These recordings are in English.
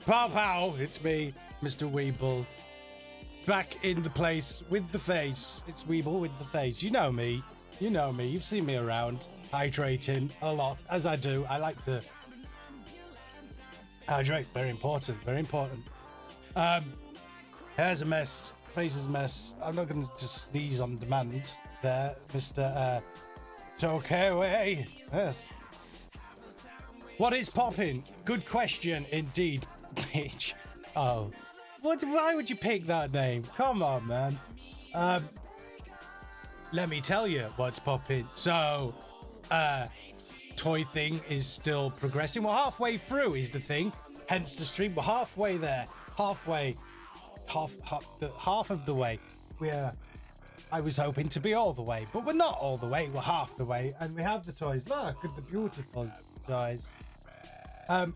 Pow pow, it's me, Mr. Weebl. Back in the place with the face. It's Weebl with the face. You know me. You know me. You've seen me around hydrating a lot, as I do. I like to hydrate. Very important. Very important. Hair's a mess. Face is a mess. I'm not going to just sneeze on demand there, Mr. Tokeway. Yes. What is popping? Good question indeed, bitch. Oh. Why would you pick that name? Come on, man. Let me tell you what's popping. So, toy thing is still progressing. We're halfway through is the thing. Hence the stream. We're halfway there. Halfway. Half of the way. I was hoping to be all the way, but we're not all the way. We're half the way, and we have the toys. Look at the beautiful toys.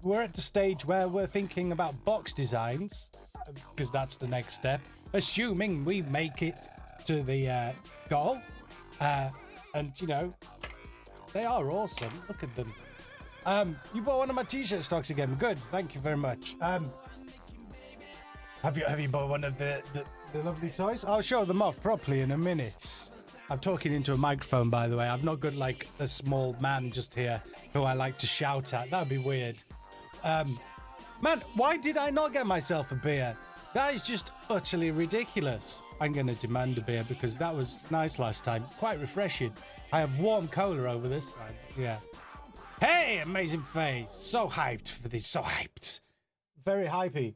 We're at the stage where we're thinking about box designs, because that's the next step, assuming we make it to the goal. And you know, they are awesome. Look at them. You bought one of my t-shirt stocks again. Good, thank you very much. Have you bought one of the lovely toys? I'll show them off properly in a minute. I'm talking into a microphone, by the way. I'm not good like a small man just here who I like to shout at. That'd be weird. Man, why did I not get myself a beer? That is just utterly ridiculous. I'm going to demand a beer because that was nice last time. Quite refreshing. I have warm cola over this side. Yeah. Hey, amazing face. So hyped for this. So hyped. Very hypey.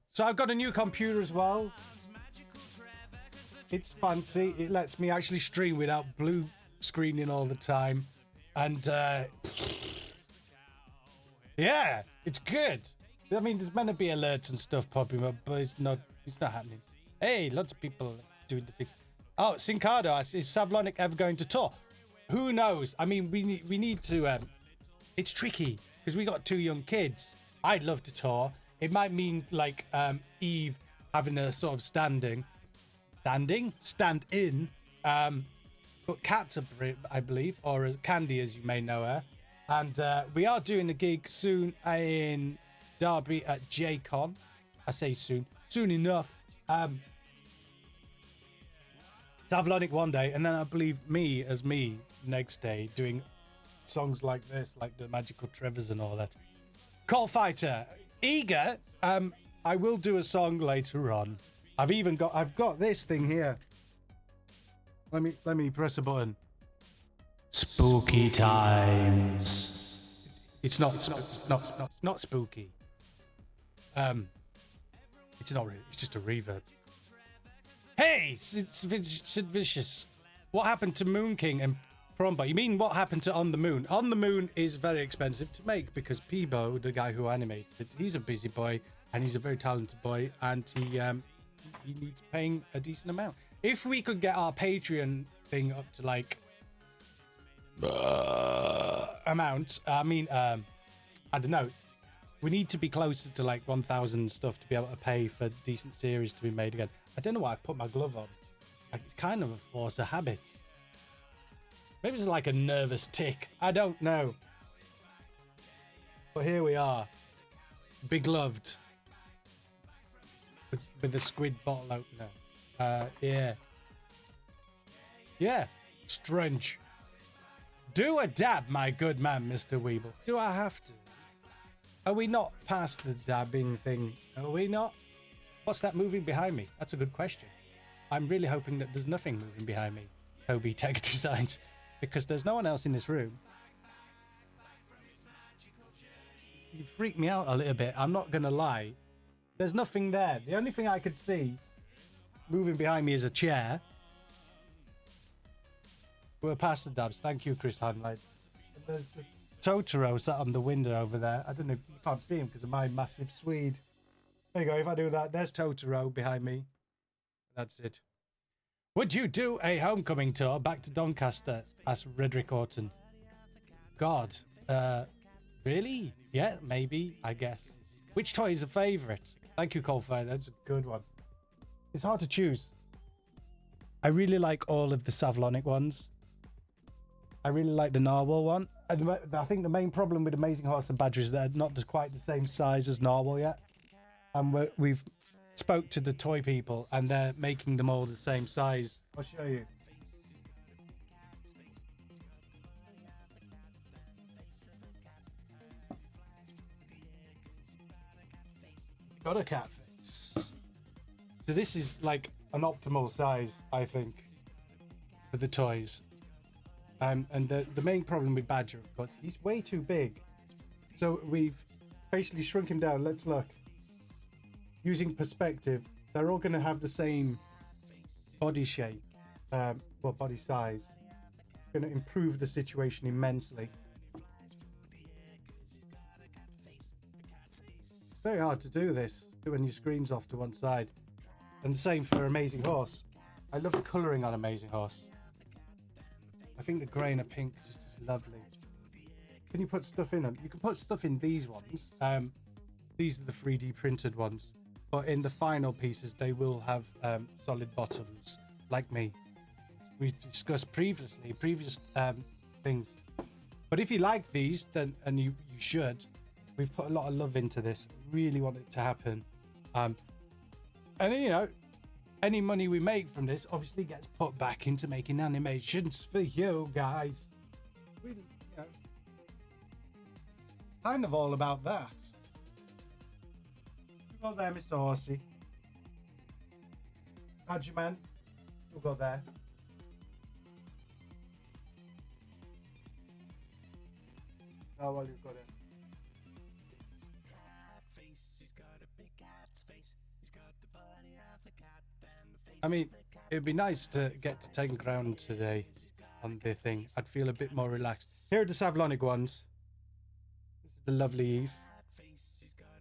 So I've got a new computer as well. It's fancy. It lets me actually stream without blue screening all the time. And yeah, it's good. I mean, there's meant to be alerts and stuff popping up, but it's not happening. Hey, lots of people doing the fix. Oh, Sincado asks, is Savlonic ever going to tour? Who knows? I mean, we need to. It's tricky because we got 2 young kids. I'd love to tour. It might mean like Eve having a sort of stand in. But Kat's up, I believe, or as Candy, as you may know her. And we are doing a gig soon in Derby at JCon. I say soon enough. Savlonic one day, and then I believe me next day doing songs like this, like the Magical Trevors and all that. Call Fighter, eager. I will do a song later on. I've got this thing here. Let me press a button. Spooky times. It's not spooky. It's not really. It's just a reverb. Hey, it's Sid Vicious. What happened to Moon King and Promba? You mean what happened to On the Moon? On the Moon is very expensive to make because Peebo, the guy who animates it, he's a busy boy and he's a very talented boy, and he needs paying a decent amount. If we could get our Patreon thing up to like amount, I don't know. We need to be closer to like 1,000 stuff to be able to pay for decent series to be made again. I don't know why I put my glove on. Like, it's kind of a force of habit. Maybe it's like a nervous tick. I don't know. But here we are. Begloved. With the squid bottle opener. Yeah. Yeah. Strange. Do a dab, my good man, Mr. Weebl. Do I have to? Are we not past the dabbing thing? Are we not? What's that moving behind me? That's a good question. I'm really hoping that there's nothing moving behind me. Toby Tech Designs. Because there's no one else in this room. You freaked me out a little bit. I'm not going to lie. There's nothing there. The only thing I could see moving behind me is a chair. We're past the dabs. Thank you, Chris Hanley. There's the Totoro sat on the window over there. I don't know if you can't see him because of my massive Swede. There you go. If I do that, there's Totoro behind me. That's it. Would you do a homecoming tour back to Doncaster? Asked Redrick Orton. God. Really? Yeah, maybe, I guess. Which toy is a favourite? Thank you, Coldfire. That's a good one. It's hard to choose. I really like all of the Savlonic ones. I really like the Narwhal one. And I think the main problem with Amazing Horse and Badger is that they're not quite the same size as Narwhal yet. and we've spoke to the toy people, and they're making them all the same size. I'll show you. Got a cat face. So this is like an optimal size, I think, for the toys. And the main problem with Badger, of course, he's way too big. So we've basically shrunk him down. Let's look. Using perspective, they're all going to have the same body shape, well, body size. It's going to improve the situation immensely. Very hard to do this when your screen's off to one side. And the same for Amazing Horse. I love the colouring on Amazing Horse. I think the grey and the pink is just lovely. Can you put stuff in them? You can put stuff in these ones. These are the 3D printed ones. But in the final pieces, they will have solid bottoms, like me. We've discussed previously, previous things. But if you like these, then and you should, we've put a lot of love into this. Really want it to happen. And you know, any money we make from this obviously gets put back into making animations for you guys. We, you know, kind of all about that. You go there, Mr. Horsey. Badger Man, you'll go there. Oh, well, you've got it. I mean, it'd be nice to get to take ground today on the thing. I'd feel a bit more relaxed. Here are the Savlonic ones. This is the lovely Eve.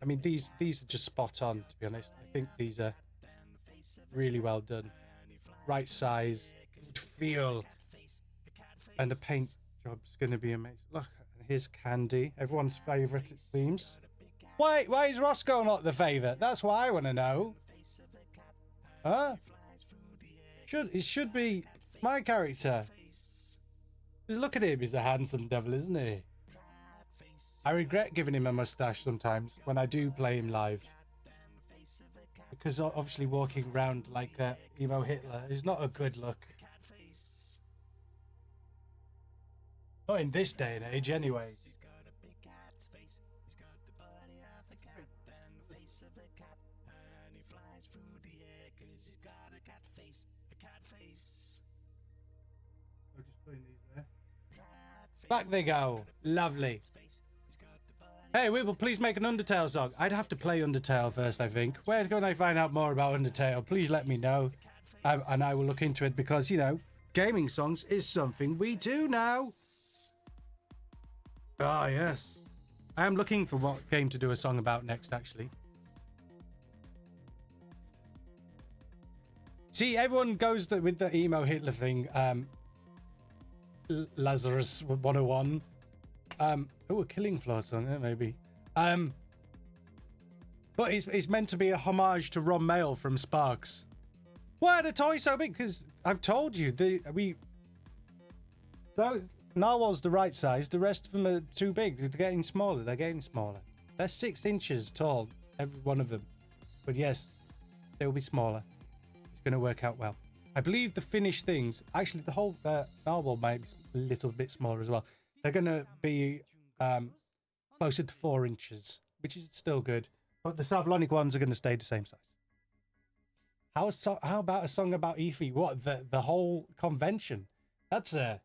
I mean, these are just spot on, to be honest. I think these are really well done. Right size, good feel. And the paint job's going to be amazing. Look, here's Candy. Everyone's favourite, it seems. Why is Roscoe not the favourite? That's what I want to know. Huh? It should be my character. Just look at him, he's a handsome devil, isn't he? I regret giving him a mustache sometimes when I do play him live. Because obviously walking around like emo Hitler is not a good look. Not in this day and age anyway. Back they go. Lovely. Hey, Weebl, please make an Undertale song. I'd have to play Undertale first, I think. Where can I find out more about Undertale? Please let me know. And I will look into it because, you know, gaming songs is something we do now. Ah, yes. I am looking for what game to do a song about next, actually. See, everyone goes with the emo Hitler thing. Lazarus 101. A Killing Floor song, maybe. But it's meant to be a homage to Ron Mail from Sparks. Why are the toys so big? Because I've told you, Narwhal's the right size. The rest of them are too big. They're getting smaller. They're 6 inches tall, every one of them. But yes, they will be smaller. It's going to work out well. I believe the finished things, actually the whole narwhal might be a little bit smaller as well. They're going to be closer to 4 inches, which is still good. But the Savlonic ones are going to stay the same size. How about a song about Efi? What, the whole convention? That's a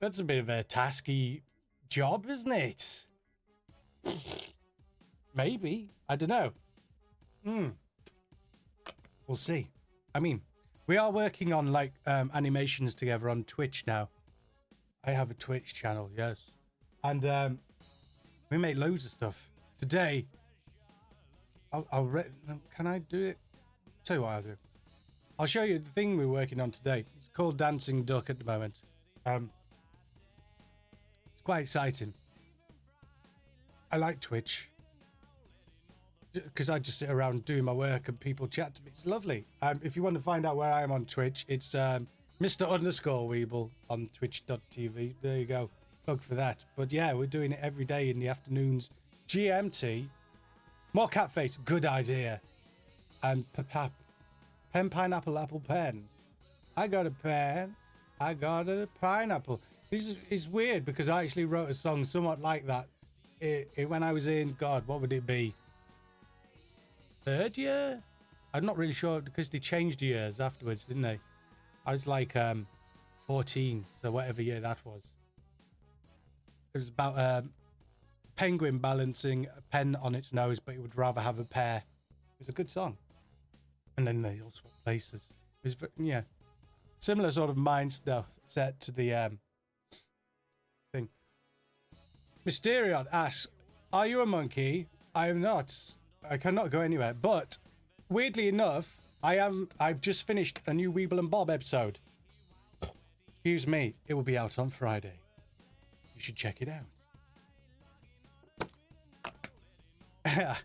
bit of a tasky job, isn't it? Maybe. I don't know. We'll see. I mean, we are working on like animations together on Twitch now. I have a Twitch channel, yes. And we make loads of stuff. Today, can I do it? Tell you what I'll do. I'll show you the thing we're working on today. It's called Dancing Duck at the moment. It's quite exciting. I like Twitch. Because I just sit around doing my work and people chat to me. It's lovely. If you want to find out where I am on Twitch, it's Mr_Weebl on twitch.tv. There you go. Plug for that. But yeah, we're doing it every day in the afternoons. GMT. More cat face. Good idea. And pen, pineapple, apple, pen. I got a pen. I got a pineapple. This is weird because I actually wrote a song somewhat like that. When I was in, God, what would it be? Third year? I'm not really sure because they changed years afterwards, didn't they? I was like 14, so whatever year that was. It was about a penguin balancing a pen on its nose, but it would rather have a pear. It was a good song. And then they all swapped places. It was, yeah, similar sort of mind stuff set to the thing. Mysterion asks, "Are you a monkey?" I am not. I cannot go anywhere. But weirdly enough, I am. I've just finished a new Weebl and Bob episode. Excuse me. It will be out on Friday. You should check it out. Can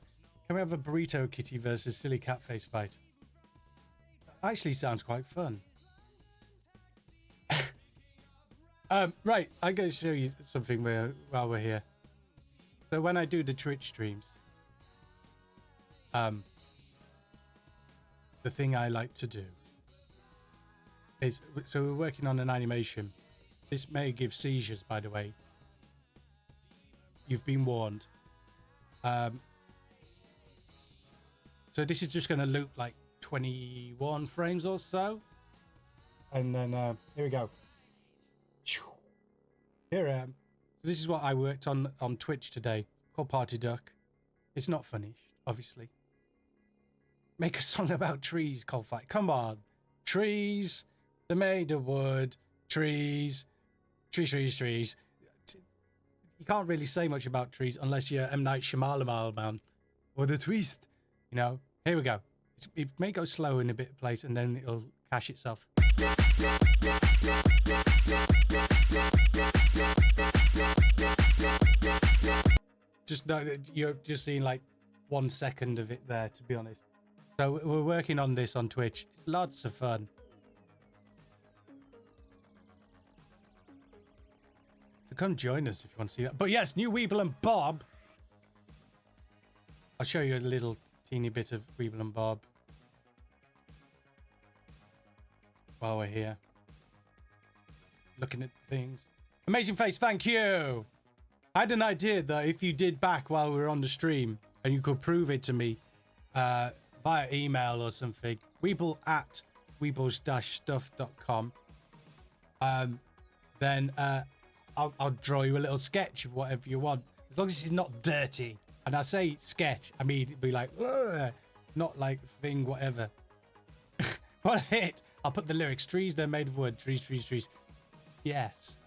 we have a burrito kitty versus silly cat face fight? Actually sounds quite fun. Right, I'm going to show you something while we're here. So when I do the Twitch streams, the thing I like to do is, so we're working on an animation. This may give seizures, by the way. You've been warned. So this is just going to loop like 21 frames or so. And then here we go. Here I am. So this is what I worked on Twitch today, called Party Duck. It's not finished, obviously. Make a song about trees, Coldfight. Come on. Trees, they're made of wood. Trees. Trees. You can't really say much about trees unless you're M. Night Shyamalan, man. Or the twist. You know, here we go. It may go slow in a bit of place and then it'll cache itself. Just know that you're just seeing like 1 second of it there, to be honest. So we're working on this on Twitch. It's lots of fun. So come join us if you want to see that. But yes, new Weebl and Bob. I'll show you a little teeny bit of Weebl and Bob while we're here. Looking at things. Amazing face, thank you. I had an idea that if you did back while we were on the stream and you could prove it to me via email or something, Weebl at weebles-stuff.com, then I'll draw you a little sketch of whatever you want, as long as it's not dirty. And I say sketch, I mean it'd be like, not like thing whatever. What a hit. I'll put the lyrics. Trees, they're made of wood. Trees. Yes.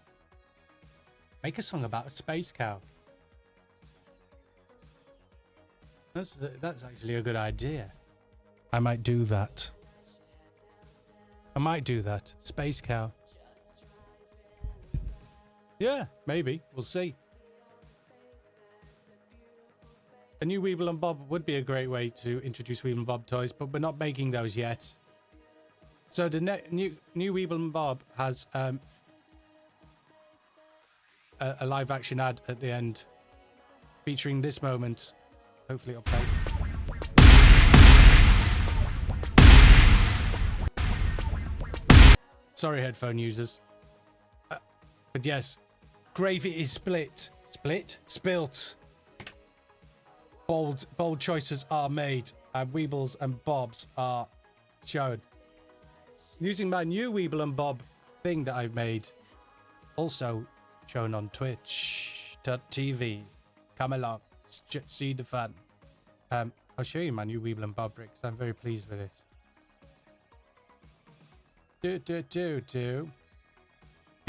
Make a song about a space cow. That's actually a good idea. I might do that. Space cow. Yeah, maybe. We'll see. A new Weebl and Bob would be a great way to introduce Weebl and Bob toys, but we're not making those yet. So the new Weebl and Bob has a live action ad at the end featuring this moment. Hopefully it'll play. Sorry, headphone users. But yes, gravy is spilt. Bold choices are made, and Weebles and Bobs are shown. Using my new Weebl and Bob thing that I've made, also shown on Twitch.tv. Come along, see the fun. I'll show you my new Weebl and Bob bricks. I'm very pleased with it. Here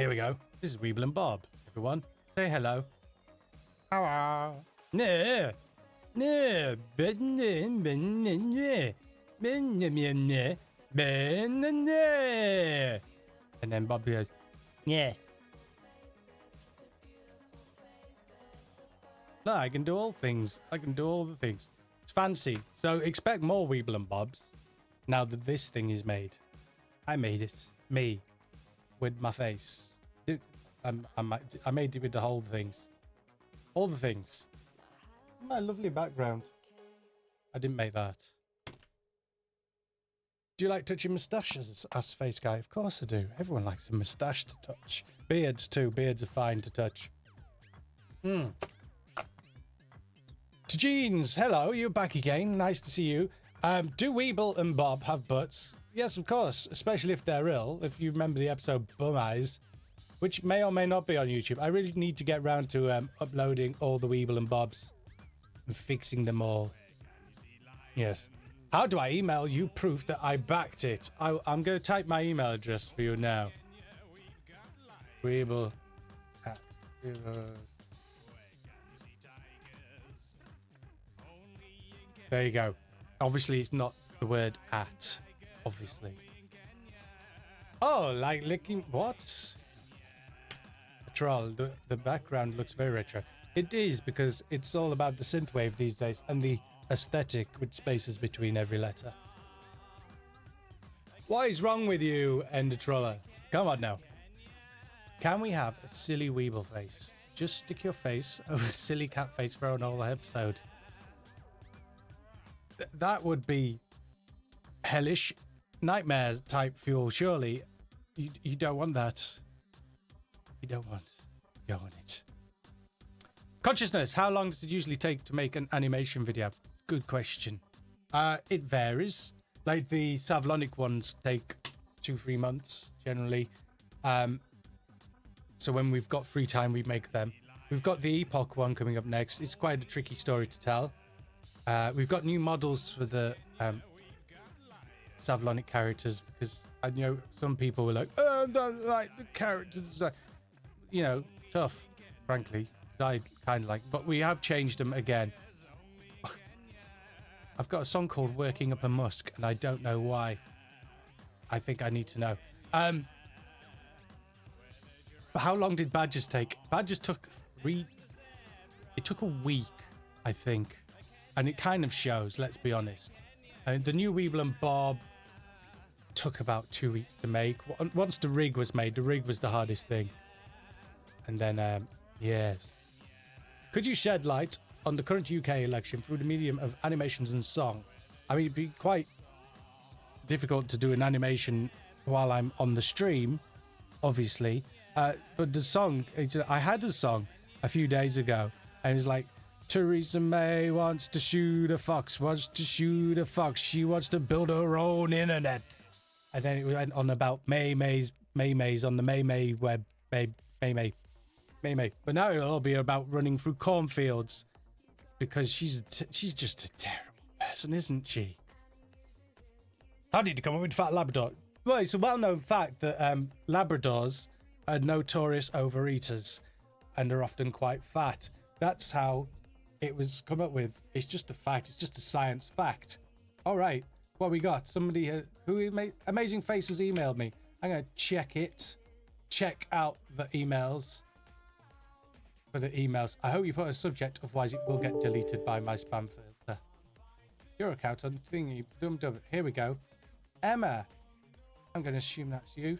we go. This is Weebl and Bob. Everyone, say hello. Hello. No. And then Bob goes, yeah. No, I can do all things. I can do all the things. It's fancy. So expect more Weebl and Bobs now that this thing is made. I made it. Me. With my face. I made it with the whole things. All the things. My lovely background. I didn't make that. Do you like touching moustaches? Asked Face Guy. Of course I do. Everyone likes a moustache to touch. Beards too. Beards are fine to touch. To Jeans. Hello, you're back again. Nice to see you. Do Weebl and Bob have butts? Yes, of course. Especially if they're ill. If you remember the episode Bum Eyes, which may or may not be on YouTube. I really need to get round to uploading all the Weebl and Bobs and fixing them all. Yes. How do I email you proof that I backed it? I'm going to type my email address for you now. Weebl at There you go. Obviously, it's not the word at. Obviously. Oh, like licking... What? Troll. The background looks very retro. It is, because it's all about the synthwave these days and the aesthetic with spaces between every letter. What is wrong with you, Ender Troller? Come on now. Can we have a silly Weebl face? Just stick your face over a silly cat face for an whole episode. That would be hellish nightmare type fuel, surely. You don't want that. You don't want it. Consciousness. How long does it usually take to make an animation video? Good question. It varies. Like the Savlonic ones take 2-3 months generally. So when we've got free time, we make them. We've got the Epoch one coming up next. It's quite a tricky story to tell. We've got new models for the Savlonic characters, because I know some people were like, oh, I don't like the character design. You know, tough, frankly. I kind of like, but we have changed them again. I've got a song called Working Up a Musk, and I don't know why. I think I need to know. But how long did Badgers take? Badgers took it took a week, I think. And it kind of shows, let's be honest. The new Weebl and Bob took about 2 weeks to make. Once the rig was made, the rig was the hardest thing. And then, yes. Could you shed light on the current UK election through the medium of animations and song? I mean, it'd be quite difficult to do an animation while I'm on the stream, obviously. But the song, I had a song a few days ago, and it was like, Theresa May wants to shoot a fox, she wants to build her own internet. And then it went on about May's on the May web, May. But now it'll all be about running through cornfields, because she's just a terrible person, isn't she? How did you come up with Fat Labrador? Well, it's a well-known fact that Labradors are notorious overeaters and are often quite fat. That's how it was come up with. It's just a fact. It's just a science fact. All right, what we got? Somebody who made Amazing Faces emailed me. I'm going to check it. Check out the emails. For the emails, I hope you put a subject, otherwise it will get deleted by my spam filter. Your account on thingy. Here we go. Emma. I'm going to assume that's you.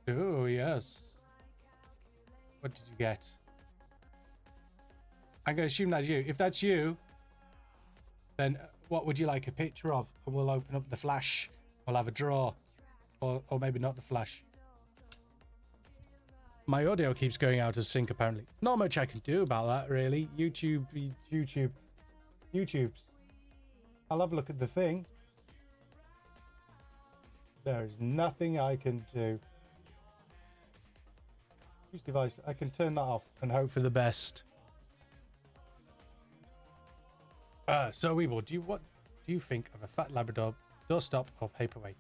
Oh, yes. What did you get? I'm going to assume that's you. If that's you, then what would you like a picture of? And we'll open up the flash. We'll have a draw. Or maybe not the flash. My audio keeps going out of sync, apparently. Not much I can do about that, really. YouTubes. I'll have a look at the thing. There is nothing I can do. Use device. I can turn that off and hope for the best. So Weebl, what do you think of a fat Labrador doorstop or paperweight?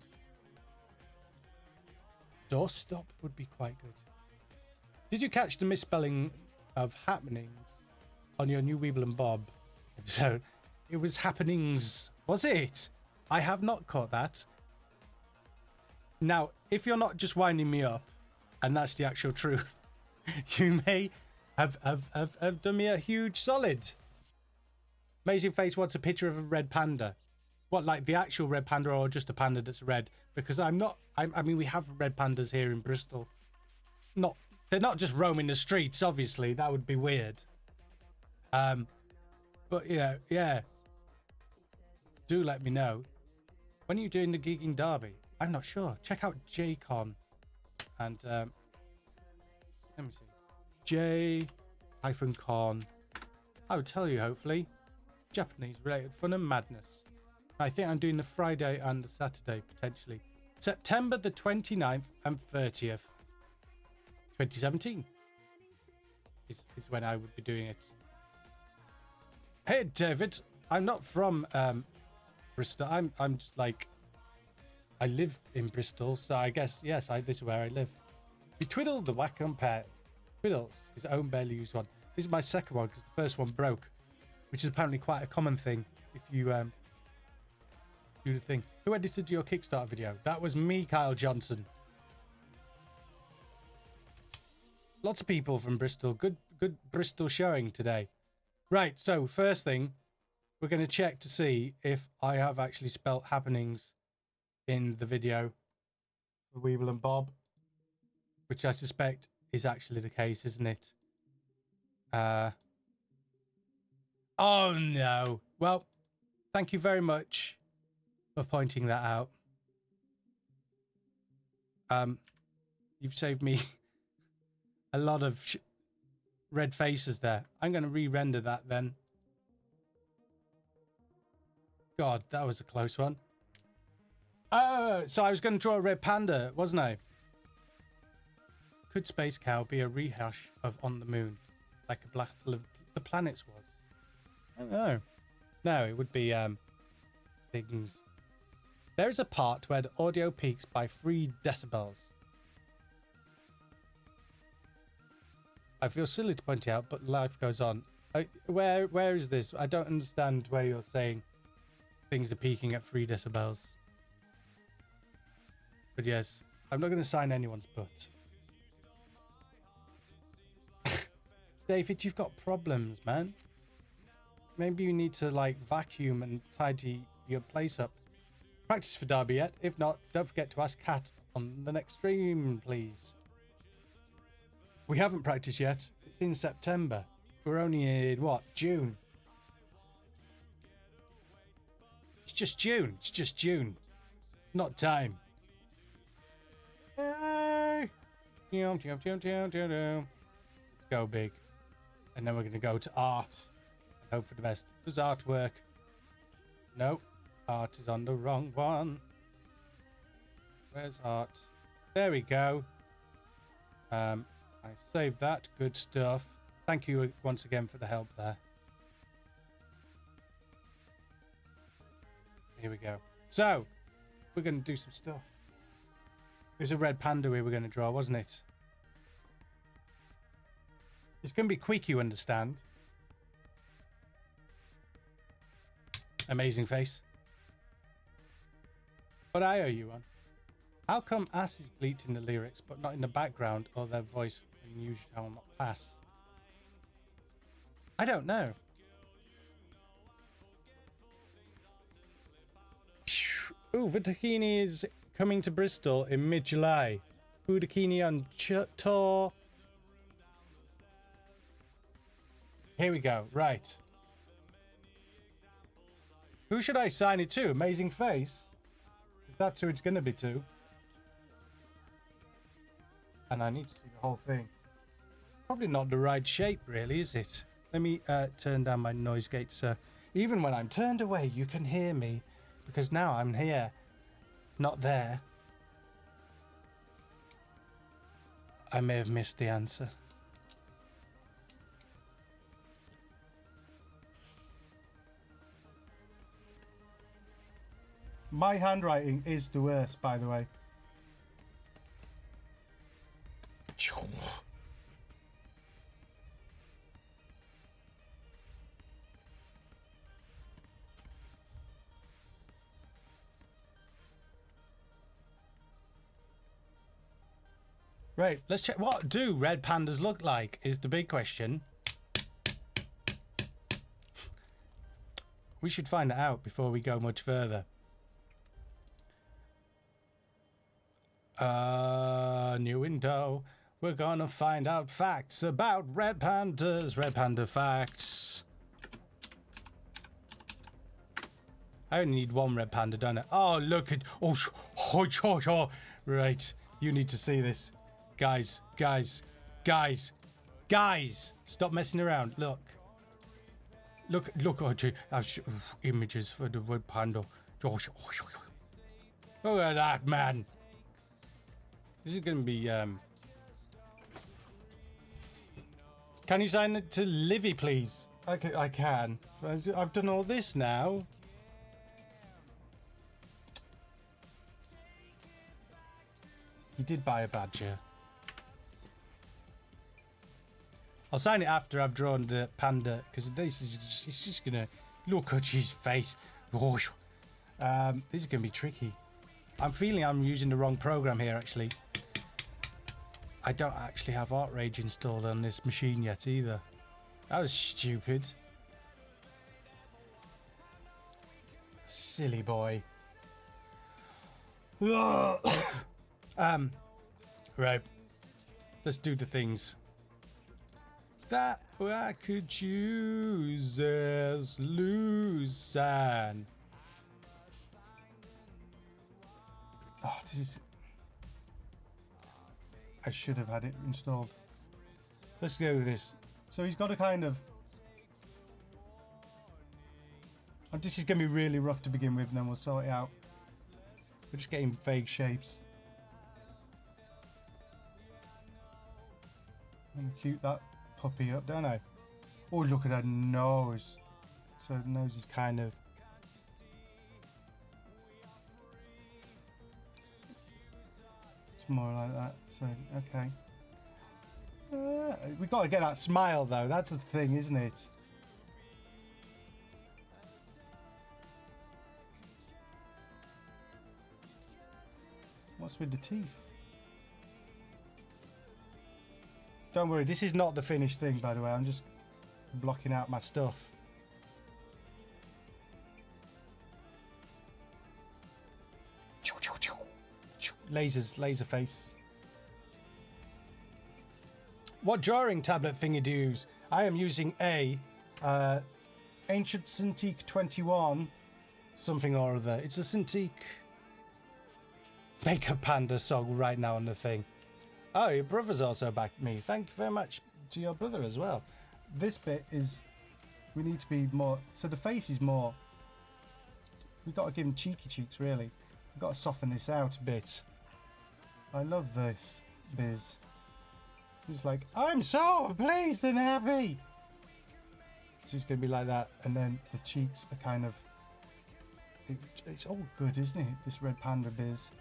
Doorstop would be quite good. Did you catch the misspelling of happenings on your new Weebl and Bob episode? It was happenings, was it? I have not caught that. Now, if you're not just winding me up, and that's the actual truth, you may have done me a huge solid. Amazing Face wants a picture of a red panda. What, like the actual red panda, or just a panda that's red? Because I mean, we have red pandas here in Bristol. They're not just roaming the streets, obviously. That would be weird. But you know, yeah. Do let me know. When are you doing the gigging derby? I'm not sure. Check out JCon and let me see. J-con. I would tell you hopefully. Japanese related fun and madness. I think I'm doing the Friday and the Saturday potentially. September the 29th and 30th. 2017 is when I would be doing it. Hey David, I'm not from Bristol. I'm just like, I live in Bristol, so I guess yes, this is where I live. You twiddle the Wacom pair. Twiddles his own barely used one. This is my second one because the first one broke, which is apparently quite a common thing if you do the thing. Who edited your Kickstarter video? That was me, Kyle Johnson. Lots of people from Bristol. Good Bristol showing today. Right, so first thing, we're going to check to see if I have actually spelt happenings in the video for Weebl and Bob, which I suspect is actually the case, isn't it? Oh no. Well, thank you very much for pointing that out. You've saved me a lot of red faces there. I'm going to re-render that then. God, that was a close one. Oh, so I was going to draw a red panda, wasn't I? Could Space Cow be a rehash of On the Moon, like a Battle of the Planets was? I don't know. No, it would be things. There is a part where the audio peaks by 3 decibels. I feel silly to point it out, but life goes on. Where is this? I don't understand where you're saying things are peaking at 3 decibels. But yes, I'm not going to sign anyone's butt. David, you've got problems, man. Maybe you need to like vacuum and tidy your place up. Practice for Derby yet? If not, don't forget to ask Kat on the next stream, please. We haven't practiced yet. It's in September. We're only in, what, June? It's just June. It's just June. Not time. Hey. Let's go big. And then we're going to go to art. And hope for the best. Does art work? No. Art is on the wrong one. Where's art? There we go. I saved that. Good stuff. Thank you once again for the help there. Here we go. So, we're going to do some stuff. There's a red panda we were going to draw, wasn't it? It's going to be quick, you understand. Amazing face. What eye are you on? How come ass is bleeped in the lyrics, but not in the background or their voice when you usually tell them not pass? I don't know. Ooh, Vitakini is coming to Bristol in mid-July. Vitakini on tour. Here we go. Right. Who should I sign it to? Amazing face? If that's who it's going to be to. And I need to see the whole thing. Probably not the right shape, really, is it? Let me turn down my noise gate, so even when I'm turned away, you can hear me. Because now I'm here, not there. I may have missed the answer. My handwriting is the worst, by the way. Right, let's check. What do red pandas look like is the big question. We should find it out before we go much further. New window. We're gonna find out facts about red pandas. Red panda facts. I only need one red panda, don't I? Oh, look at... Oh, right. You need to see this. Guys. Stop messing around. Look. Look, images for the red panda. Look at that, man. This is going to be... Can you sign it to Livy, please? I can. I've done all this now. You did buy a badger. I'll sign it after I've drawn the panda, because this is it's just gonna look at his face. This is gonna be tricky. I'm feeling I'm using the wrong program here. Actually, I don't actually have Art Rage installed on this machine yet either. That was stupid. Silly boy. Right. Let's do the things that I could choose as Lucan. Oh, this is... I should have had it installed. Let's go with this. So he's got a kind of... And this is going to be really rough to begin with, and then we'll sort it out. We're just getting vague shapes. I'm gonna cute that puppy up, don't I? Oh, look at her nose. So the nose is kind of... It's more like that. So, okay. We've got to get that smile, though. That's the thing, isn't it? What's with the teeth? Don't worry, this is not the finished thing, by the way. I'm just blocking out my stuff. Lasers, laser face. What drawing tablet thing do you use? I am using a Ancient Cintiq 21 something or other. It's a Cintiq Makeup Panda song right now on the thing. Oh, your brother's also backed me. Thank you very much to your brother as well. This bit is... We need to be more... So the face is more... We've got to give him cheeky cheeks, really. We've got to soften this out a bit. I love this, Biz. He's like, I'm so pleased and happy. So it's going to be like that. And then the cheeks are kind of... It's all good, isn't it? This red panda Biz.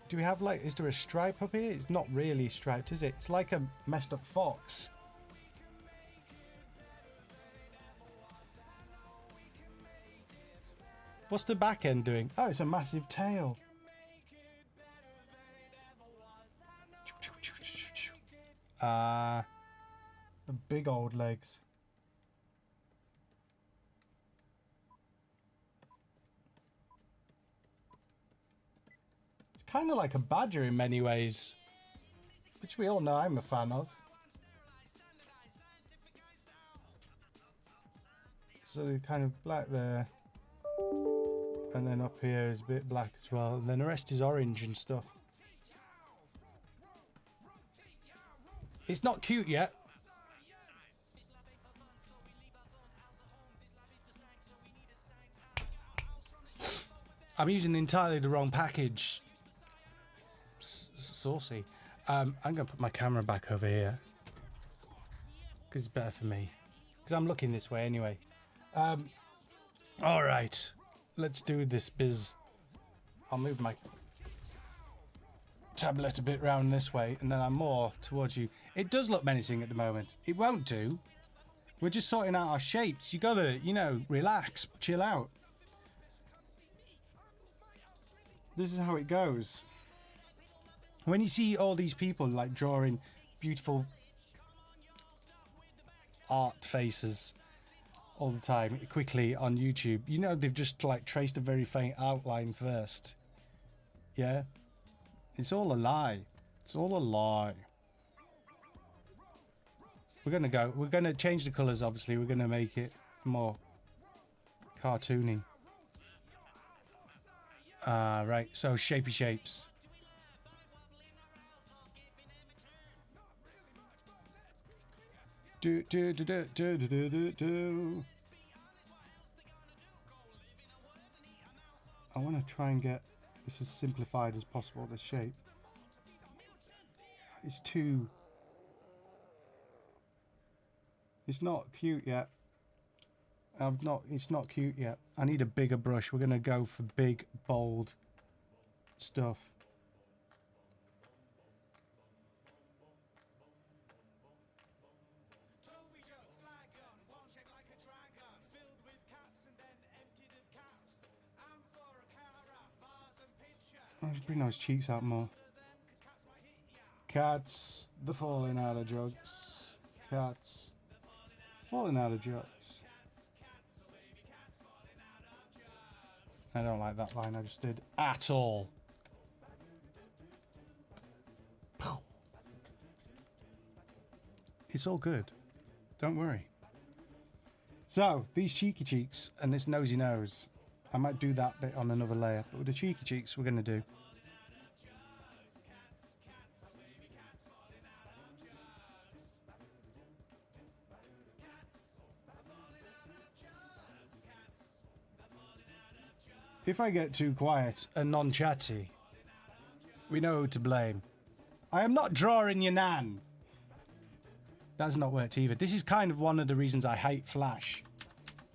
Do we have like, is there a stripe up here? It's not really striped, is it? It's like a messed up fox. What's the back end doing? Oh, it's a massive tail. The big old legs. Kind of like a badger in many ways, which we all know I'm a fan of. So they're kind of black there, and then up here is a bit black as well, and then the rest is orange and stuff. It's not cute yet. I'm using entirely the wrong package. Saucy. I'm gonna put my camera back over here because it's better for me, because I'm looking this way anyway. All right, let's do this, Biz. I'll move my tablet a bit round this way, and then I'm more towards you. It does look menacing at the moment. It won't do. We're just sorting out our shapes. You gotta, you know, relax, chill out. This is how it goes. When you see all these people like drawing beautiful art faces all the time quickly on YouTube, you know they've just like traced a very faint outline first. Yeah, It's all a lie. It's all a lie. We're gonna change the colours, obviously. We're gonna make it more cartoony. Right, so shapey shapes. Do do do do do do do do do. I want to try and get this as simplified as possible, this shape. It's too... It's not cute yet. It's not cute yet. I need a bigger brush. We're going to go for big, bold stuff. Let's bring those cheeks out more. Cats, they're falling out of jugs. Cats, falling out of jugs. I don't like that line I just did at all. It's all good. Don't worry. So, these cheeky cheeks and this nosy nose. I might do that bit on another layer, but with the cheeky cheeks we're going to do. If I get too quiet and non-chatty, we know who to blame. I am not drawing your nan. That's not worked either. This is kind of one of the reasons I hate Flash.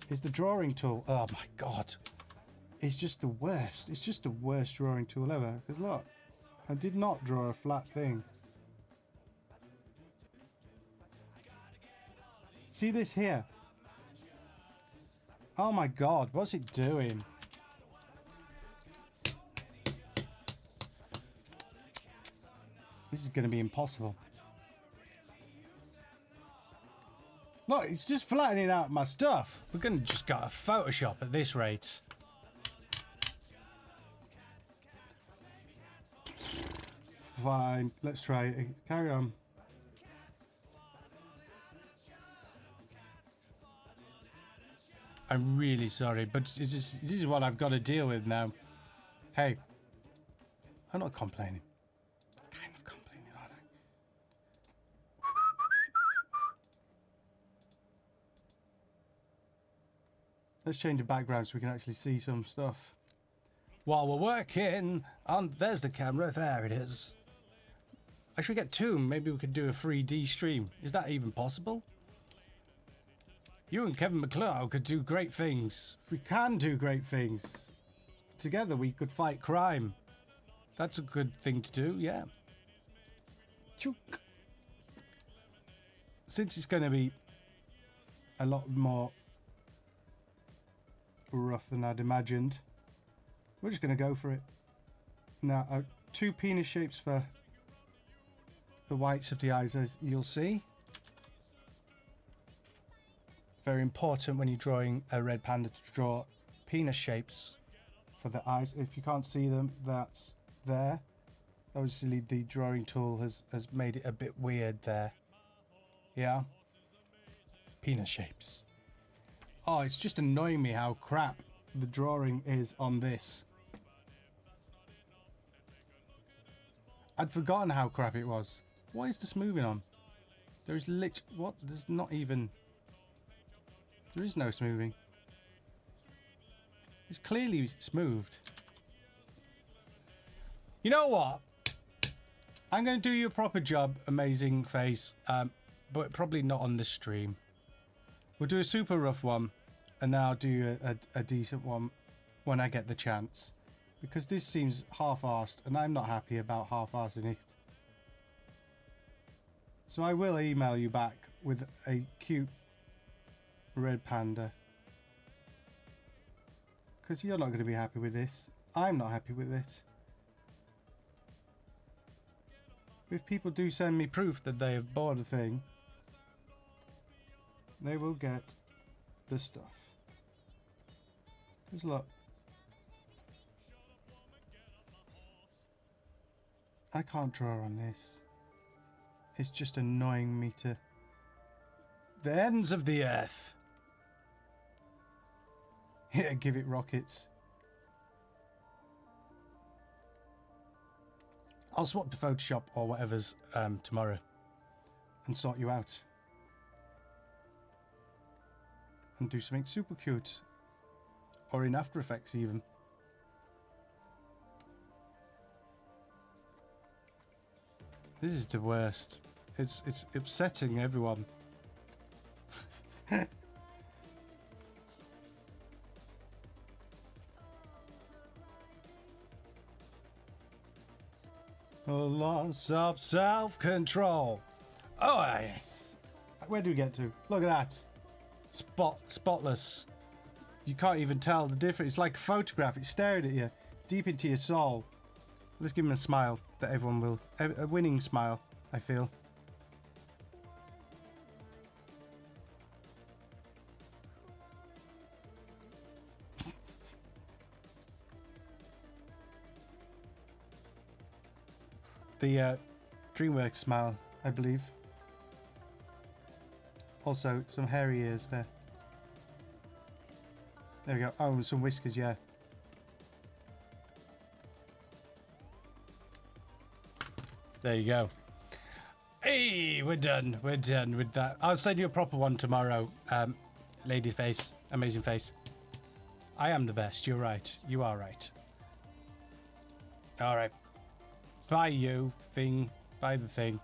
Is the drawing tool. Oh my god. It's just the worst. It's just the worst drawing tool ever. Because look, I did not draw a flat thing. See this here? Oh my god, what's it doing? This is going to be impossible. Look, it's just flattening out my stuff. We're going to just go to Photoshop at this rate. Fine, let's try it. Carry on. I'm really sorry, but this is what I've got to deal with now. Hey, I'm not complaining. Kind of complaining, aren't I? Let's change the background so we can actually see some stuff. While we're working on... There's the camera. There it is. I should get two. Maybe we could do a 3D stream. Is that even possible? You and Kevin McCloud could do great things. We can do great things. Together we could fight crime. That's a good thing to do, yeah. Chook. Since it's going to be a lot more rough than I'd imagined, we're just going to go for it. Now, two penis shapes for the whites of the eyes, as you'll see. Very important when you're drawing a red panda to draw penis shapes for the eyes. If you can't see them, that's there. Obviously, the drawing tool has made it a bit weird there. Yeah? Penis shapes. Oh, it's just annoying me how crap the drawing is on this. I'd forgotten how crap it was. Why is this moving on? There's what? There's not even... There is no smoothing. It's clearly smoothed. You know what? I'm going to do you a proper job, amazing face, but probably not on this stream. We'll do a super rough one, and then I'll do a decent one when I get the chance. Because this seems half-arsed, and I'm not happy about half-arsing it. So I will email you back with a cute red panda. Because you're not going to be happy with this. I'm not happy with it. If people do send me proof that they have bought a thing, they will get the stuff. Because look. I can't draw on this. It's just annoying me to... The ends of the earth. Yeah, give it rockets. I'll swap to Photoshop or whatever's tomorrow and sort you out. And do something super cute. Or in After Effects even. This is the worst. It's upsetting everyone. A loss of self-control. Oh yes. Where do we get to? Look at that. Spotless. You can't even tell the difference. It's like a photograph. It's staring at you, deep into your soul. Let's give him a smile that everyone will. A winning smile, I feel. The DreamWorks smile, I believe. Also, some hairy ears there. There we go. Oh, some whiskers, yeah. There you go. Hey, we're done. We're done with that. I'll send you a proper one tomorrow. Lady face. Amazing face. I am the best. You're right. You are right. All right. Bye, you thing. Bye, the thing.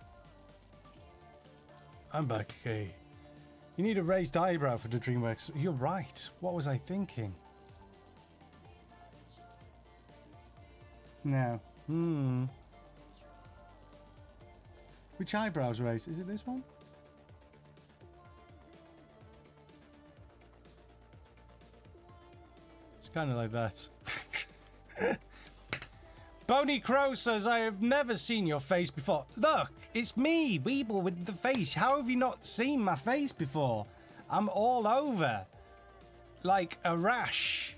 I'm back. Okay. You need a raised eyebrow for the DreamWorks. You're right. What was I thinking? No. Which eyebrow's raised? Is it this one? It's kind of like that. Boney Crow says, I have never seen your face before. Look, it's me, Weebl with the face. How have you not seen my face before? I'm all over. Like a rash.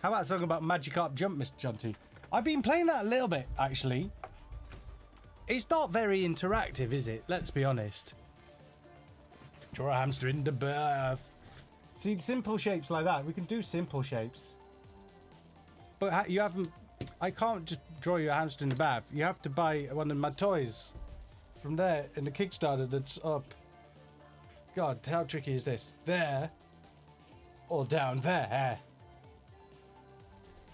How about talking about Magikarp Jump, Mr. Jonty? I've been playing that a little bit, actually. It's not very interactive, is it? Let's be honest. Draw a hamster in the bath. See, simple shapes like that. We can do simple shapes. But you haven't... I can't just draw you a hamster in the bath. You have to buy one of my toys from there in the Kickstarter that's up. God, how tricky is this? There. Or down there.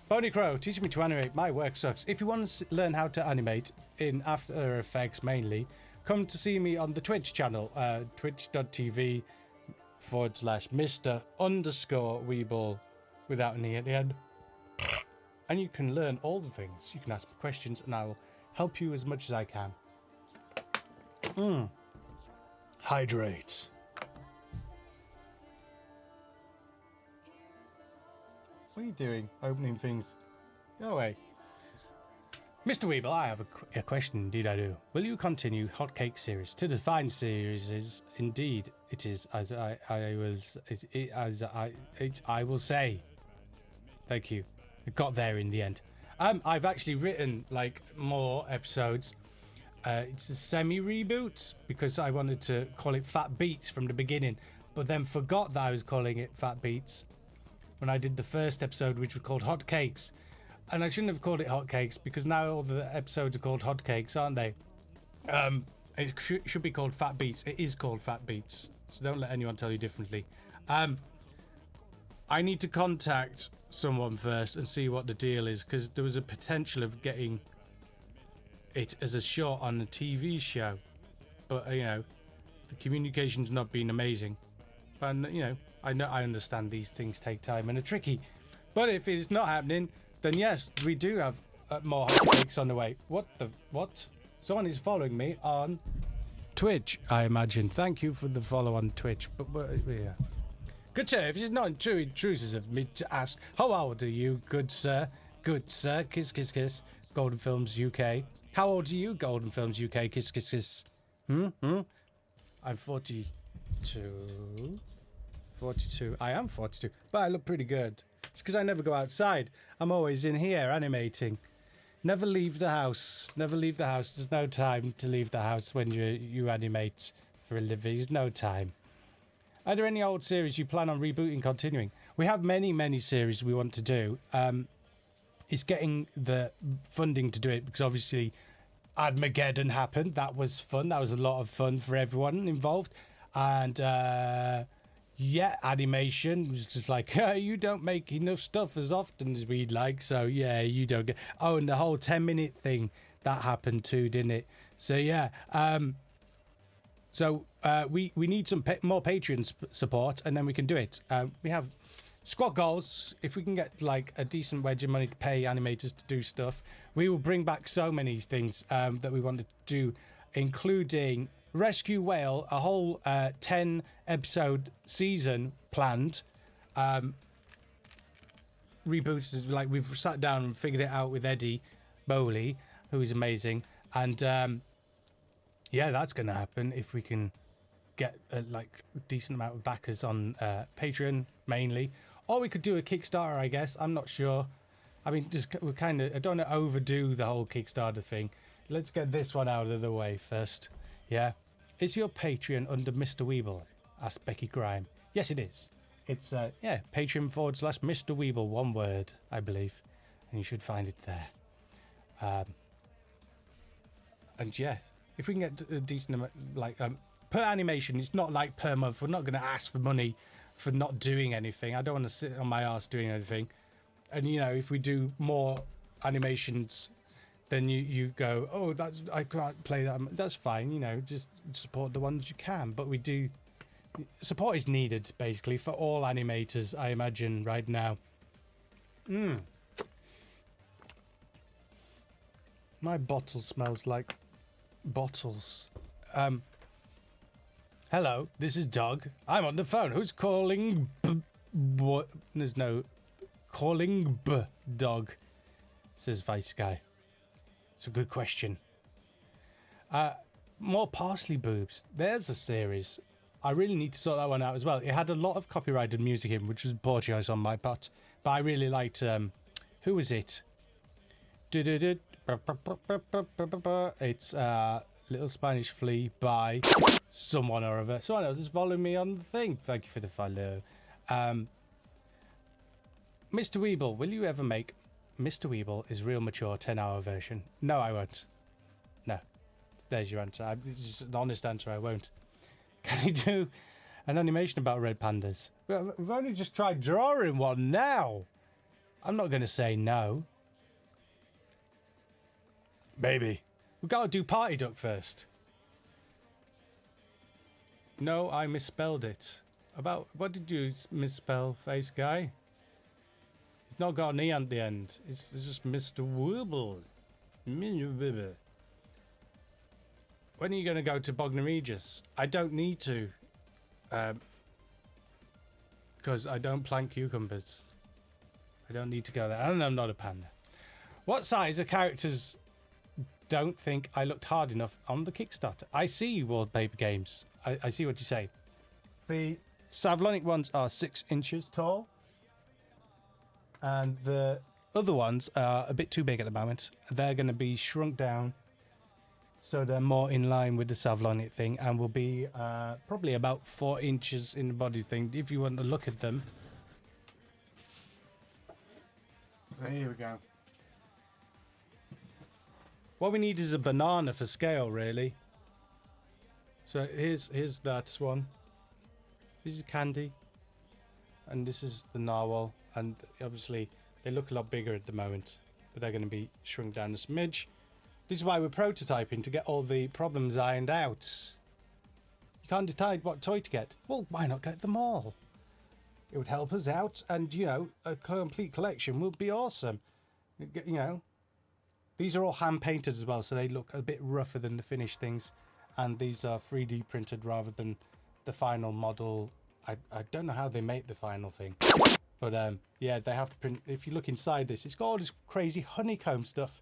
Boney Crow, teach me to animate. My work sucks. If you want to learn how to animate in After Effects mainly, come to see me on the Twitch channel. Twitch.tv/Mr_Weebl without an E at the end. And you can learn all the things. You can ask me questions and I'll help you as much as I can. Hydrate. What are you doing? Opening things. Go away. Mr. Weebl, I have a question. Indeed I do. Will you continue Hotcake series? To define series is indeed it is as I will say. Thank you. It got there in the end. I've actually written like more episodes. It's a semi-reboot because I wanted to call it Fat Beats from the beginning, but then forgot that I was calling it Fat Beats when I did the first episode, which was called Hot Cakes. And I shouldn't have called it Hot Cakes because now all the episodes are called Hot Cakes, aren't they? It should be called Fat Beats. It is called Fat Beats, so don't let anyone tell you differently. I need to contact someone first and see what the deal is, because there was a potential of getting it as a short on a TV show, but you know, the communication's not been amazing. And you know I understand these things take time and are tricky, but if it's not happening, then yes, we do have more hot cakes on the way. What? Someone is following me on Twitch, I imagine. Thank you for the follow on Twitch. But yeah. Good sir, if it is not too intrusive of me to ask, how old are you, good sir? Good sir, kiss kiss kiss. Golden Films UK. How old are you, Golden Films UK? Kiss kiss kiss. I'm 42. 42. I am 42, but I look pretty good. It's because I never go outside. I'm always in here animating. Never leave the house. Never leave the house. There's no time to leave the house when you animate for a living. There's no time. Are there any old series you plan on rebooting, continuing? We have many series we want to do. It's getting the funding to do it because obviously Armageddon happened. That was fun. That was a lot of fun for everyone involved. And yeah, animation was just like, you don't make enough stuff as often as we'd like. So yeah, you don't get. Oh, and the whole 10-minute thing that happened too, didn't it? So yeah. So we need some more Patreon support, and then we can do it. We have squad goals. If we can get like a decent wedge of money to pay animators to do stuff, we will bring back so many things that we want to do, including Rescue Whale, a whole 10 episode season planned. Reboots, like we've sat down and figured it out with Eddie Bowley, who is amazing, and yeah, that's going to happen if we can get a like decent amount of backers on Patreon mainly, or we could do a Kickstarter, I guess. I'm not sure. I mean, we're kind of, I don't want to overdo the whole Kickstarter thing. Let's get this one out of the way first. Yeah. Is your Patreon under Mr Weebl? Asked Becky Grime. Yes, it is. It's yeah, Patreon/Mr Weebl, one word, I believe, and you should find it there. And yeah, if we can get a decent amount, like per animation, it's not like per month. We're not going to ask for money for not doing anything. I don't want to sit on my ass doing anything. And you know, if we do more animations, then you go, oh, that's, I can't play that. That's fine. You know, just support the ones you can. But we do, support is needed basically for all animators, I imagine, right now. My bottle smells like bottles. Hello, this is Doug. I'm on the phone. Who's calling? What? There's no calling. Dog, says Vice Guy. It's a good question. More parsley boobs. There's a series. I really need to sort that one out as well. It had a lot of copyrighted music in, which was poor choice on my part. But I really liked. Who was it? It's Little Spanish Flea by someone or other. Someone else is following me on the thing. Thank you for the follow. Mr Weebl, will you ever make Mr Weebl is real mature 10-hour version? No, I won't. No. There's your answer. This is an honest answer. I won't. Can you do an animation about red pandas? We've only just tried drawing one now. I'm not going to say no. Maybe. We've got to do Party Duck first. No, I misspelled it. About what did you misspell, Face Guy? It's not got an E at the end. It's just Mr Weebl. When are you going to go to Bognor Regis? I don't need to. Because I don't plant cucumbers. I don't need to go there. And I'm not a panda. What size of characters don't think I looked hard enough on the Kickstarter? I see you, Wallpaper Games. I see what you say. The Savlonic ones are 6 inches tall. And the other ones are a bit too big at the moment. They're going to be shrunk down so they're more in line with the Savlonic thing, and will be probably about 4 inches in the body thing if you want to look at them. So here we go. What we need is a banana for scale, really. So here's that one. This is Candy. And this is the narwhal. And obviously they look a lot bigger at the moment, but they're going to be shrunk down a smidge. This is why we're prototyping, to get all the problems ironed out. You can't decide what toy to get. Well, why not get them all? It would help us out, and you know, a complete collection would be awesome. You know, these are all hand painted as well, so they look a bit rougher than the finished things, and these are 3D printed rather than the final model. I don't know how they make the final thing, but yeah, they have to print. If you look inside this, it's got all this crazy honeycomb stuff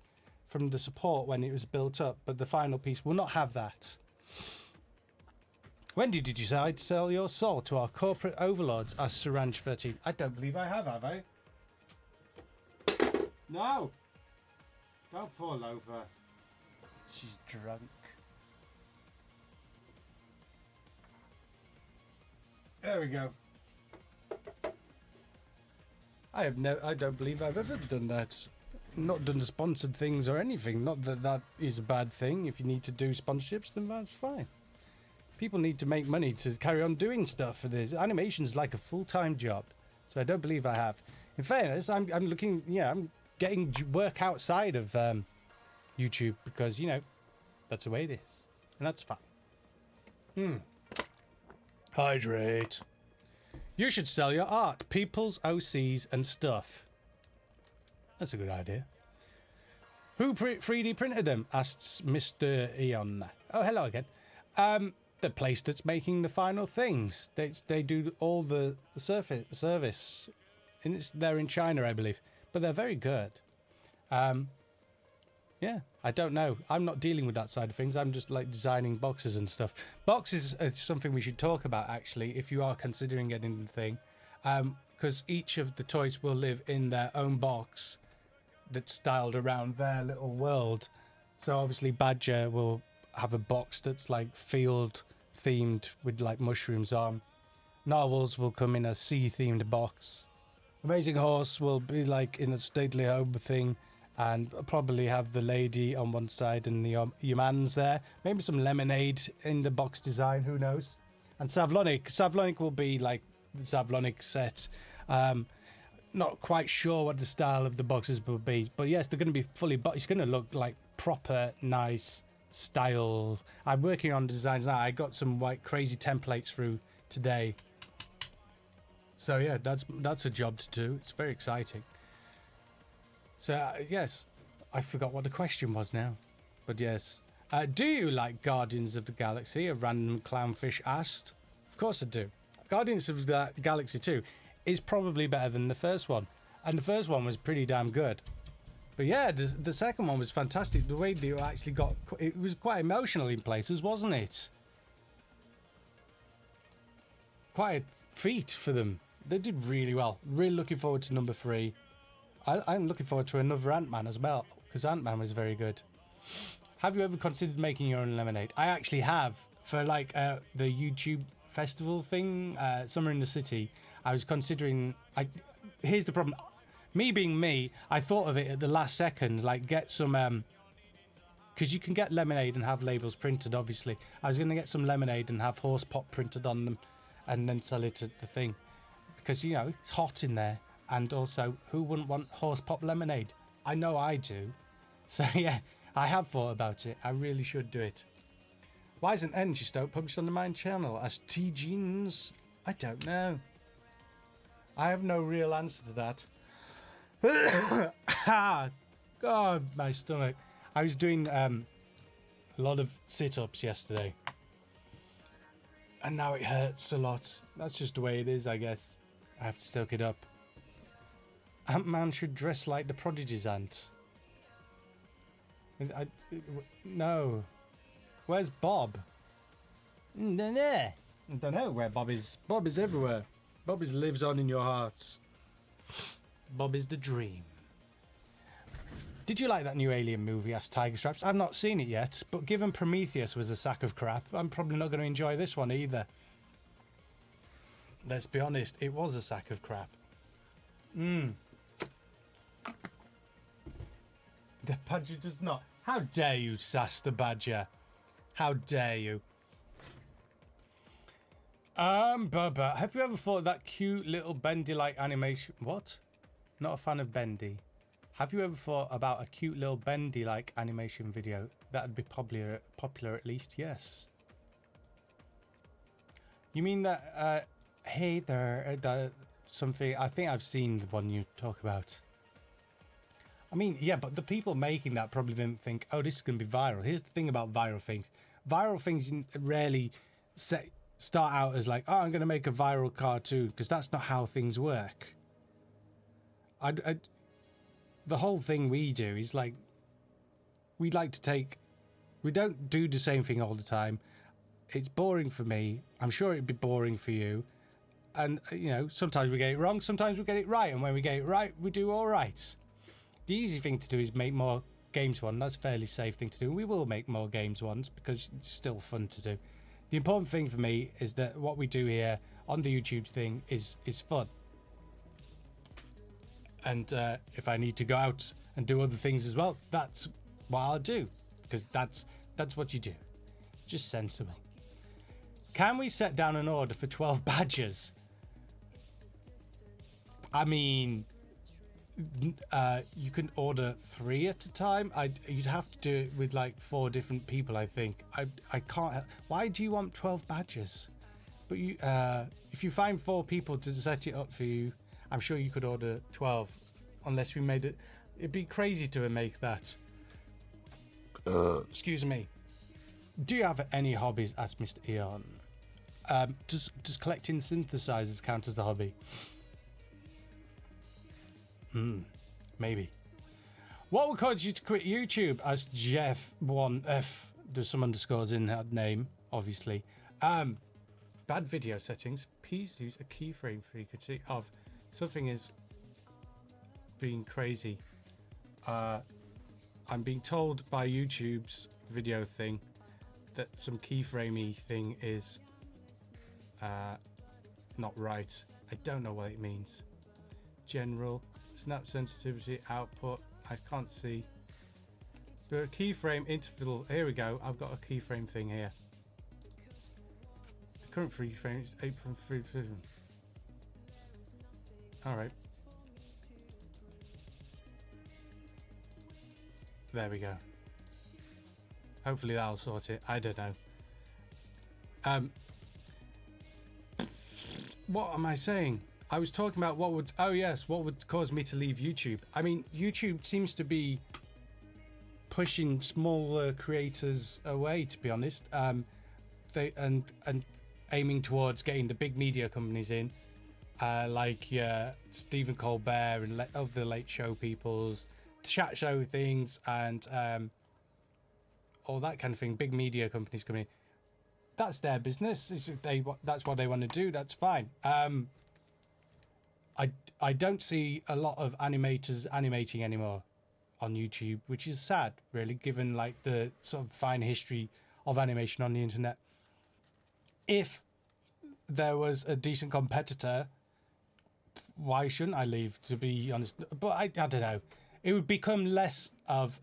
from the support when it was built up, but the final piece will not have that. When did you decide to sell your soul to our corporate overlords? Asked Saranj13. I don't believe I have I? No. Don't fall over. She's drunk. There we go. I don't believe I've ever done that. Not done the sponsored things or anything. Not that that is a bad thing. If you need to do sponsorships, then that's fine. People need to make money to carry on doing stuff for this. Animation's like a full-time job. So I don't believe I have. In fairness, I'm looking, yeah, I'm getting work outside of YouTube because, you know, that's the way it is. And that's fine. Hydrate. You should sell your art, people's OCs and stuff. That's a good idea. Who 3D printed them? Asks Mr. Eon. Oh, hello again. The place that's making the final things. They do all the service. And they're in China, I believe. But they're very good. Yeah, I don't know. I'm not dealing with that side of things. I'm just like designing boxes and stuff. Boxes is something we should talk about, actually, if you are considering getting the thing. Because each of the toys will live in their own box that's styled around their little world. So obviously Badger will have a box that's like field themed with like mushrooms on. Narwhals will come in a sea themed box. Amazing Horse will be like in a stately home thing. And probably have the lady on one side and the humans there. Maybe some lemonade in the box design, who knows? And Savlonic will be like the Savlonic set. Not quite sure what the style of the boxes will be. But yes, they're going to be fully... It's going to look like proper, nice style. I'm working on designs now. I got some crazy templates through today. So yeah, that's a job to do. It's very exciting. So, yes, I forgot what the question was now. But yes. Do you like Guardians of the Galaxy? A random clownfish asked. Of course I do. Guardians of the Galaxy 2 is probably better than the first one. And the first one was pretty damn good. But yeah, the second one was fantastic. The way they actually got... It was quite emotional in places, wasn't it? Quite a feat for them. They did really well. Really looking forward to number 3. I'm looking forward to another Ant-Man as well, because Ant-Man was very good. Have you ever considered making your own lemonade? I actually have. For like the YouTube festival thing, Summer in the City, I was considering... Here's the problem. Me being me, I thought of it at the last second, like get some... Because you can get lemonade and have labels printed, obviously. I was going to get some lemonade and have horse pop printed on them and then sell it at the thing. Because, you know, it's hot in there. And also, who wouldn't want horse pop lemonade? I know I do. So yeah, I have thought about it. I really should do it. Why isn't Energy Stoke published on the main channel as T-Jeans? I don't know. I have no real answer to that. God, my stomach. I was doing a lot of sit-ups yesterday. And now it hurts a lot. That's just the way it is, I guess. I have to stoke it up. Ant-Man should dress like the Prodigy's ant. No. Where's Bob? I don't know where Bob is. Bob is everywhere. Bob lives on in your hearts. Bob is the dream. Did you like that new Alien movie, asked Tiger Straps? I've not seen it yet, but given Prometheus was a sack of crap, I'm probably not going to enjoy this one either. Let's be honest, it was a sack of crap. The Badger does not. How dare you sass the Badger? How dare you? Bubba, have you ever thought that cute little Bendy-like animation? What? Not a fan of Bendy. Have you ever thought about a cute little Bendy-like animation video? That'd be popular at least, yes. You mean that, hey there, something, I think I've seen the one you talk about. I mean, yeah, but the people making that probably didn't think, oh, this is going to be viral. Here's the thing about viral things. Viral things rarely start out as like, oh, I'm going to make a viral cartoon, because that's not how things work. The whole thing we do is like, we don't do the same thing all the time. It's boring for me. I'm sure it'd be boring for you. And, you know, sometimes we get it wrong, sometimes we get it right. And when we get it right, we do all right. The easy thing to do is make more games one. That's a fairly safe thing to do. We will make more games ones because it's still fun to do. The important thing for me is that what we do here on the YouTube thing is fun. And if I need to go out and do other things as well, that's what I'll do, because that's what you do. Just sensible. Can we set down an order for 12 badges? I mean, you can order 3 at a time. You'd have to do it with like 4 different people, I think. I can't. Why do you want 12 badges? But you, if you find 4 people to set it up for you, I'm sure you could order 12, unless we made it. It'd be crazy to make that. Excuse me. Do you have any hobbies? Asked Mr. Eon. Does collecting synthesizers count as a hobby? Maybe. What would cause you to quit YouTube? Asked Jeff1F. There's some underscores in that name, obviously. Bad video settings. Please use a keyframe frequency of something is being crazy. I'm being told by YouTube's video thing that some keyframey thing is not right. I don't know what it means. General snap sensitivity output. I can't see. But keyframe interval. Here we go. I've got a keyframe thing here. The current frame is 8.3. All right. There we go. Hopefully that'll sort it. I don't know. What am I saying? I was talking about what would... Oh, yes. What would cause me to leave YouTube? I mean, YouTube seems to be pushing smaller creators away, to be honest. And aiming towards getting the big media companies in. Like Stephen Colbert and of the Late Show peoples, chat show things, and all that kind of thing. Big media companies coming in. That's their business. That's what they want to do. That's fine. I don't see a lot of animators animating anymore on YouTube, which is sad, really, given like the sort of fine history of animation on the internet. If there was a decent competitor, why shouldn't I leave, to be honest? But I don't know. It would become less of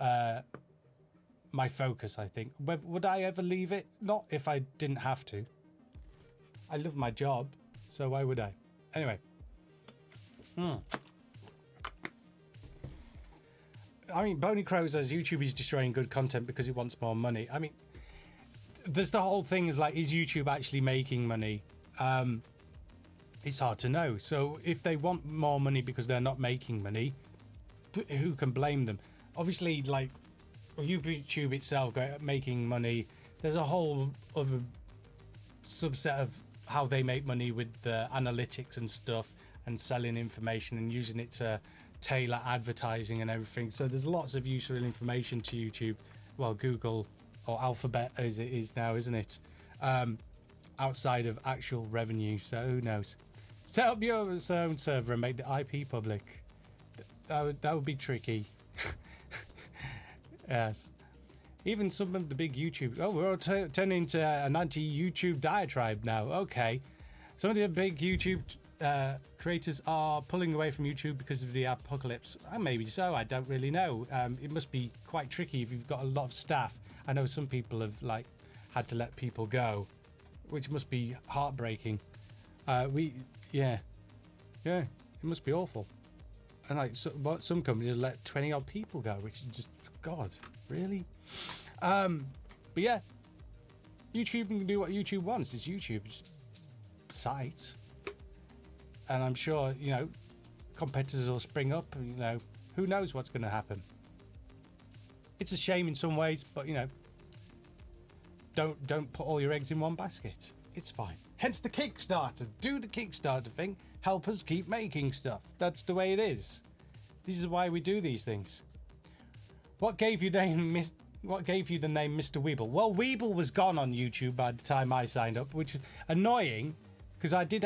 my focus, I think. Would I ever leave it? Not if I didn't have to. I love my job, so why would I? Anyway. I mean, Boney Crow says YouTube is destroying good content because it wants more money. I mean, there's the whole thing of like, is YouTube actually making money? It's hard to know. So if they want more money because they're not making money, who can blame them? Obviously, like YouTube itself making money, there's a whole other subset of how they make money with the analytics and stuff, and selling information and using it to tailor advertising and everything. So there's lots of useful information to YouTube. Well, Google, or Alphabet as it is now, isn't it? Outside of actual revenue. So who knows? Set up your own server and make the IP public. That would be tricky. Yes. Even some of the big YouTube... Oh, we're all turning into an anti-YouTube diatribe now. Okay. Some of the big YouTube creators are pulling away from YouTube because of the apocalypse. Maybe so. I don't really know. It must be quite tricky if you've got a lot of staff. I know some people have like had to let people go, which must be heartbreaking. Yeah, it must be awful. And like some companies let 20 odd people go, which is just, God, really? But yeah, YouTube can do what YouTube wants. It's YouTube's site, and I'm sure, you know, competitors will spring up. You know, who knows what's going to happen? It's a shame in some ways, but you know, don't put all your eggs in one basket. It's fine. Hence the Kickstarter. Do the Kickstarter thing. Help us keep making stuff. That's the way it is. This is why we do these things. What gave you the name Mr Weebl? Well, Weebl was gone on YouTube by the time I signed up, which is annoying because I did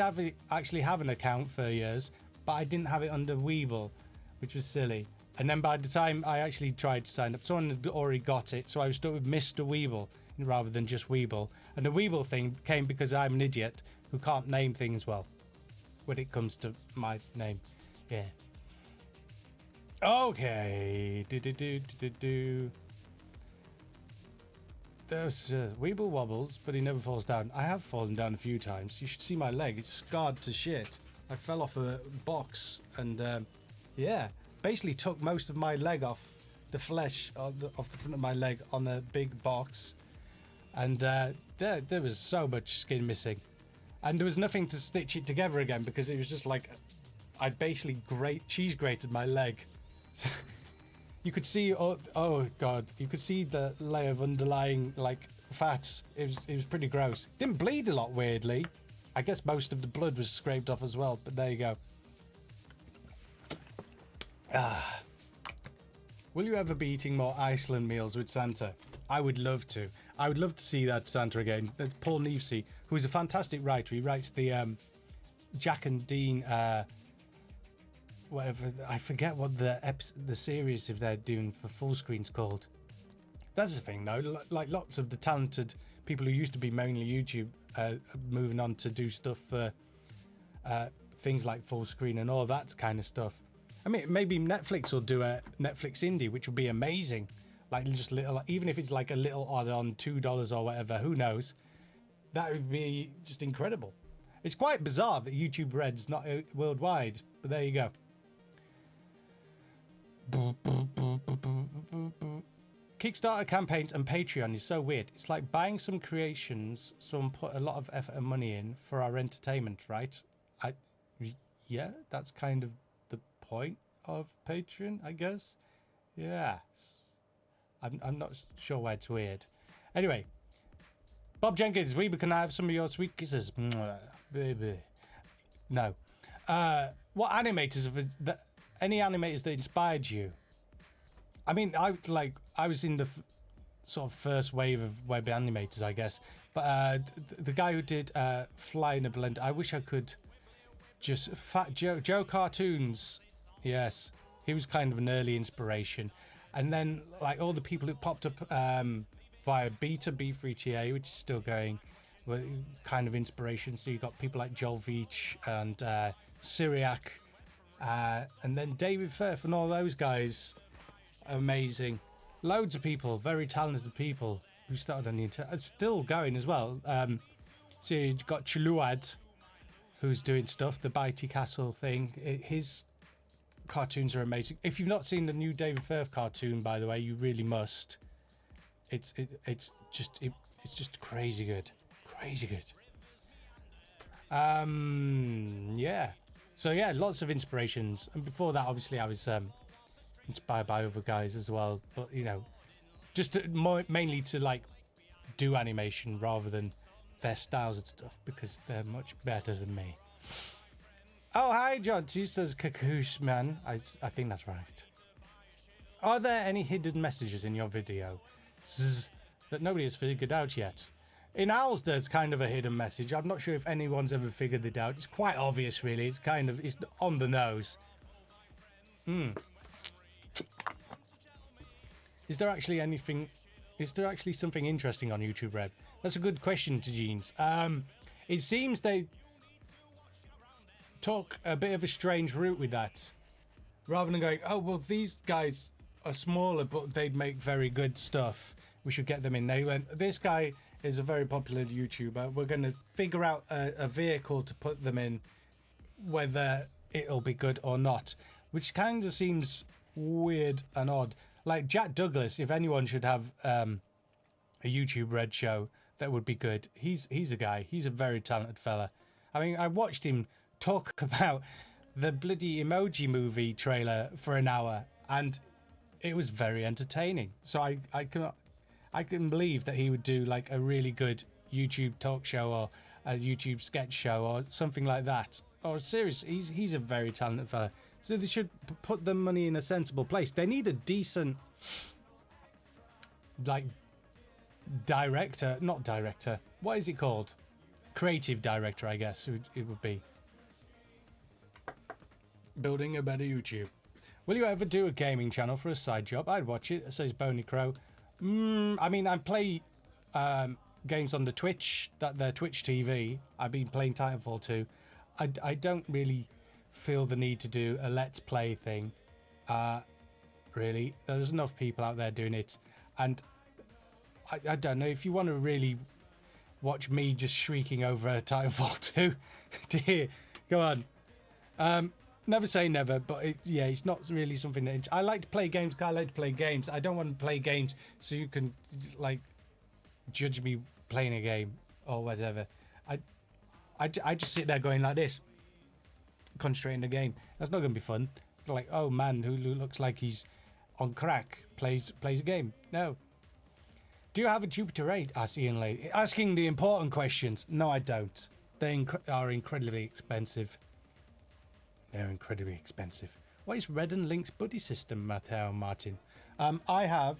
actually have an account for years, but I didn't have it under Weebl, which was silly. And then by the time I actually tried to sign up, someone had already got it. So I was stuck with Mr Weebl rather than just Weebl. And the Weebl thing came because I'm an idiot who can't name things well when it comes to my name. Yeah. Okay. There's Weebl wobbles, but he never falls down. I have fallen down a few times. You should see my leg. It's scarred to shit. I fell off a box and, yeah, basically took most of my leg off the flesh off the front of my leg on a big box. And there was so much skin missing. And there was nothing to stitch it together again because it was just like I'd basically cheese grated my leg. You could see, oh god, you could see the layer of underlying like fat. It was pretty gross. Didn't bleed a lot, weirdly. I guess most of the blood was scraped off as well, but there you go. Will you ever be eating more Iceland meals with Santa? I would love to. I would love to see that Santa again. That's Paul Neefsey, who is a fantastic writer. He writes the Jack and Dean, whatever. I forget what the series if they're doing for full screen's called. That's the thing, though. Like lots of the talented people who used to be mainly YouTube, moving on to do stuff for things like full screen and all that kind of stuff. I mean, maybe Netflix will do a Netflix indie, which would be amazing. Like just little, even if it's like a little odd on $2 or whatever, who knows? That would be just incredible. It's quite bizarre that YouTube Red's not worldwide, but there you go. Kickstarter campaigns and Patreon is so weird. It's like buying some creations someone put a lot of effort and money in for our entertainment, right? Yeah, that's kind of the point of Patreon, I guess. Yeah. I'm not sure why it's weird. Anyway, Bob Jenkins, Weebl, can I have some of your sweet kisses? Baby. No. What animators any animators that inspired you? I mean, I was in the sort of first wave of web animators, I guess. But the guy who did Fly in a Blender, I wish I could just Fat Joe Cartoons. Yes, he was kind of an early inspiration. And then like all the people who popped up via Beta B3TA, which is still going, were kind of inspiration. So you got people like Joel Veach and Syriac, and then David Firth and all those guys. Amazing. Loads of people, very talented people who started on the internet. Still going as well. So you've got Chuluad, who's doing stuff, the Bitey Castle thing. His cartoons are amazing. If you've not seen the new David Firth cartoon, by the way, you really must. It's just crazy good. Yeah. So yeah, lots of inspirations. And before that, obviously, I was inspired by other guys as well. But you know, just mainly to like do animation rather than their styles and stuff because they're much better than me. Oh, hi, John. She says Kakush, man. I think that's right. Are there any hidden messages in your video that nobody has figured out yet? In Owls, there's kind of a hidden message. I'm not sure if anyone's ever figured it out. It's quite obvious, really. It's on the nose. Is there actually something interesting on YouTube Red? That's a good question to Jeans. It seems they took a bit of a strange route with that. Rather than going, oh, well, these guys are smaller, but they'd make very good stuff. We should get them in. They went, this guy is a very popular YouTuber. We're going to figure out a vehicle to put them in, whether it'll be good or not. Which kind of seems weird and odd. Like Jack Douglas, if anyone should have a YouTube Red show that would be good, he's a guy. He's a very talented fella. I mean, I watched him talk about the bloody Emoji Movie trailer for an hour, and it was very entertaining. So I can believe that he would do like a really good YouTube talk show or a YouTube sketch show or something like that. Oh, seriously, he's a very talented fella. So they should put the money in a sensible place. They need a decent, like, not director. What is it called? Creative director, I guess it would be. Building a better YouTube. Will you ever do a gaming channel for a side job? I'd watch it, says Boney Crow. I mean, I play games on the Twitch, their Twitch TV. I've been playing Titanfall 2. I don't really feel the need to do a Let's Play thing. Really. There's enough people out there doing it. And I don't know, if you want to really watch me just shrieking over Titanfall 2, dear, go on. Never say never, but it's not really something that I like to play games. I like to play games. I don't want to play games so you can like judge me playing a game or whatever. I just sit there going like this, concentrating the game. That's not gonna be fun. Like, oh man, who looks like he's on crack plays a game. No. Do you have a Jupiter 8? Asked Ian Lay. Asking the important questions. No, I don't. They are incredibly expensive. They're incredibly expensive. What is Red and Link's buddy system, Matteo Martin? I have...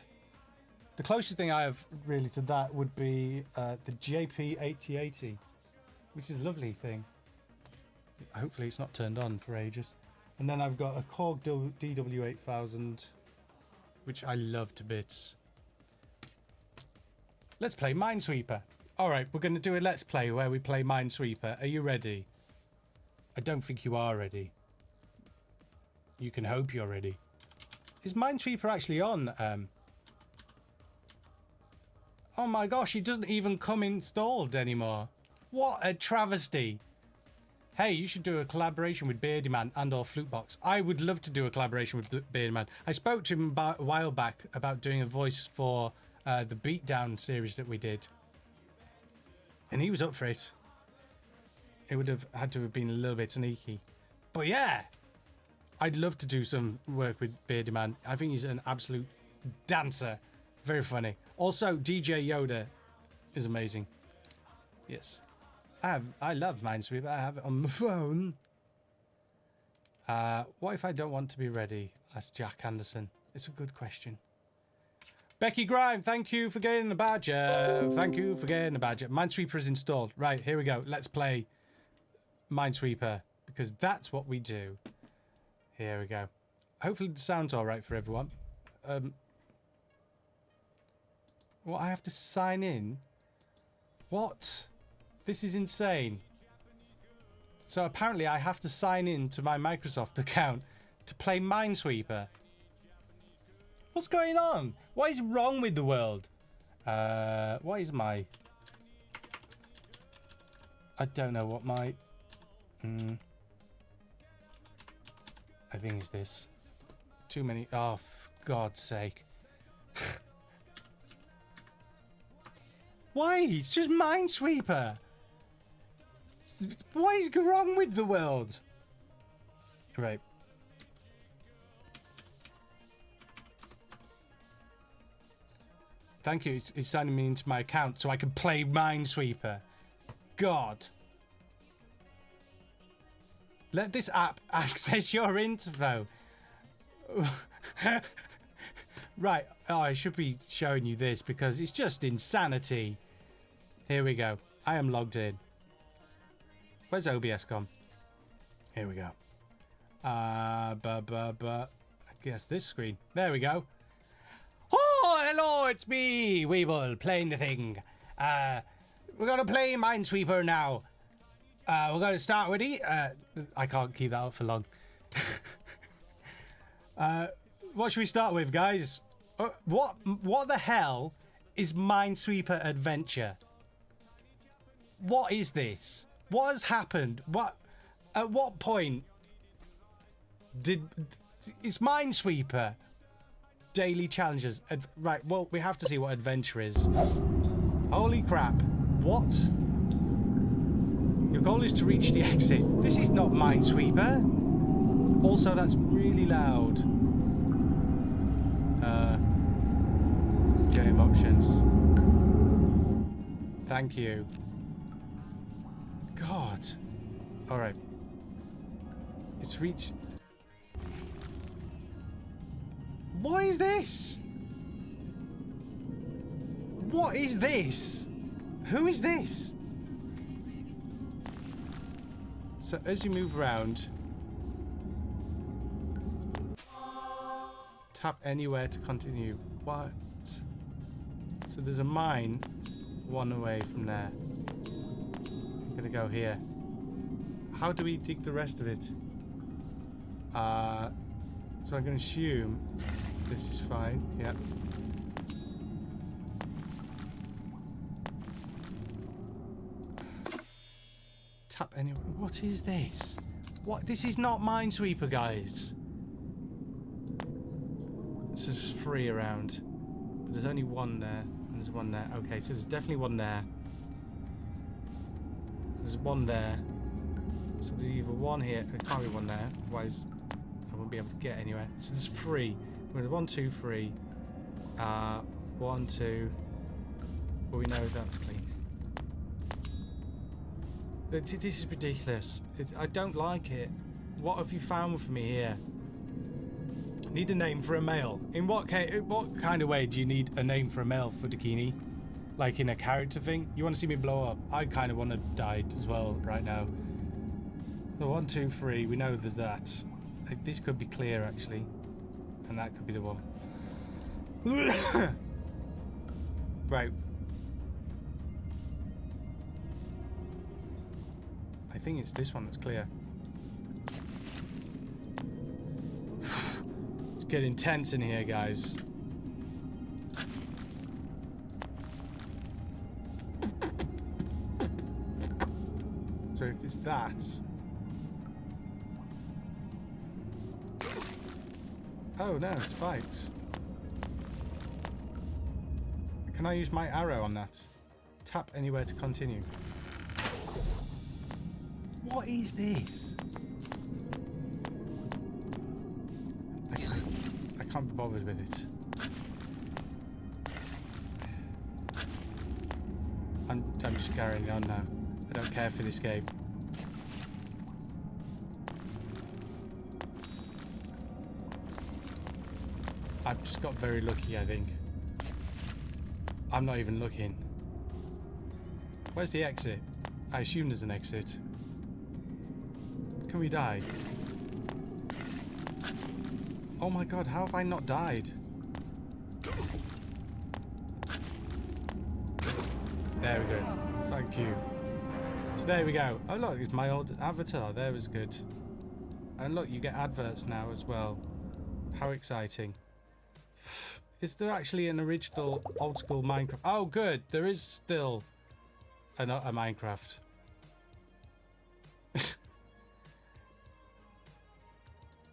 The closest thing I have really to that would be the JP8080, which is a lovely thing. Hopefully it's not turned on for ages. And then I've got a Korg DW8000, which I love to bits. Let's play Minesweeper. Alright, we're going to do a Let's Play where we play Minesweeper. Are you ready? I don't think you are ready. You can hope you're ready. Is Minesweeper actually on? Oh my gosh, it doesn't even come installed anymore. What a travesty. Hey, you should do a collaboration with Beardy Man and or Flutebox. I would love to do a collaboration with Beardy Man. I spoke to him a while back about doing a voice for the Beatdown series that we did. And he was up for it. It would have had to have been a little bit sneaky. But yeah, I'd love to do some work with Beardy Man. I think he's an absolute dancer. Very funny. Also, DJ Yoda is amazing. Yes. I love Minesweeper. I have it on my phone. What if I don't want to be ready? Asked Jack Anderson. It's a good question. Becky Grime, thank you for getting the badger. Thank you for getting the badger. Minesweeper is installed. Right, here we go. Let's play Minesweeper, because that's what we do. Here we go. Hopefully the sound's all right for everyone. What, I have to sign in? What? This is insane. So apparently I have to sign in to my Microsoft account to play Minesweeper. What's going on? What is wrong with the world? What is my... I don't know what my... I think it's this. Too many... Oh, for God's sake. Why? It's just Minesweeper. What is wrong with the world? Right. Thank you. He's signing me into my account so I can play Minesweeper. God. Let this app access your info. Right. Oh, I should be showing you this because it's just insanity. Here we go. I am logged in. Where's OBS gone? Here we go. I guess this screen. There we go. Oh, hello, it's me, Weebl, playing the thing. We're going to play Minesweeper now. We're going to start with it. I can't keep that up for long. What should we start with, guys? What the hell is Minesweeper Adventure? What is this? What has happened? At what point it's Minesweeper daily challenges? Right, well, we have to see what adventure is. Holy crap. What? Your goal is to reach the exit. This is not Minesweeper. Also, that's really loud. Game options. Thank you. God. Alright. It's reached... What is this? What is this? Who is this? So as you move around... Tap anywhere to continue. What? So there's a mine one away from there. I'm gonna go here. How do we dig the rest of it? So I'm gonna assume this is fine. Yep. Tap anywhere. What is this? What? This is not Minesweeper, guys. This is free around. But there's only one there. And there's one there. Okay, so there's definitely one there. There's one there. So there's either one here. There can't be one there. Otherwise, I won't be able to get anywhere. So there's three. We're at 1, 2, 3. 1, 2. Well, we know that's clean. This is ridiculous. I don't like it. What have you found for me here? Need a name for a male. In what kind of way do you need a name for a male for Dakini? Like in a character thing? You want to see me blow up? I kind of want to die as well right now. So 1, 2, 3. We know there's that. This could be clear actually, and that could be the one. Right. I think it's this one that's clear. It's getting tense in here, guys. So if it's that... Oh no, spikes. Can I use my arrow on that? Tap anywhere to continue. What is this? I can't be bothered with it. I'm just carrying on now. I don't care for this game. I've just got very lucky, I think. I'm not even looking. Where's the exit? I assume there's an exit. Can we die? Oh my god, how have I not died? There we go. Thank you. So there we go. Oh look, it's my old avatar. There was good. And look, you get adverts now as well. How exciting. Is there actually an original old school Minecraft? Oh good, there is still a Minecraft.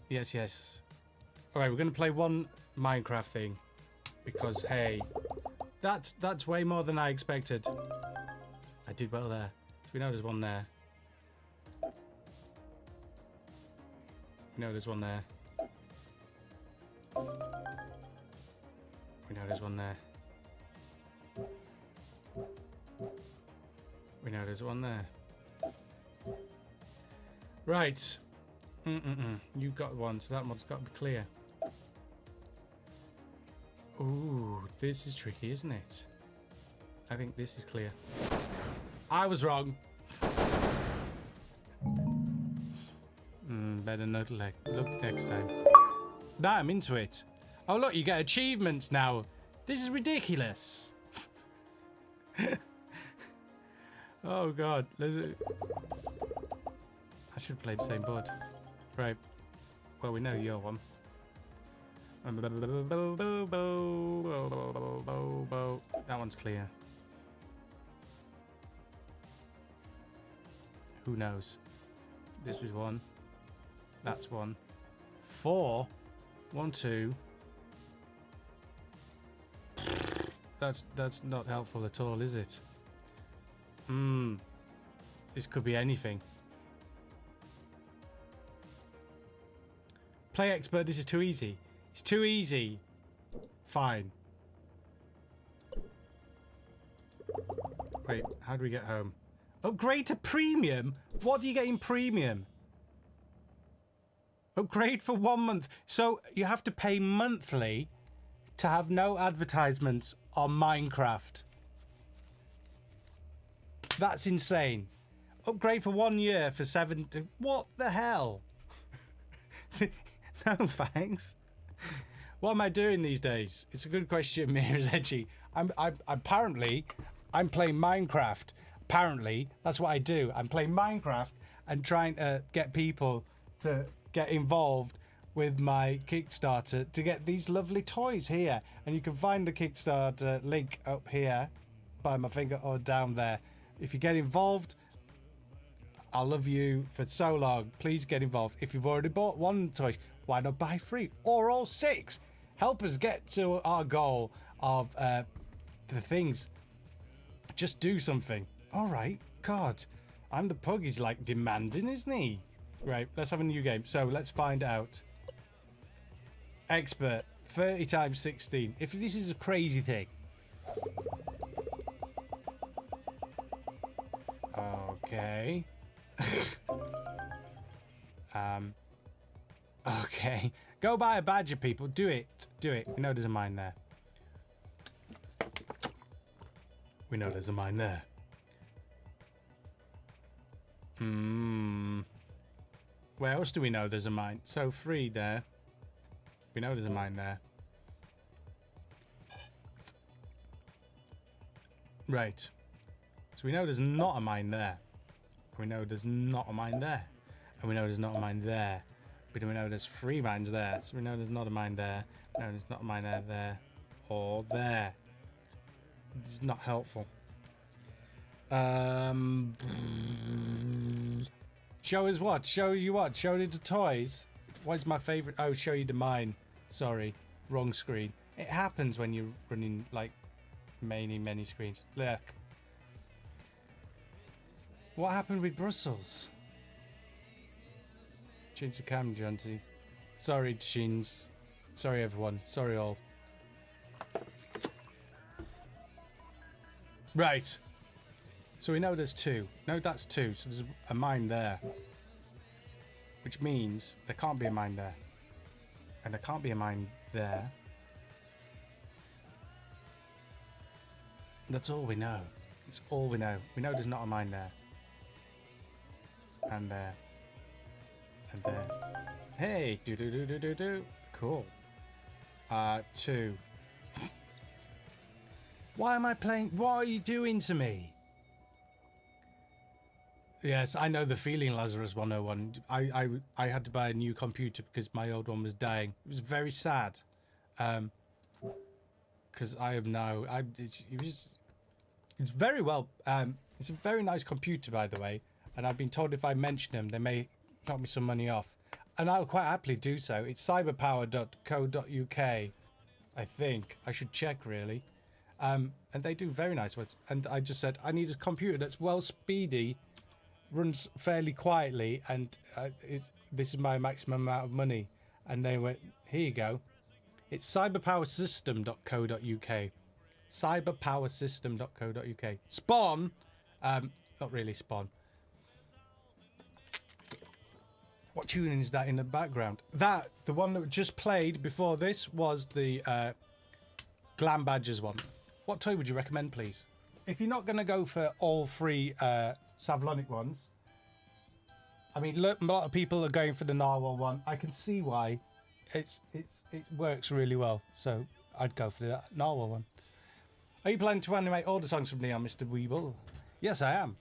Yes, yes. Alright, we're going to play one Minecraft thing. Because, hey, that's way more than I expected. I did well there. We know there's one there. We know there's one there. We know there's one there. We know there's one there. Right. You got one, so that one's got to be clear. Ooh, this is tricky, isn't it? I think this is clear. I was wrong. Better not look next time. Now I'm into it. Oh look, you get achievements now. This is ridiculous. Oh god, I should have played the same board. Right. Well, we know you're one. That one's clear. Who knows? This is one. That's one. 4. 1, 2. That's not helpful at all, is it? This could be anything. Play expert, this is too easy. It's too easy. Fine. Wait, how do we get home? Upgrade to premium? What do you get in premium? Upgrade for 1 month. So you have to pay monthly to have no advertisements on Minecraft. That's insane. Upgrade for 1 year for 7... What the hell? No thanks. What am I doing these days? It's a good question, Mirazechi. I'm apparently I'm playing Minecraft. Apparently, that's what I do. I'm playing Minecraft and trying to get people to get involved with my Kickstarter to get these lovely toys here. And you can find the Kickstarter link up here by my finger or down there. If you get involved, I'll love you for so long. Please get involved. If you've already bought one toy, why not buy 3 or all 6? Help us get to our goal of the things. Just do something. All right. God, I'm the pug. He's like demanding, isn't he? Right. Let's have a new game. So let's find out. Expert 30 times 16. If this is a crazy thing. Okay. Okay. Go buy a badger, people. Do it. Do it. We know there's a mine there. We know there's a mine there. Where else do we know there's a mine? So 3 there. We know there's a mine there. Right. So we know there's not a mine there. We know there's not a mine there. And we know there's not a mine there. But we know there's 3 mines there. So we know there's not a mine there. No, there's not a mine there, or there. It's not helpful. Show us what? Show you what? Show you the toys. What's my favorite? Oh, show you the mine. Sorry, wrong screen. It happens when you're running like many screens. Look. What happened with Brussels? Change the camera, Jonty. Sorry, Shins. Sorry, everyone. Sorry, all. Right. So we know there's 2. No, that's 2. So there's a mine there. Which means there can't be a mine there. And there can't be a mine there. That's all we know. It's all we know. We know there's not a mine there. And there. And there. Hey! Do. Cool. 2. Why am I playing? What are you doing to me? Yes, I know the feeling, Lazarus 101. I had to buy a new computer because my old one was dying. It was very sad. Because I am now... it's very well... it's a very nice computer, by the way. And I've been told if I mention them, they may knock me some money off. And I'll quite happily do so. It's cyberpower.co.uk, I think. I should check, really. And they do very nice ones. And I just said, I need a computer that's well speedy, runs fairly quietly, and this is my maximum amount of money. And they went, here you go. It's cyberpowersystem.co.uk. Cyberpowersystem.co.uk. Spawn, not really Spawn. What tuning is that in the background? That, the one that just played before this, was the Glam Badgers one. What toy would you recommend, please? If you're not going to go for all 3 Savlonic ones, I mean, look, a lot of people are going for the Narwhal one. I can see why. It works really well, so I'd go for the Narwhal one. Are you planning to animate all the songs from Neon, Mr Weebl? Yes, I am.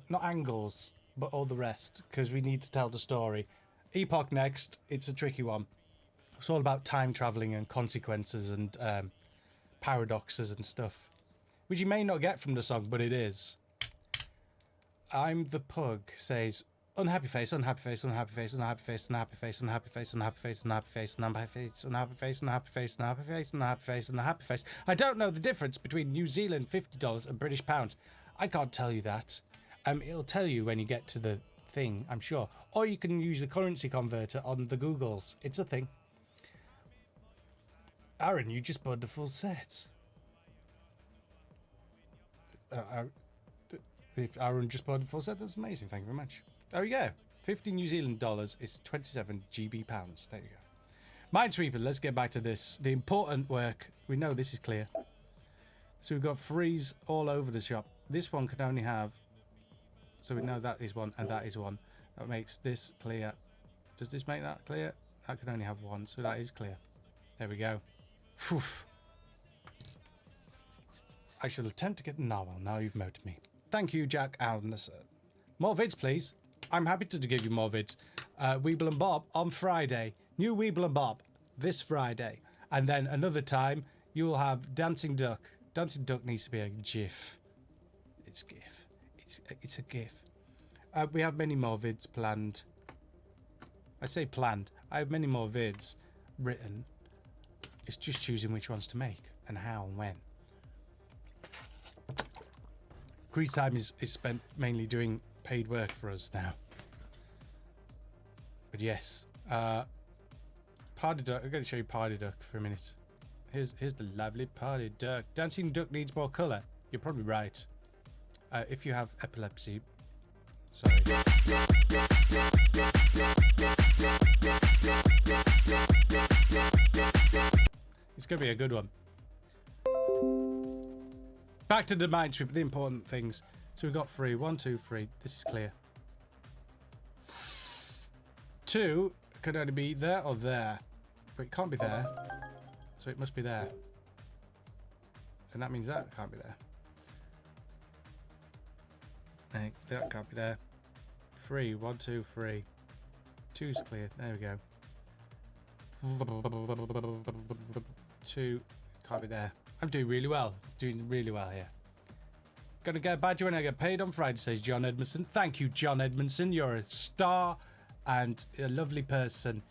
Not angles, but all the rest, because we need to tell the story. Epoch next. It's a tricky one. It's all about time traveling and consequences and paradoxes and stuff, which you may not get from the song, but it is. I'm the pug says unhappy face, unhappy face, unhappy face, unhappy face, unhappy face, unhappy face, unhappy face, unhappy face, unhappy face, unhappy face, unhappy face, unhappy face, unhappy face, unhappy face. I don't know the difference between New Zealand $50 and British pounds. I can't tell you that. It'll tell you when you get to the thing, I'm sure. Or you can use the currency converter on the Googles. It's a thing. Aaron, you just bought the full set. If Aaron just bought the full set, that's amazing. Thank you very much. There we go. 50 New Zealand dollars is 27 GB pounds. There you go. Minesweeper, let's get back to this. The important work. We know this is clear. So we've got freeze all over the shop. This one can only have... So we know that is one and that is one. That makes this clear. Does this make that clear? That can only have one, so that is clear. There we go. Phew. I shall attempt to get the novel. Now you've moted me. Thank you, Jack Anderson. More vids, please. I'm happy to give you more vids. Weebl and Bob on Friday. New Weebl and Bob this Friday. And then another time, you will have Dancing Duck. Dancing Duck needs to be a GIF. It's GIF. It's a GIF. We have many more vids planned. I say planned. I have many more vids written. It's just choosing which ones to make and how and when. Creed's time is spent mainly doing paid work for us now. But yes, Party Duck. I'm going to show you Party Duck for a minute. Here's the lovely Party Duck. Dancing Duck needs more colour. You're probably right. If you have epilepsy, sorry. It's going to be a good one. Back to the Minesweeper, the important things. So we've got 3. 1, 2, 3. This is clear. 2 could only be there or there. But it can't be there. So it must be there. And that means that can't be there. And that can't be there. 3. 1, 2, 3. 2's clear. There we go. 2 can't be there. I'm doing really well. Doing really well here. Gonna get a badge when I get paid on Friday, says John Edmondson. Thank you, John Edmondson. You're a star and a lovely person.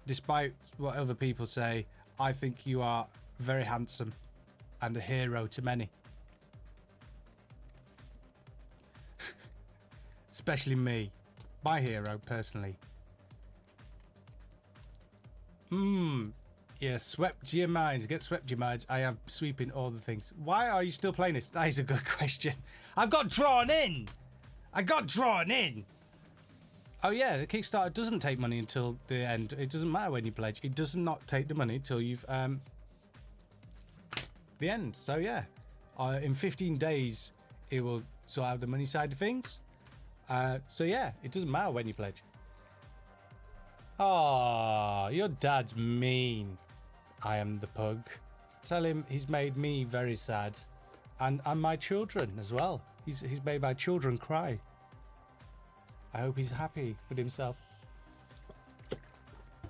Despite what other people say, I think you are very handsome and a hero to many. Especially me. My hero, personally. Yeah, swept your minds. Get swept your minds. I am sweeping all the things. Why are you still playing this? That is a good question. I've got drawn in. I got drawn in. Oh yeah, the Kickstarter doesn't take money until the end. It doesn't matter when you pledge. It does not take the money until you've the end. So yeah, in 15 days it will sort out the money side of things. So yeah, it doesn't matter when you pledge. Oh, your dad's mean. I am the pug. Tell him he's made me very sad. And my children as well. He's made my children cry. I hope he's happy with himself.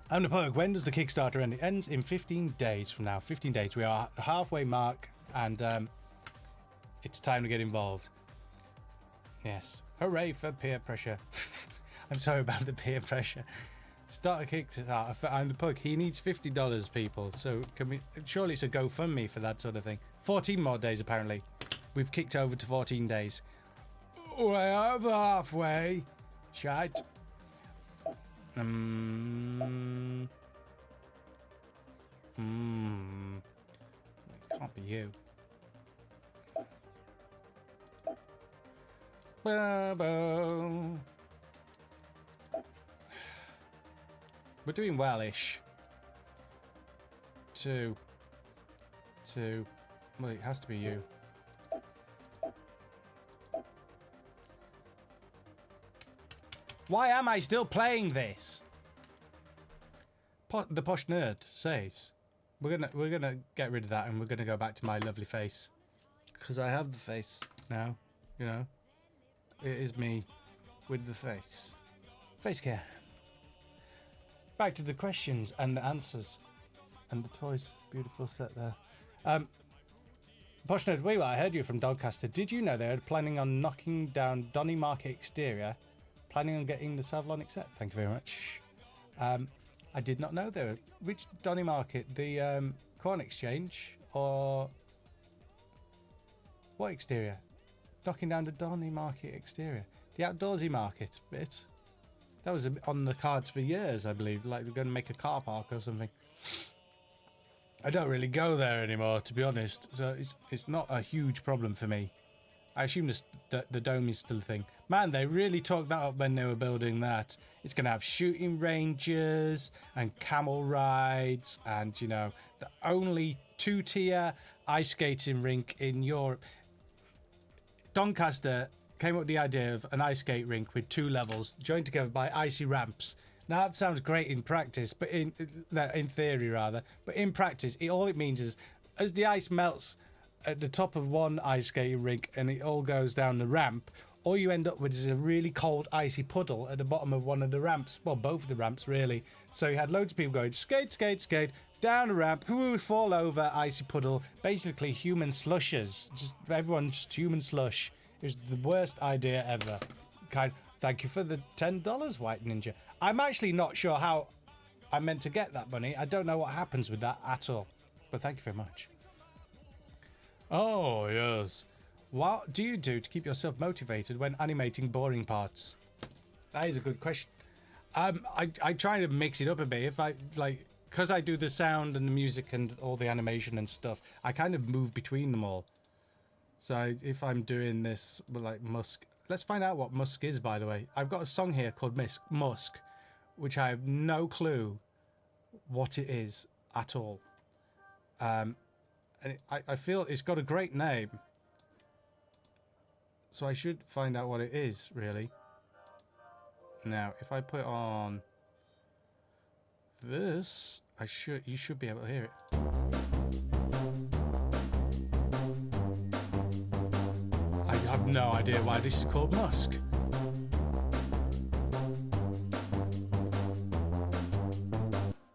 I'm the pug. When does the Kickstarter end? It ends in 15 days from now. 15 days. We are at the halfway mark and it's time to get involved. Yes. Hooray for peer pressure. I'm sorry about the peer pressure. Start a Kickstarter for I'm the pug. He needs $50, people. So can we? Surely it's a GoFundMe for that sort of thing. 14 more days apparently. We've kicked over to 14 days. We're over halfway. Shite. It can't be you. We're doing well-ish. 2. Well, it has to be you. Why am I still playing this? The posh nerd says we're gonna get rid of that and we're gonna go back to my lovely face because I have the face now. You know, it is me with the face. Face care. Back to the questions and the answers and the toys. Beautiful set there. Posh nerd, Weebl, I heard you from Dogcaster. Did you know they were planning on knocking down Donny Market exterior? Planning on getting the Savlonic set. Thank you very much. I did not know there. Which Donny Market? The Corn Exchange or what exterior? Knocking down the Donny Market exterior. The Outdoorsy Market bit. That was on the cards for years, I believe. Like they're going to make a car park or something. I don't really go there anymore, to be honest. So it's not a huge problem for me. I assume the dome is still a thing. Man, they really talked that up when they were building that. It's going to have shooting ranges and camel rides and, you know, the only 2-tier ice skating rink in Europe. Doncaster came up with the idea of an ice skate rink with 2 levels joined together by icy ramps Now that sounds great in practice, but in theory rather, but in practice, all it means is as the ice melts at the top of one ice skating rink and it all goes down the ramp, all you end up with is a really cold icy puddle at the bottom of one of the ramps. Well, both of the ramps really. So you had loads of people going skate, skate, skate down a ramp, who fall over, icy puddle, basically human slushes. Just everyone, just human slush. It was the worst idea ever. Thank you for the $10, White Ninja. I'm actually not sure how I'm meant to get that money. I don't know what happens with that at all. But thank you very much. Oh, yes. What do you do to keep yourself motivated when animating boring parts? That is a good question. I try to mix it up a bit. If I because I do the sound and the music and all the animation and stuff, I kind of move between them all. So if I'm doing this with like Musk, let's find out what Musk is, by the way. I've got a song here called Musk, which I have no clue what it is at all. And I feel it's got a great name. So I should find out what it is, really. Now, if I put on this, you should be able to hear it. I have no idea why this is called Musk.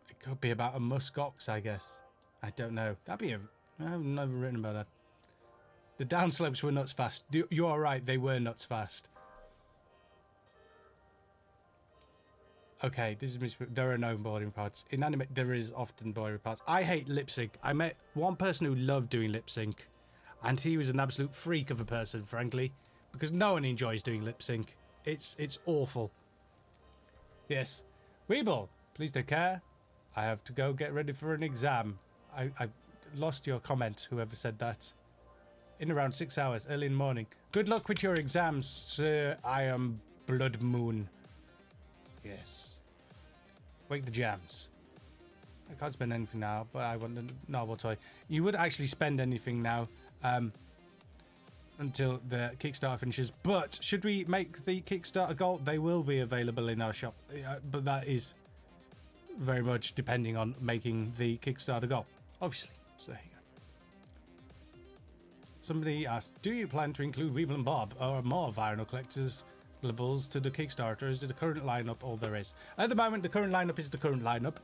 It could be about a musk ox, I guess. I don't know. I've never written about that. The downslopes were nuts fast. You are right, they were nuts fast. Okay, there are no boring parts. In anime, there is often boring parts. I hate lip sync. I met one person who loved doing lip sync, and he was an absolute freak of a person, frankly, because no one enjoys doing lip sync. It's awful. Yes. Weebl, please take care. I have to go get ready for an exam. I lost your comment, whoever said that. In around 6 hours, early in the morning. Good luck with your exams, sir. I am Blood Moon. Yes. Wake the jams. I can't spend anything now, but I want the novel toy. You would actually spend anything now until the Kickstarter finishes. But should we make the Kickstarter goal? They will be available in our shop. But that is very much depending on making the Kickstarter goal, obviously. So there you go. Somebody asked, do you plan to include Weebl and Bob or more vinyl collectors to the Kickstarter? Is it the current lineup all there is? At the moment, the current lineup is the current lineup.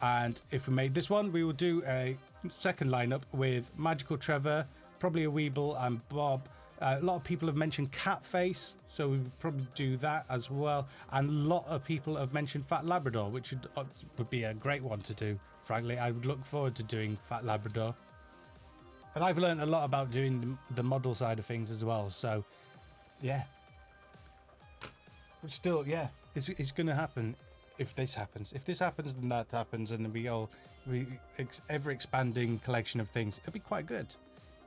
And if we made this one, we will do a second lineup with Magical Trevor, probably a Weebl and Bob. A lot of people have mentioned Catface, so we would probably do that as well. And a lot of people have mentioned Fat Labrador, which would be a great one to do. Frankly, I would look forward to doing Fat Labrador. And I've learned a lot about doing the model side of things as well. So, yeah. But still, yeah, it's going to happen if this happens. If this happens, then that happens, and ever expanding collection of things. It'll be quite good.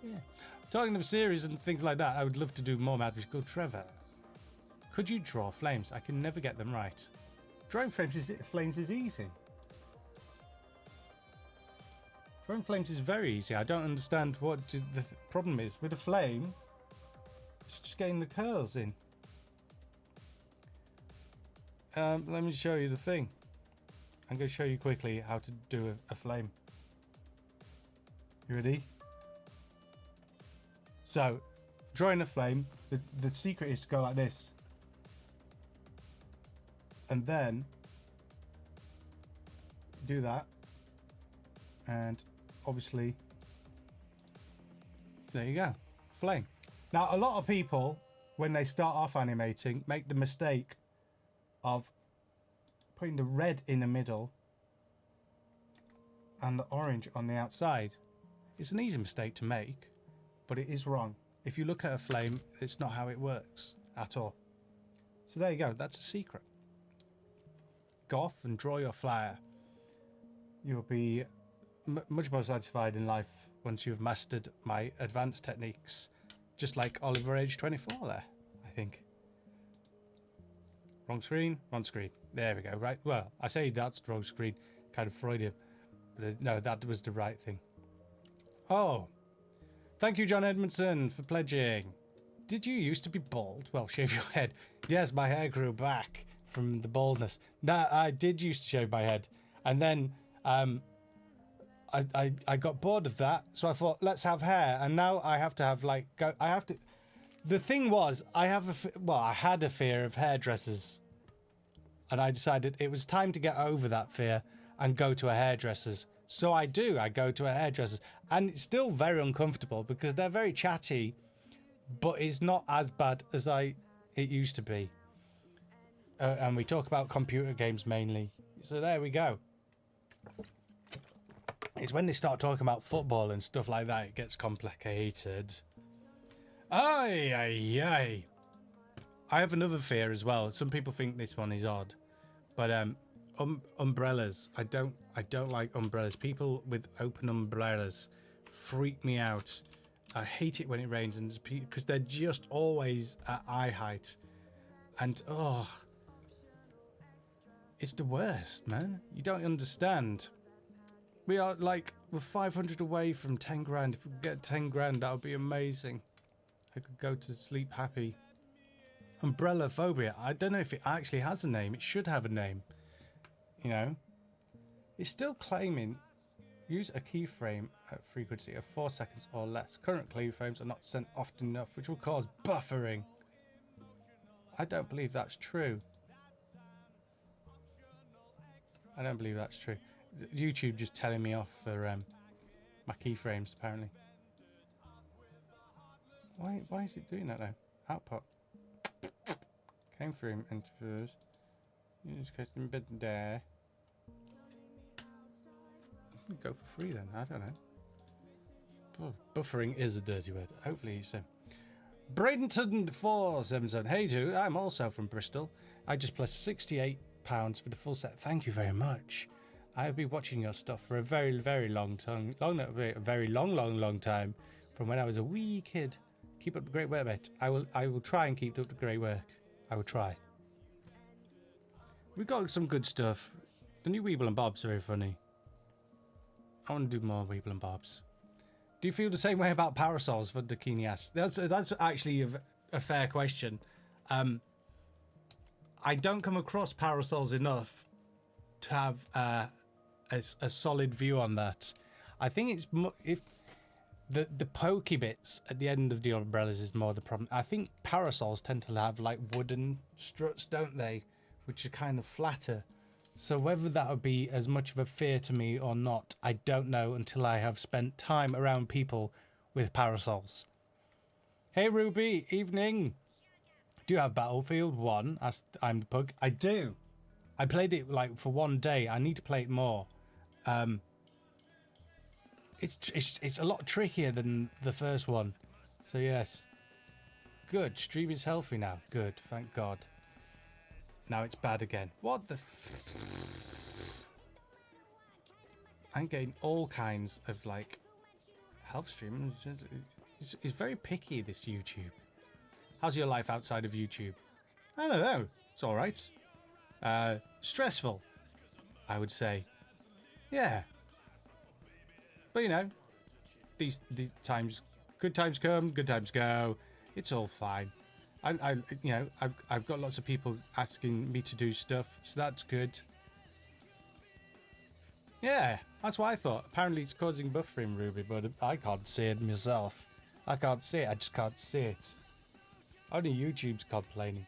Yeah. Talking of series and things like that, I would love to do more Magical Trevor. Could you draw flames? I can never get them right. Drawing flames is easy. Drawing flames is very easy. I don't understand what the problem is. With a flame, it's just getting the curls in. Let me show you the thing. I'm going to show you quickly how to do a flame. You ready? So, drawing a flame, the secret is to go like this. And then do that. And obviously, there you go. Flame. Now, a lot of people, when they start off animating, make the mistake of putting the red in the middle and the orange on the outside. It's an easy mistake to make, but it is wrong. If you look at a flame, it's not how it works at all. So there you go. That's a secret. Go off and draw your flower. You'll be much more satisfied in life once you've mastered my advanced techniques. Just like Oliver age 24 there, I think. Wrong screen, wrong screen. There we go, right? Well, I say that's the wrong screen, kind of Freudian. But no, that was the right thing. Oh, thank you, John Edmondson, for pledging. Did you used to be bald? Well, shave your head. Yes, my hair grew back. from the baldness. No, I did used to shave my head, and then I got bored of that, so I thought, let's have hair, and now I have to have like I have to. The thing was, I had a fear of hairdressers, and I decided it was time to get over that fear and go to a hairdresser's. So I do. I go to a hairdresser's, and it's still very uncomfortable because they're very chatty, but it's not as bad as it used to be. And we talk about computer games mainly. So there we go. It's when they start talking about football and stuff like that, it gets complicated. Ay, ay, ay. I have another fear as well. Some people think this one is odd, but umbrellas. I don't like umbrellas. People with open umbrellas freak me out. I hate it when it rains, and because they're just always at eye height, and it's the worst, man. You don't understand. We're 500 away from 10 grand. If we could get 10 grand, that would be amazing. I could go to sleep happy. Umbrella phobia. I don't know if it actually has a name. It should have a name. You know? It's still claiming use a keyframe at frequency of 4 seconds or less. Current keyframes are not sent often enough, which will cause buffering. I don't believe that's true. I don't believe that's true. YouTube just telling me off for my keyframes, apparently. Why is it doing that though? Output. Came through interviews. You just get in bed there. Go for free then, I don't know. Oh, buffering is a dirty word. Hopefully you say. Bradenton477. Hey dude, I'm also from Bristol. I just plus £68 for the full set. Thank you very much. I've been watching your stuff for a very, very long time. A very long time. From when I was a wee kid. Keep up the great work, mate. I will try and keep up the great work. I will try. We got some good stuff. The new Weebl and Bob's are very funny. I want to do more Weebl and Bob's. Do you feel the same way about parasols? For Dakini asks. That's actually a fair question. I don't come across parasols enough to have a solid view on that. I think it's if the pokey bits at the end of the umbrellas is more the problem. I think parasols tend to have like wooden struts, don't they, which are kind of flatter. So whether that would be as much of a fear to me or not, I don't know until I have spent time around people with parasols. Hey Ruby, evening. Do you have Battlefield 1? I'm the pug. I do. I played it like for one day. I need to play it more. It's a lot trickier than the first one. So yes. Good. Stream is healthy now. Good. Thank God. Now it's bad again. What the I'm getting all kinds of like health streams. It's very picky, this YouTube. How's your life outside of YouTube? I don't know. It's all right. Stressful, I would say. Yeah. But you know, these times, good times come, good times go. It's all fine. I've got lots of people asking me to do stuff, so that's good. Yeah, that's what I thought. Apparently it's causing buffering, Ruby, but I can't see it myself. I can't see it. I just can't see it. Only YouTube's complaining.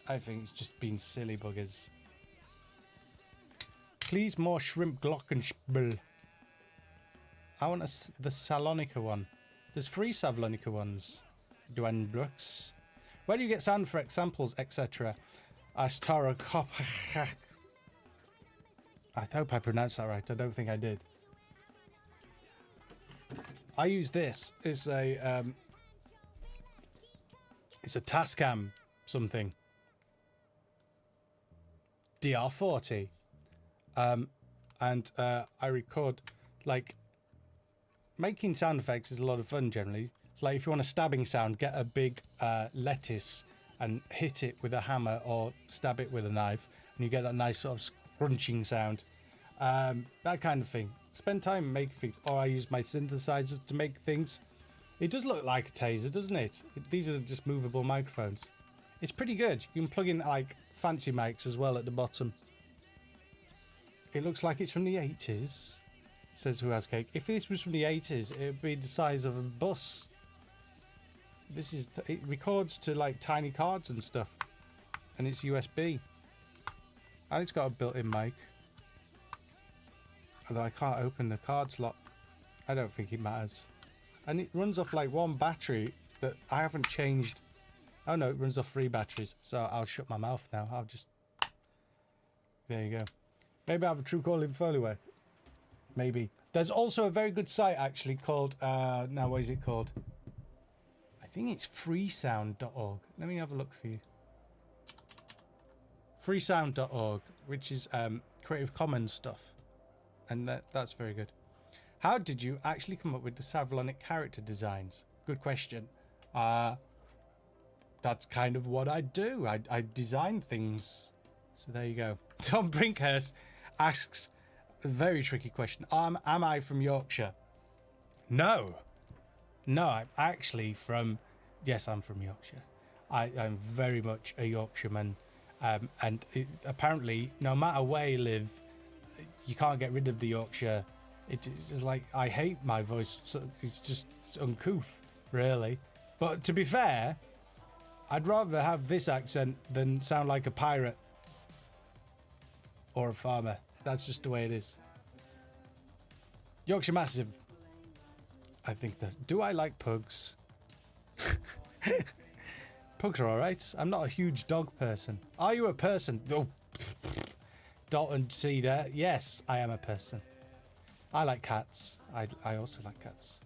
I think it's just been silly buggers. Please more shrimp glockenspiel. I want the Salonica one. There's 3 Salonica ones. Duan Brooks. Where do you get sound for examples, etc.? Astara Cop. I hope I pronounced that right. I don't think I did. I use this. It's a Tascam something. DR40. And I record, like, making sound effects is a lot of fun generally. Like if you want a stabbing sound, get a big lettuce and hit it with a hammer or stab it with a knife, and you get that nice sort of scrunching sound. That kind of thing. Spend time making things. Or I use my synthesizers to make things. It does look like a taser, doesn't it? These are just movable microphones. It's pretty good. You can plug in like fancy mics as well at the bottom. It looks like it's from the 80s. Says Who Has Cake. If this was from the 80s, it would be the size of a bus. This is, it records to like tiny cards and stuff. And it's USB. And it's got a built-in mic. Although I can't open the card slot. I don't think it matters. And it runs off like one battery that I haven't changed. Oh no, it runs off 3 batteries. So I'll shut my mouth now. I'll just... There you go. Maybe I have a true calling Foley. Maybe. There's also a very good site actually called... now what is it called? I think it's freesound.org. Let me have a look for you. Freesound.org, which is Creative Commons stuff. And that's very good. How did you actually come up with the Savlonic character designs? Good question. That's kind of what I do. I design things. So there you go. Tom Brinkhurst asks a very tricky question. Am I from Yorkshire? No. No, I'm actually from... Yes, I'm from Yorkshire. I'm very much a Yorkshireman. And apparently, no matter where you live, you can't get rid of the Yorkshire. It's just like, I hate my voice. It's uncouth, really. But to be fair, I'd rather have this accent than sound like a pirate. Or a farmer. That's just the way it is. Yorkshire Massive. I think that... Do I like pugs? Pugs are alright. I'm not a huge dog person. Are you a person? Oh. Dalton Cedar. Yes, I am a person. I like cats. I also like cats.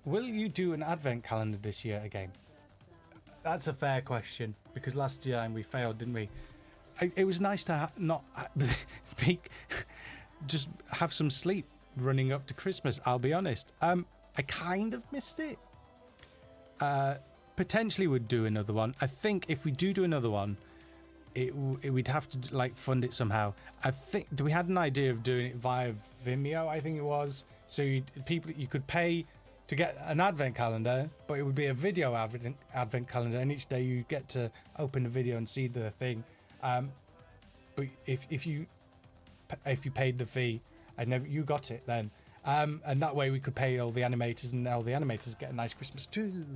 Will you do an advent calendar this year again? That's a fair question, because last year we failed, didn't we? It was nice to not just have some sleep running up to Christmas, I'll be honest. I kind of missed it. Potentially would do another one. I think if we do another one, we'd have to like fund it somehow. I think we had an idea of doing it via Vimeo, I think it was. So you could pay to get an advent calendar, but it would be a video advent calendar, and each day you get to open the video and see the thing. But if you paid the fee, you got it then, and that way we could pay all the animators, and all the animators get a nice Christmas too.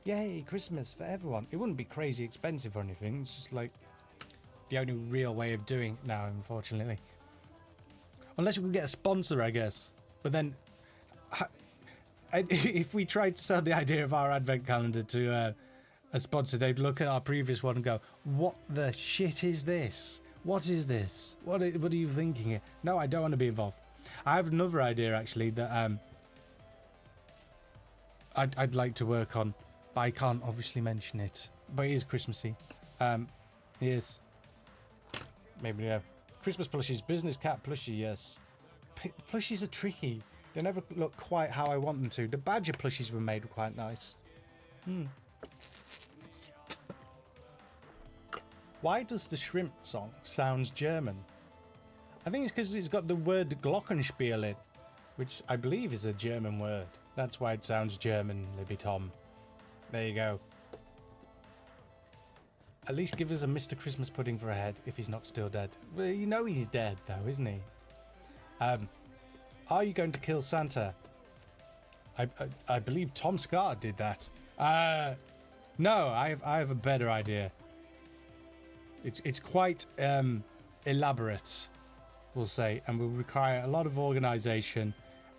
Yay, Christmas for everyone. It wouldn't be crazy expensive or anything. It's just like the only real way of doing it now, unfortunately. Unless we can get a sponsor, I guess. But then, if we tried to sell the idea of our advent calendar to a sponsor, they'd look at our previous one and go, "What the shit is this? What is this? What are you thinking here?" No, I don't want to be involved. I have another idea actually that I'd like to work on, but I can't obviously mention it. But it is Christmassy. Yes. Maybe yeah. Christmas plushies, business cat plushie, yes. Plushies are tricky. They never look quite how I want them to. The badger plushies were made quite nice. Why does the shrimp song sound German? I think it's because it's got the word Glockenspiel in, which I believe is a German word. That's why it sounds German, Libby Tom. There you go. At least give us a Mr. Christmas pudding for a head if he's not still dead. Well, you know he's dead though, isn't he? Are you going to kill Santa? I believe Tom Scar did that. No, I have a better idea. It's quite elaborate, we'll say, and will require a lot of organisation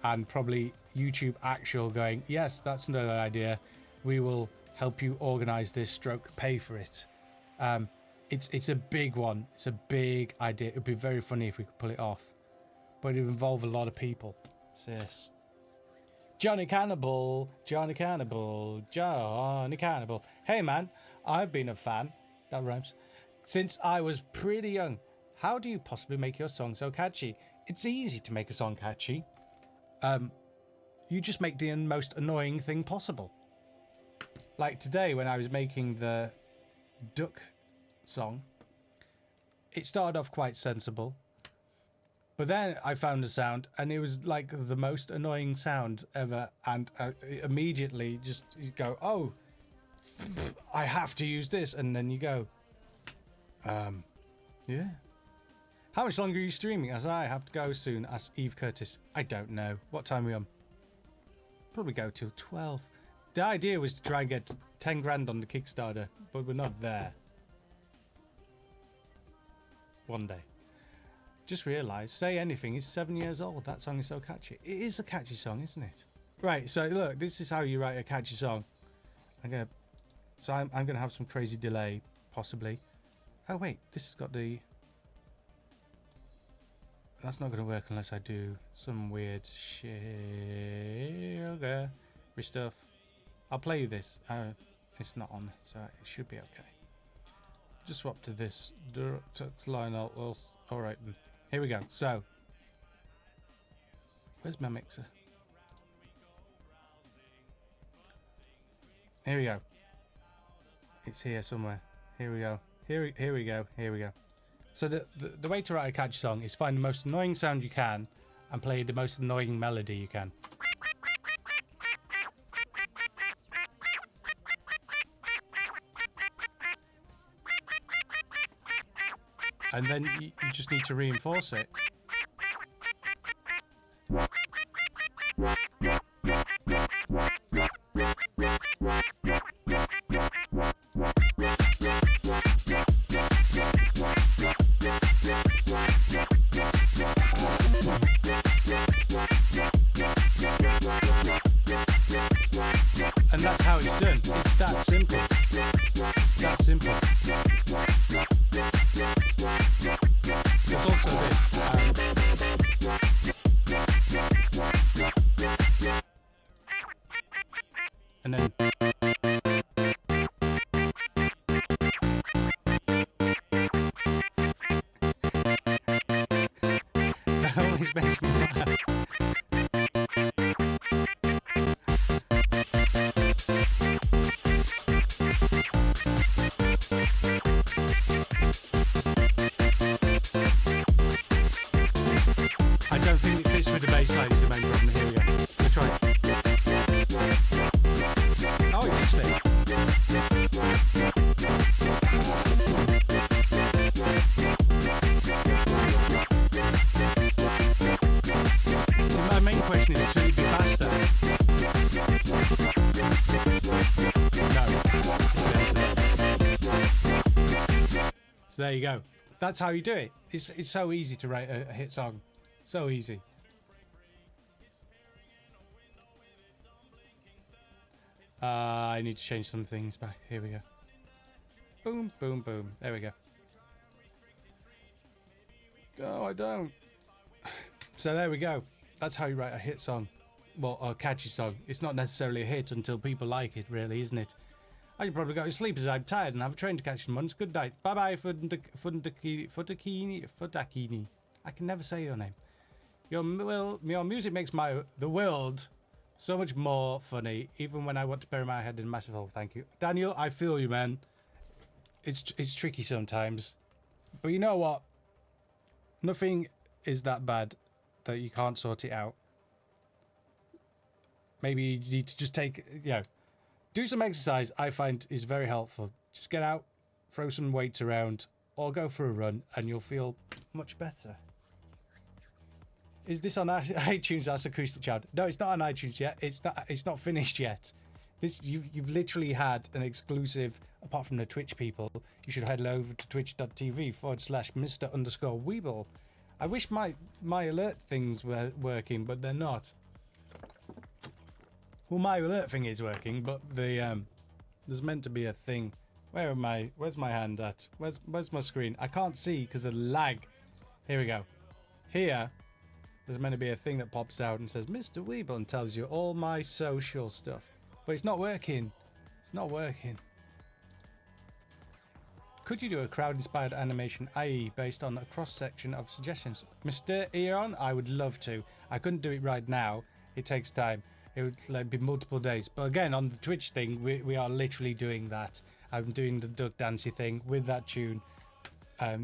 and probably YouTube actual going, yes, that's another idea. We will help you organise this stroke, pay for it. It's a big one. It's a big idea. It would be very funny if we could pull it off. But it would involve a lot of people. So yes. Johnny Cannibal, Johnny Cannibal, Johnny Cannibal. Hey man, I've been a fan, that rhymes, since I was pretty young. How do you possibly make your song so catchy? It's easy to make a song catchy. You just make the most annoying thing possible. Like today when I was making the duck song, it started off quite sensible. But then I found a sound, and it was like the most annoying sound ever. And immediately just go, oh, I have to use this, and then you go, yeah. How much longer are you streaming? As I have to go soon, asked Eve Curtis. I don't know. What time are we on? Probably go till 12. The idea was to try and get 10 grand on the Kickstarter, but we're not there. One day. Just realised, Say Anything is 7 years old. That song is so catchy. It is a catchy song, isn't it? Right, so look, this is how you write a catchy song. I'm gonna have some crazy delay, possibly. Oh wait, this has got the... That's not gonna work unless I do some weird shit. Okay. Stuff. I'll play you this. It's not on, so it should be okay. Just swap to this line. All right, then. Here we go. So, where's my mixer? Here we go. It's here somewhere. Here we go. Here we go. Here we go. So the way to write a catchy song is find the most annoying sound you can and play the most annoying melody you can. And then you just need to reinforce it. And that's how it's done. It's that simple. It's that simple. There's also this. And then. That always makes me laugh. I don't think it fits with the bass line is the main problem. Here we go. Let's try it. Oh, it does fit. So my main question is, should it be faster? No. So there you go. That's how you do it. It's so easy to write a hit song. So easy. I need to change some things back. Here we go. Boom, boom, boom. There we go. No, I don't. So there we go. That's how you write a hit song. Well, a catchy song. It's not necessarily a hit until people like it, really, isn't it? I should probably go to sleep as I'm tired and have a train to catch in months. Good night. Bye-bye, Fudakini. I can never say your name. Your music makes the world so much more funny, even when I want to bury my head in a massive hole. Thank you. Daniel, I feel you, man. It's tricky sometimes. But you know what? Nothing is that bad that you can't sort it out. Maybe you need to just do some exercise. I find is very helpful. Just get out, throw some weights around, or go for a run, and you'll feel much better. Is this on iTunes? That's Acoustic Child. No, it's not on iTunes yet. It's not finished yet. You've literally had an exclusive. Apart from the Twitch people, you should head over to twitch.tv/Mr_Weebl. I wish my alert things were working, but they're not. Well, my alert thing is working, but there's meant to be a thing. Where's my hand at? Where's my screen? I can't see because of lag. Here we go. Here, there's meant to be a thing that pops out and says Mr. Weebl and tells you all my social stuff. But it's not working. It's not working. Could you do a crowd-inspired animation, i.e. based on a cross-section of suggestions? Mr. Eon, I would love to. I couldn't do it right now. It takes time. It would be multiple days. But again, on the Twitch thing, we are literally doing that. I'm doing the duck dancey thing with that tune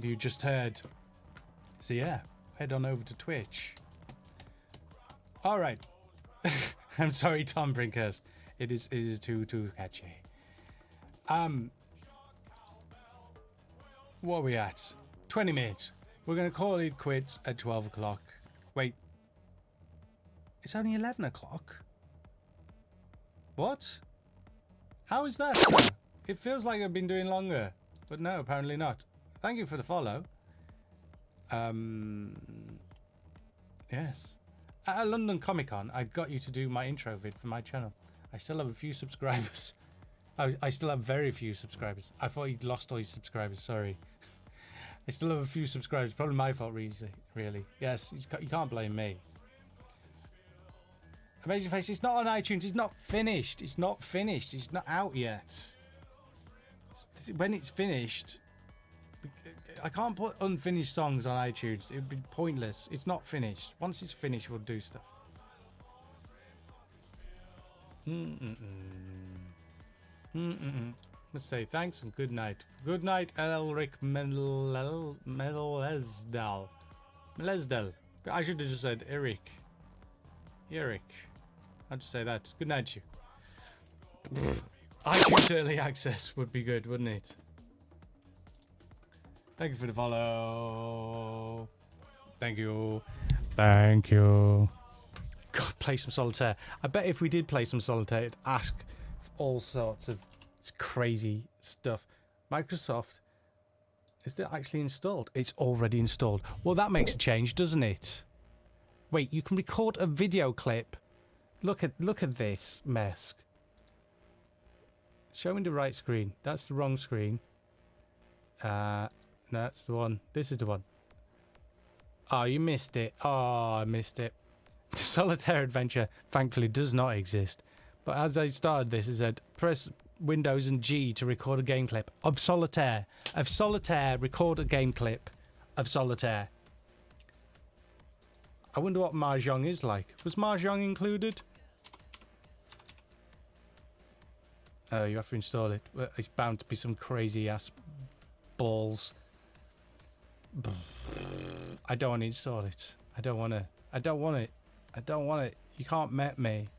you just heard. So yeah, head on over to Twitch. All right. I'm sorry, Tom Brinkhurst. It is too catchy. What are we at? 20 minutes. We're going to call it quits at 12 o'clock. Wait. It's only 11 o'clock? What? How is that? It feels like I've been doing longer. But no, apparently not. Thank you for the follow. Yes. At London Comic Con, I got you to do my intro vid for my channel. I still have a few subscribers. I still have very few subscribers. I thought you'd lost all your subscribers. Sorry. I still have a few subscribers. Probably my fault, really. Yes, you can't blame me. Amazing Face, it's not on iTunes. It's not finished. It's not finished. It's not out yet. When it's finished, I can't put unfinished songs on iTunes. It would be pointless. It's not finished. Once it's finished, we'll do stuff. Let's say thanks and good night. Good night, Elric Melesdal. I should have just said Eric. I'll just say that. Good night to you. iTunes early access would be good, wouldn't it? Thank you for the follow. Thank you. Thank you. God, play some solitaire. I bet if we did play some solitaire, it'd ask all sorts of crazy stuff. Microsoft, is it actually installed? It's already installed. Well, that makes a change, doesn't it? Wait, you can record a video clip. Look at this mess. Show me the right screen. That's the wrong screen. No, that's the one. This is the one. Oh, you missed it. Oh, I missed it. The Solitaire Adventure, thankfully, does not exist. But as I started this, it said, press Windows and G to record a game clip of Solitaire. Record a game clip of Solitaire. I wonder what Mahjong is like. Was Mahjong included? Oh, you have to install it. Well, it's bound to be some crazy ass balls. I don't want to install it. I don't want it. You can't met me.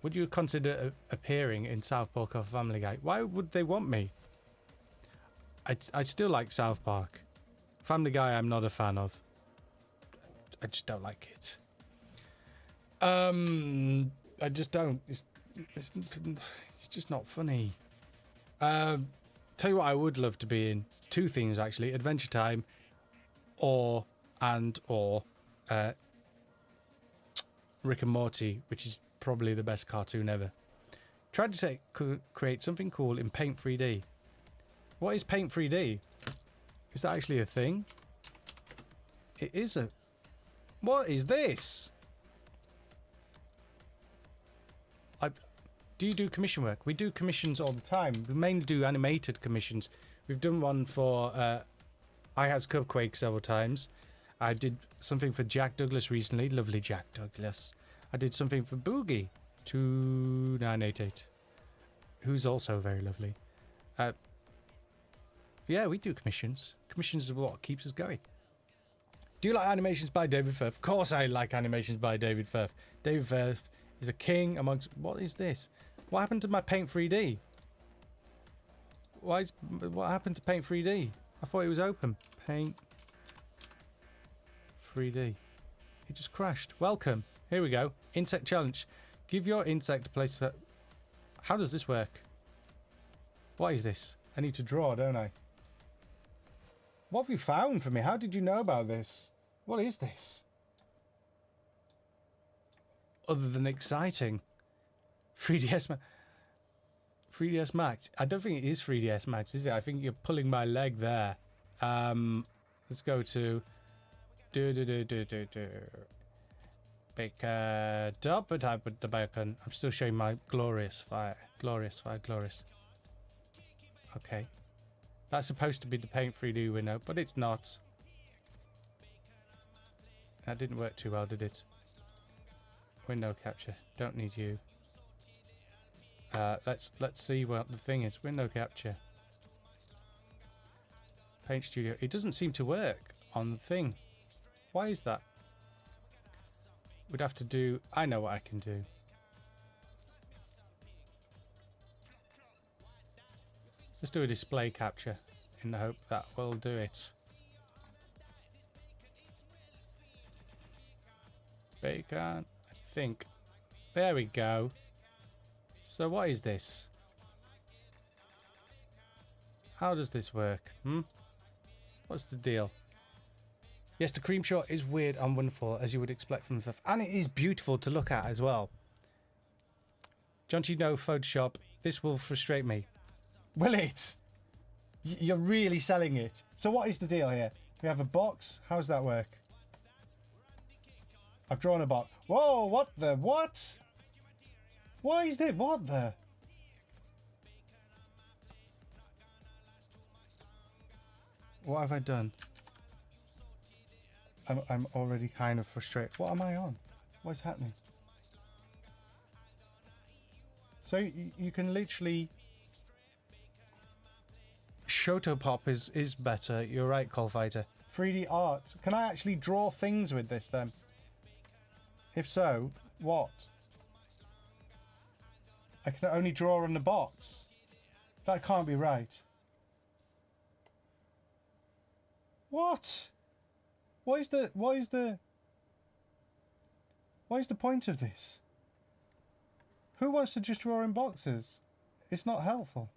Would you consider appearing in South Park or Family Guy? Why would they want me? I still like South Park. Family Guy I'm not a fan of. I just don't like it. I just don't. It's just not funny. Tell you what I would love to be in. Two things actually. Adventure Time or Rick and Morty, which is probably the best cartoon ever. Tried to create something cool in Paint 3D. What is Paint 3D? Is that actually a thing? It is a... What is this? Do you do commission work? We do commissions all the time. We mainly do animated commissions. We've done one for I Has Cupquake several times. I did something for Jack Douglas recently. Lovely Jack Douglas. I did something for Boogie 2988, who's also very lovely. Yeah, we do commissions. Commissions are what keeps us going. Do you like animations by David Firth? Of course I like animations by David Firth. David Firth is a king amongst... What is this? What happened to my Paint 3D? What happened to Paint 3D? I thought it was open. Paint 3D. It just crashed. Welcome. Here we go. Insect challenge. Give your insect a place to... How does this work? What is this? I need to draw, don't I? What have you found for me? How did you know about this? What is this? Other than exciting. 3DS Max. 3DS Max. I don't think it is 3DS Max, is it? I think you're pulling my leg there. Let's go to... Pick up and I put the bacon. I'm still showing my glorious fire. Glorious. Okay. That's supposed to be the Paint 3D window, but it's not. That didn't work too well, did it? Window capture. Don't need you. Let's see what the thing is. Window capture. Paint Studio. It doesn't seem to work on the thing. Why is that? We'd have to do... I know what I can do. Let's do a display capture in the hope that will do it. Bacon, I think. There we go. So what is this? How does this work? What's the deal? Yes, the cream shot is weird and wonderful, as you would expect from the... And it is beautiful to look at as well. Don't you know Photoshop? This will frustrate me. Will it? You're really selling it. So what is the deal here? We have a box. How does that work? I've drawn a box. Whoa, what the? What? Why is this? What the? What have I done? I'm already kind of frustrated. What am I on? What's happening? So you can literally... Shotopop is better. You're right, Call Fighter. 3D art. Can I actually draw things with this then? If so, what? I can only draw on the box. That can't be right. What? What is the point of this? Who wants to just draw in boxes? It's not helpful.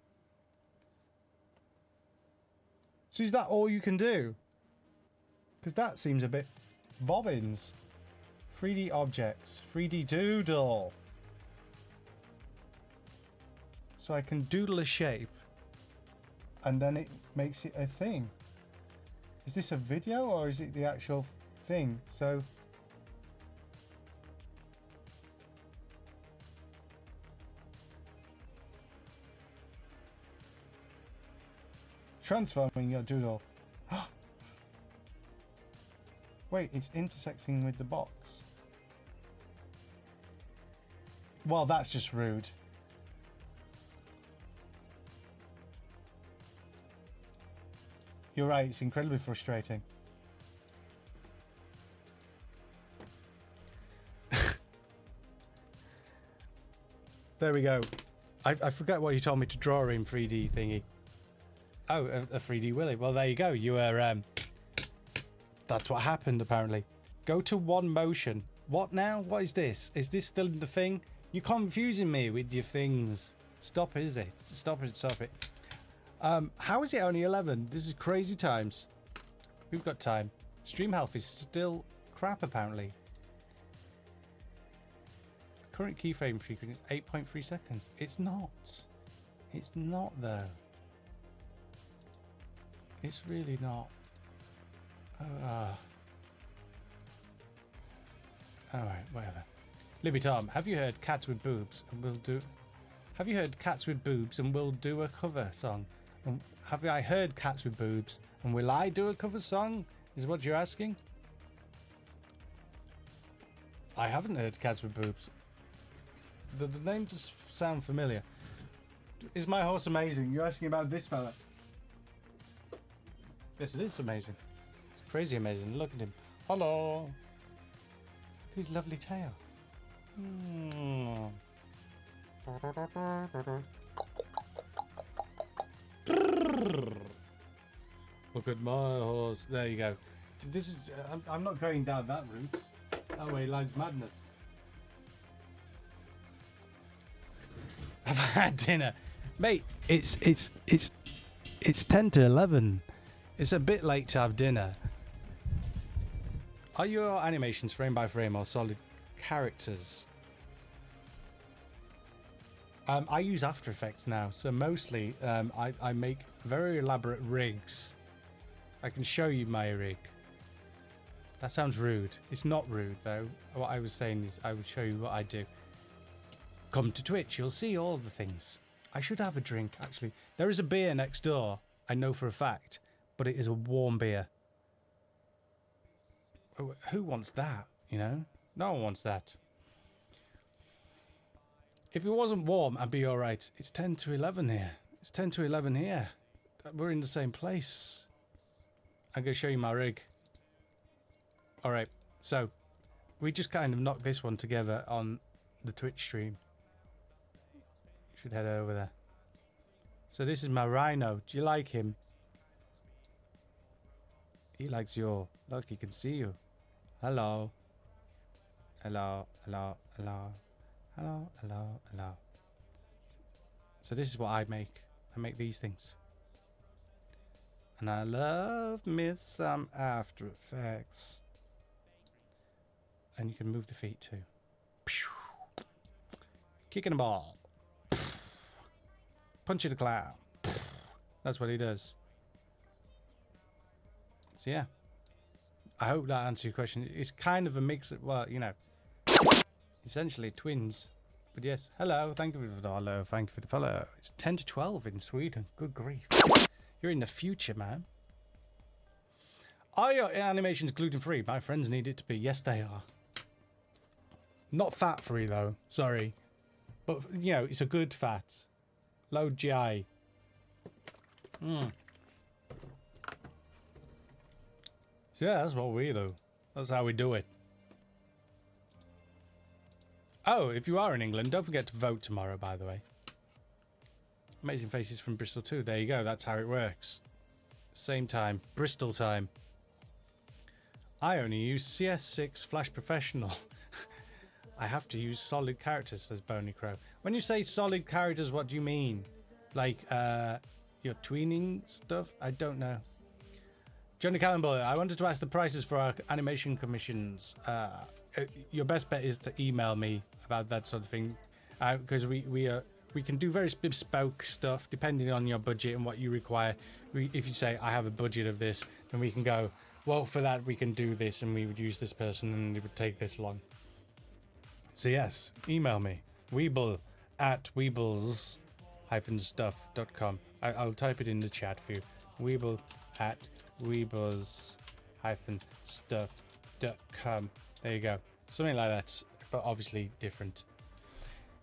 So is that all you can do? Because that seems a bit bobbins. 3D objects. 3D doodle. So I can doodle a shape. And then it makes it a thing. Is this a video or is it the actual thing? So... transforming your doodle. Wait, it's intersecting with the box. Well, that's just rude. You're right, it's incredibly frustrating. There we go. I forgot what you told me to draw in 3D thingy. Oh, a 3D Willy. Well, there you go. You were, that's what happened, apparently. Go to one motion. What now? What is this? Is this still the thing? You're confusing me with your things. Stop it, is it? Stop it, stop it. How is it only 11? This is crazy times. We've got time. Stream health is still crap, apparently. Current keyframe frequency is 8.3 seconds. It's not. It's not, though. It's really not. Alright, whatever. Libby Tom, have you heard Cats with Boobs and we'll do... Have you heard Cats with Boobs and we'll do a cover song? Have I heard Cats with Boobs and will I do a cover song? Is what you're asking? I haven't heard Cats with Boobs. The name just sound familiar. Is my horse amazing? You're asking about this fella? Yes, it is amazing. It's crazy amazing. Look at him. Hello. Look at his lovely tail. Look at my horse. There you go. This is. I'm not going down that route. That way lies madness. I've had dinner, mate. It's 10 to 11. It's a bit late to have dinner. Are your animations frame by frame or solid characters? I use After Effects now, so mostly I make very elaborate rigs. I can show you my rig. That sounds rude. It's not rude though. What I was saying is I would show you what I do. Come to Twitch, you'll see all the things. I should have a drink, actually. There is a beer next door, I know for a fact, but it is a warm beer. Who wants that, you know? No one wants that. If it wasn't warm, I'd be alright. It's 10 to 11 here. It's 10 to 11 here. We're in the same place. I'm going to show you my rig. Alright, so we just kind of knocked this one together on the Twitch stream. Should head over there. So this is my rhino. Do you like him? He likes you. Look, he can see you. Hello. Hello, hello, hello. Hello, hello, hello. So this is what I make. I make these things. And I love me some After Effects. And you can move the feet too. Kicking a ball. Punching a clown. That's what he does. So yeah. I hope that answers your question. It's kind of a mix of, well, you know, essentially twins. But yes, hello, thank you for the follow, thank you for the follow. It's 10 to 12 in Sweden. Good grief. You're in the future, man. Are your animations gluten-free? My friends need it to be. Yes, they are. Not fat-free, though. Sorry. But, you know, it's a good fat. Low GI. So yeah, that's what we do. That's how we do it. Oh, if you are in England, don't forget to vote tomorrow, by the way. Amazing Faces from Bristol too. There you go. That's how it works. Same time. Bristol time. I only use CS6 Flash Professional. I have to use solid characters, says Boney Crow. When you say solid characters, what do you mean? Like, your tweening stuff? I don't know. Johnny Callenboy, I wanted to ask the prices for our animation commissions. Your best bet is to email me about that sort of thing, because we can do very bespoke stuff depending on your budget and what you require. If you say I have a budget of this, then we can go, well, for that we can do this, and we would use this person, and it would take this long. So yes, email me, Weebl at weebles-stuff.com. I'll type it in the chat for you. Weebl at weebles-stuff.com. There you go. Something like that, but obviously different.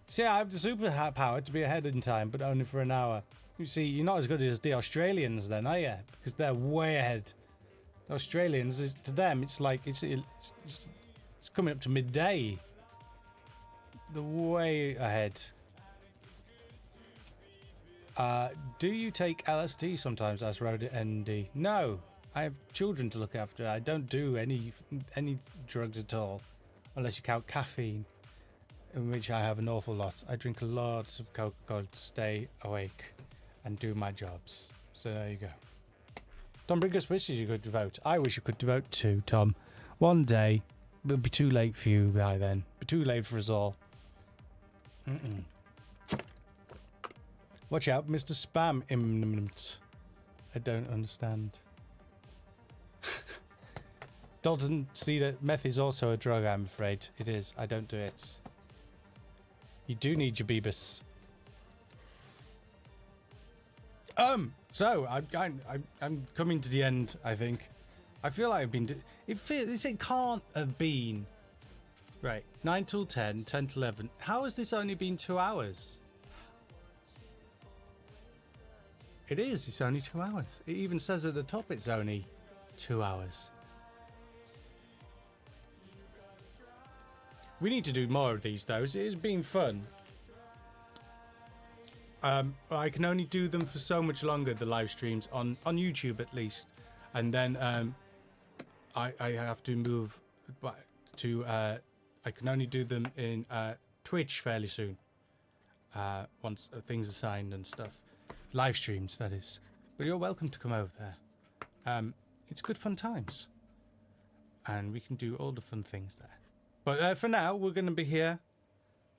So yeah, I have the super power to be ahead in time, but only for an hour. You see, you're not as good as the Australians then, are you? Because they're way ahead. The Australians, to them, it's like, it's coming up to midday. They're way ahead. Do you take LSD sometimes? Asked Rhoda ND. No, I have children to look after. I don't do any drugs at all, unless you count caffeine, in which I have an awful lot. I drink a lot of Coca-Cola to stay awake and do my jobs. So there you go. Tom Bringus wishes you could vote. I wish you could vote too, Tom. One day, it'll be too late for you by then. Be too late for us all. Watch out, Mr. Spam imminent. I don't understand. Dalton see that meth is also a drug, I'm afraid. It is. I don't do it. You do need your Beebus. So I'm coming to the end, I think. I feel like I've been it can't have been right, 9 till 10, 10 till 11. How has this only been 2 hours? It is, it's only 2 hours. It even says at the top it's only 2 hours. We need to do more of these though. It's been fun. I can only do them for so much longer, the live streams on YouTube at least, and then I have to move to I can only do them in Twitch fairly soon, once things are signed and stuff. Live streams, that is. But you're welcome to come over there. It's good fun times, and we can do all the fun things there. But for now, we're going to be here.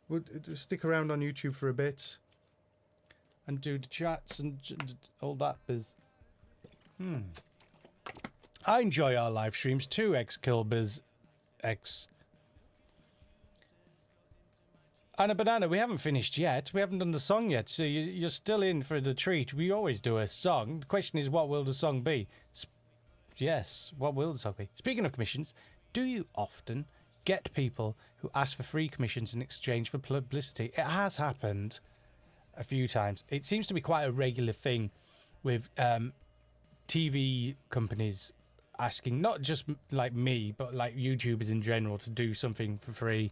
We'll stick around on YouTube for a bit and do the chats and all that biz. I enjoy our live streams too, XKillBiz X. And a banana, we haven't finished yet. We haven't done the song yet, so you're still in for the treat. We always do a song. The question is, what will the song be? Yes, what will the song be? Speaking of commissions, do you often get people who ask for free commissions in exchange for publicity? It has happened a few times. It seems to be quite a regular thing with TV companies asking, not just like me, but like YouTubers in general, to do something for free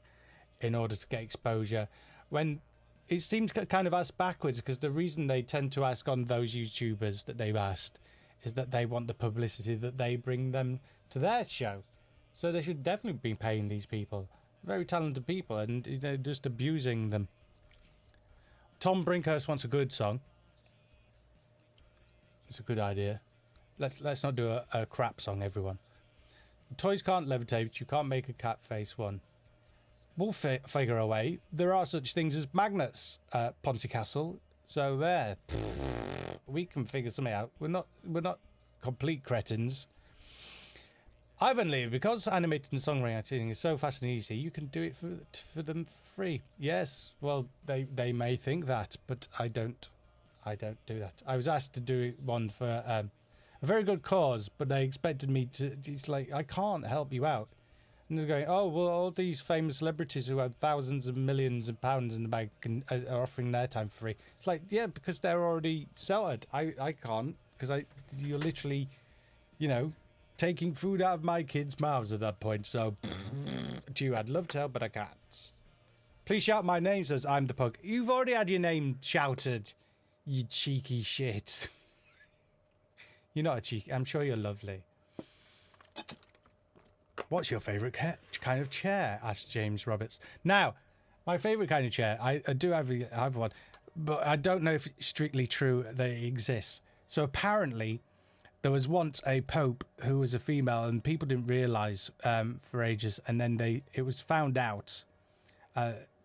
in order to get exposure. When it seems kind of asked backwards, because the reason they tend to ask on those YouTubers that they've asked is that they want the publicity that they bring them to their show. So they should definitely be paying these people. Very talented people, and just abusing them. Tom Brinkhurst wants a good song. It's a good idea. Let's not do a crap song, everyone. Toys can't levitate. You can't make a cat face one. We'll figure a way. There are such things as magnets at Ponzi Castle. So there, we can figure something out. We're not complete cretins. Ivan Lee, because animated and songwriting is so fast and easy, you can do it for them for free. Yes, well, they may think that, but I don't do that. I was asked to do one for a very good cause, but they expected me to. It's like, I can't help you out. And they're going, oh, well, all these famous celebrities who have thousands of millions of pounds in the bank are offering their time for free. It's like, yeah, because they're already sorted. I can't, because you're literally, taking food out of my kids' mouths at that point. So, gee, I'd love to help, but I can't. Please shout my name, says I'm the Pug. You've already had your name shouted, you cheeky shit. You're not a cheeky. I'm sure you're lovely. What's your favourite kind of chair? Asked James Roberts. Now, my favourite kind of chair, I do have one, but I don't know if it's strictly true that it exists. So apparently, there was once a pope who was a female, and people didn't realise for ages, and then it was found out.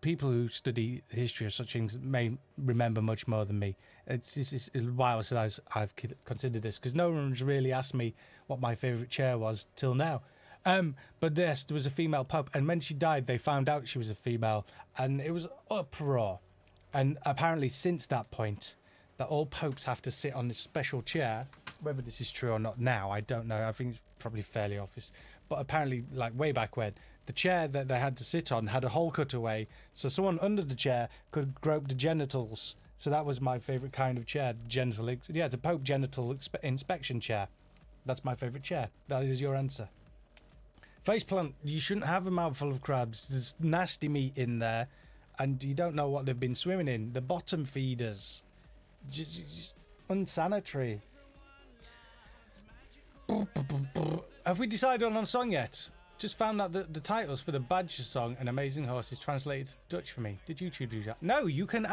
People who study the history of such things may remember much more than me. It's a while since I've considered this, because no one's really asked me what my favourite chair was till now. But yes, there was a female pope, and when she died, they found out she was a female, and it was uproar. And apparently, since that point, that all popes have to sit on this special chair. Whether this is true or not now, I don't know. I think it's probably fairly obvious. But apparently, like way back when, the chair that they had to sit on had a hole cut away, so someone under the chair could grope the genitals. So that was my favourite kind of chair, the Pope genital inspection chair. That's my favourite chair. That is your answer. Faceplant, you shouldn't have a mouthful of crabs. There's nasty meat in there, and you don't know what they've been swimming in. The bottom feeders. Just unsanitary. Have we decided on a song yet? Just found out that the titles for the Badger song and Amazing Horse is translated to Dutch for me. Did YouTube do that? No, you can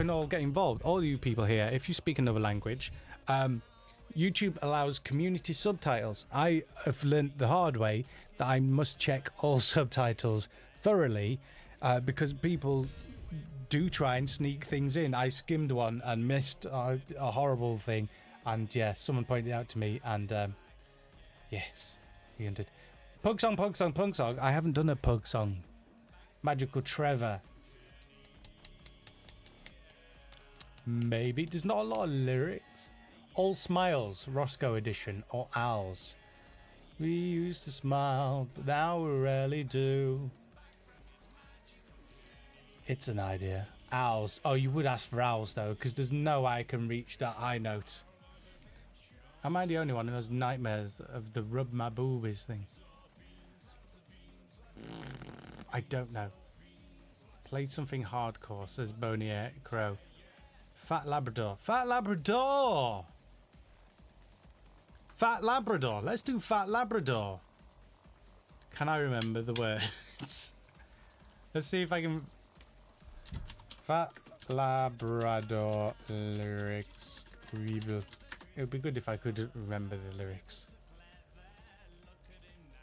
all get involved. All you people here, if you speak another language, YouTube allows community subtitles. I have learnt the hard way that I must check all subtitles thoroughly because people do try and sneak things in. I skimmed one and missed a horrible thing, and yeah, someone pointed it out to me, and yes, he did. Pug song. I haven't done a pug song. Magical Trevor. Maybe. There's not a lot of lyrics. All Smiles, Roscoe edition, or Owls. We used to smile, but now we rarely do. It's an idea. Owls. Oh, you would ask for owls, though, because there's no way I can reach that high note. Am I the only one who has nightmares of the rub my boobies thing? I don't know. Played something hardcore, says Bonier Crow. Fat Labrador. Fat Labrador! Fat Labrador. Let's do Fat Labrador. Can I remember the words? Let's see if I can... Fat Labrador lyrics. Weebl. It would be good if I could remember the lyrics.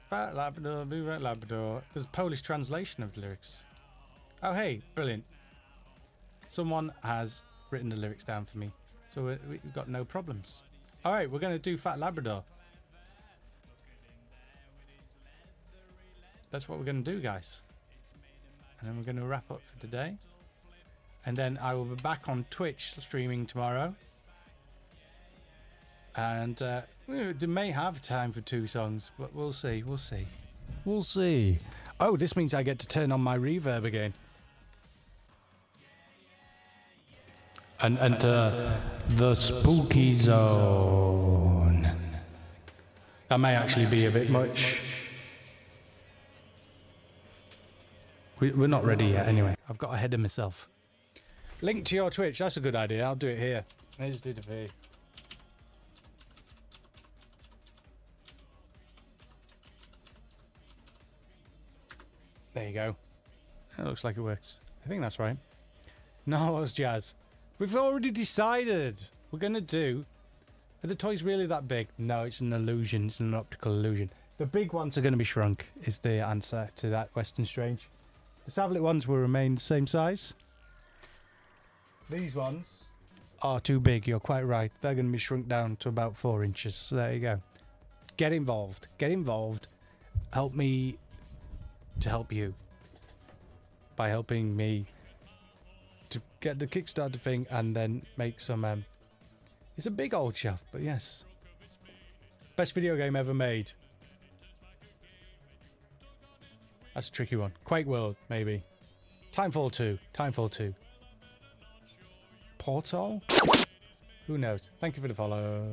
Fat Labrador, blue red Labrador. There's a Polish translation of the lyrics. Oh, hey, brilliant. Someone has written the lyrics down for me, so we've got no problems. All right, we're going to do Fat Labrador. That's what we're going to do, guys. And then we're going to wrap up for today. And then I will be back on Twitch streaming tomorrow. And we may have time for 2 songs, but we'll see. We'll see. Oh, this means I get to turn on my reverb again. And enter the spooky zone. That may actually be a bit much. We're not ready yet anyway. I've got ahead of myself. Link to your Twitch. That's a good idea. I'll do it here. Let's do the V. There you go. That looks like it works. I think that's right. No, it's jazz. We've already decided. We're going to do... Are the toys really that big? No, it's an illusion. It's an optical illusion. The big ones are going to be shrunk, is the answer to that Western Strange. The Savlet ones will remain the same size. These ones are too big, you're quite right. They're going to be shrunk down to about 4 inches. So there you go. Get involved. Get involved. Help me to help you. By helping me to get the Kickstarter thing and then make some... It's a big old shaft, but yes. Best video game ever made. That's a tricky one. Quake World, maybe. Timefall 2. Timefall 2. Portal? Who knows? Thank you for the follow.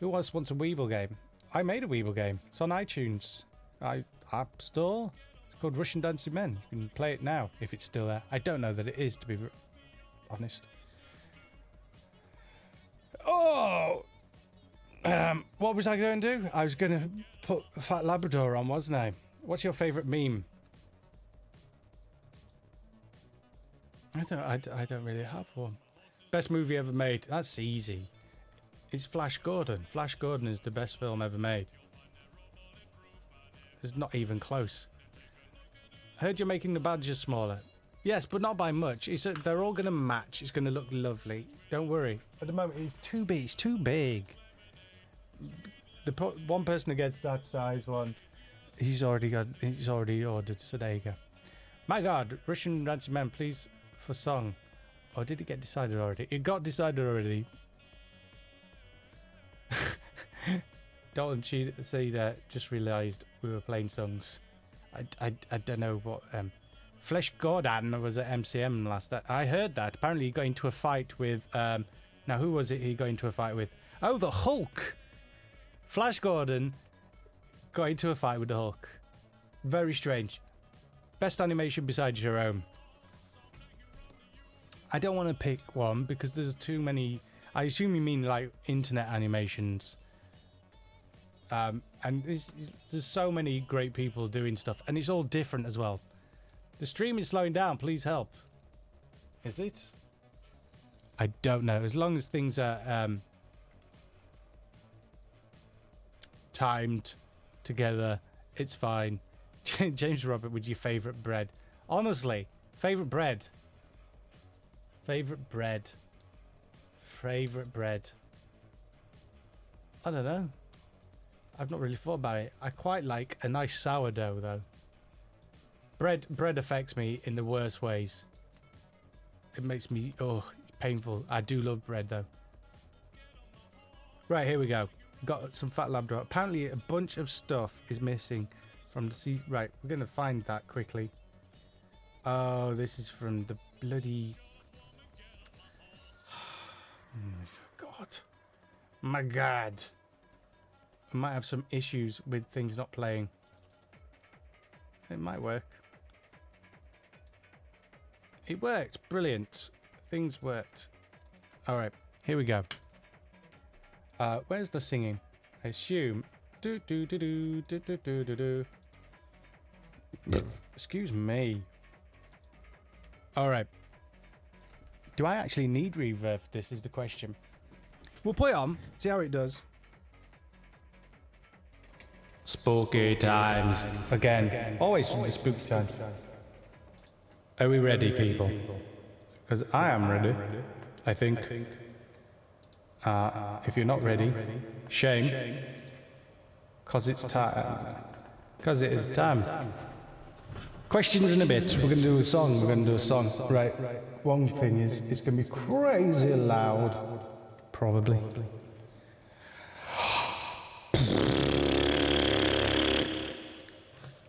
Who else wants a Weebl game? I made a Weebl game. It's on iTunes. App Store. It's called Russian Dancing Men. You can play it now if it's still there. I don't know that it is, to be honest. Oh! What was I going to do? I was going to put Fat Labrador on, wasn't I? What's your favourite meme? I don't really have one. Best movie ever made. That's easy. It's Flash Gordon. Flash Gordon is the best film ever made. It's not even close. Heard you're making the badges smaller. Yes, but not by much. They're all going to match. It's going to look lovely. Don't worry. At the moment, it's too big. It's too big. The one person who gets that size one, he's already ordered. So there you go. My God, Russian Ransom Man, please for song. Or did it get decided already? It got decided already. Dalton see that just realised we were playing songs. I don't know what Flesh Gordon was at MCM last. I heard that. Apparently he got into a fight with now who was it he got into a fight with? Oh, the Hulk. Flash Gordon got into a fight with the Hulk. Very strange. Best animation besides your own. I don't want to pick one because there's too many. I assume you mean like internet animations. And there's so many great people doing stuff, and it's all different as well. The stream is slowing down. Please help. Is it? I don't know. As long as things are timed together, it's fine. James Robert, with your favourite bread? Honestly, favourite bread. Favourite bread. Favourite bread. I don't know. I've not really thought about it. I quite like a nice sourdough though. Bread affects me in the worst ways. It makes me painful. I do love bread though. Right, here we go. Got some Fat Labrador. Apparently a bunch of stuff is missing from the sea. Right, we're gonna find that quickly. Oh, this is from the bloody God. My God. I might have some issues with things not playing. It might work. It worked. Brilliant. Things worked. Alright, here we go. Where's the singing? I assume. Do do do do do do do do do. Excuse me. Alright. Do I actually need reverb? This is the question. We'll put it on, see how it does. Spooky times. Again. Always from the spooky times. Are we ready, people? Because I am ready, I think. If you're not ready, shame. Because it's time. Because it is time. Questions in a bit. We're going to do a song. We're going to do a song. Right. One thing is, it's going to be crazy loud. Probably.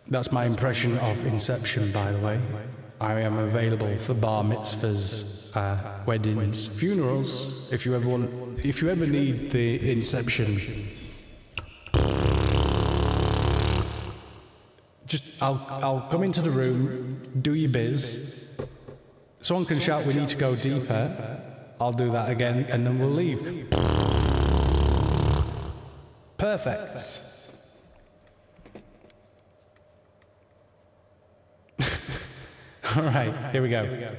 That's my impression of Inception, by the way. I am available for bar mitzvahs, weddings, funerals. If you ever need the Inception. Just, I'll come into the room, do your biz. Someone can shout, we need to go deeper. I'll do that again, and then we'll leave. Perfect. All right, here we go.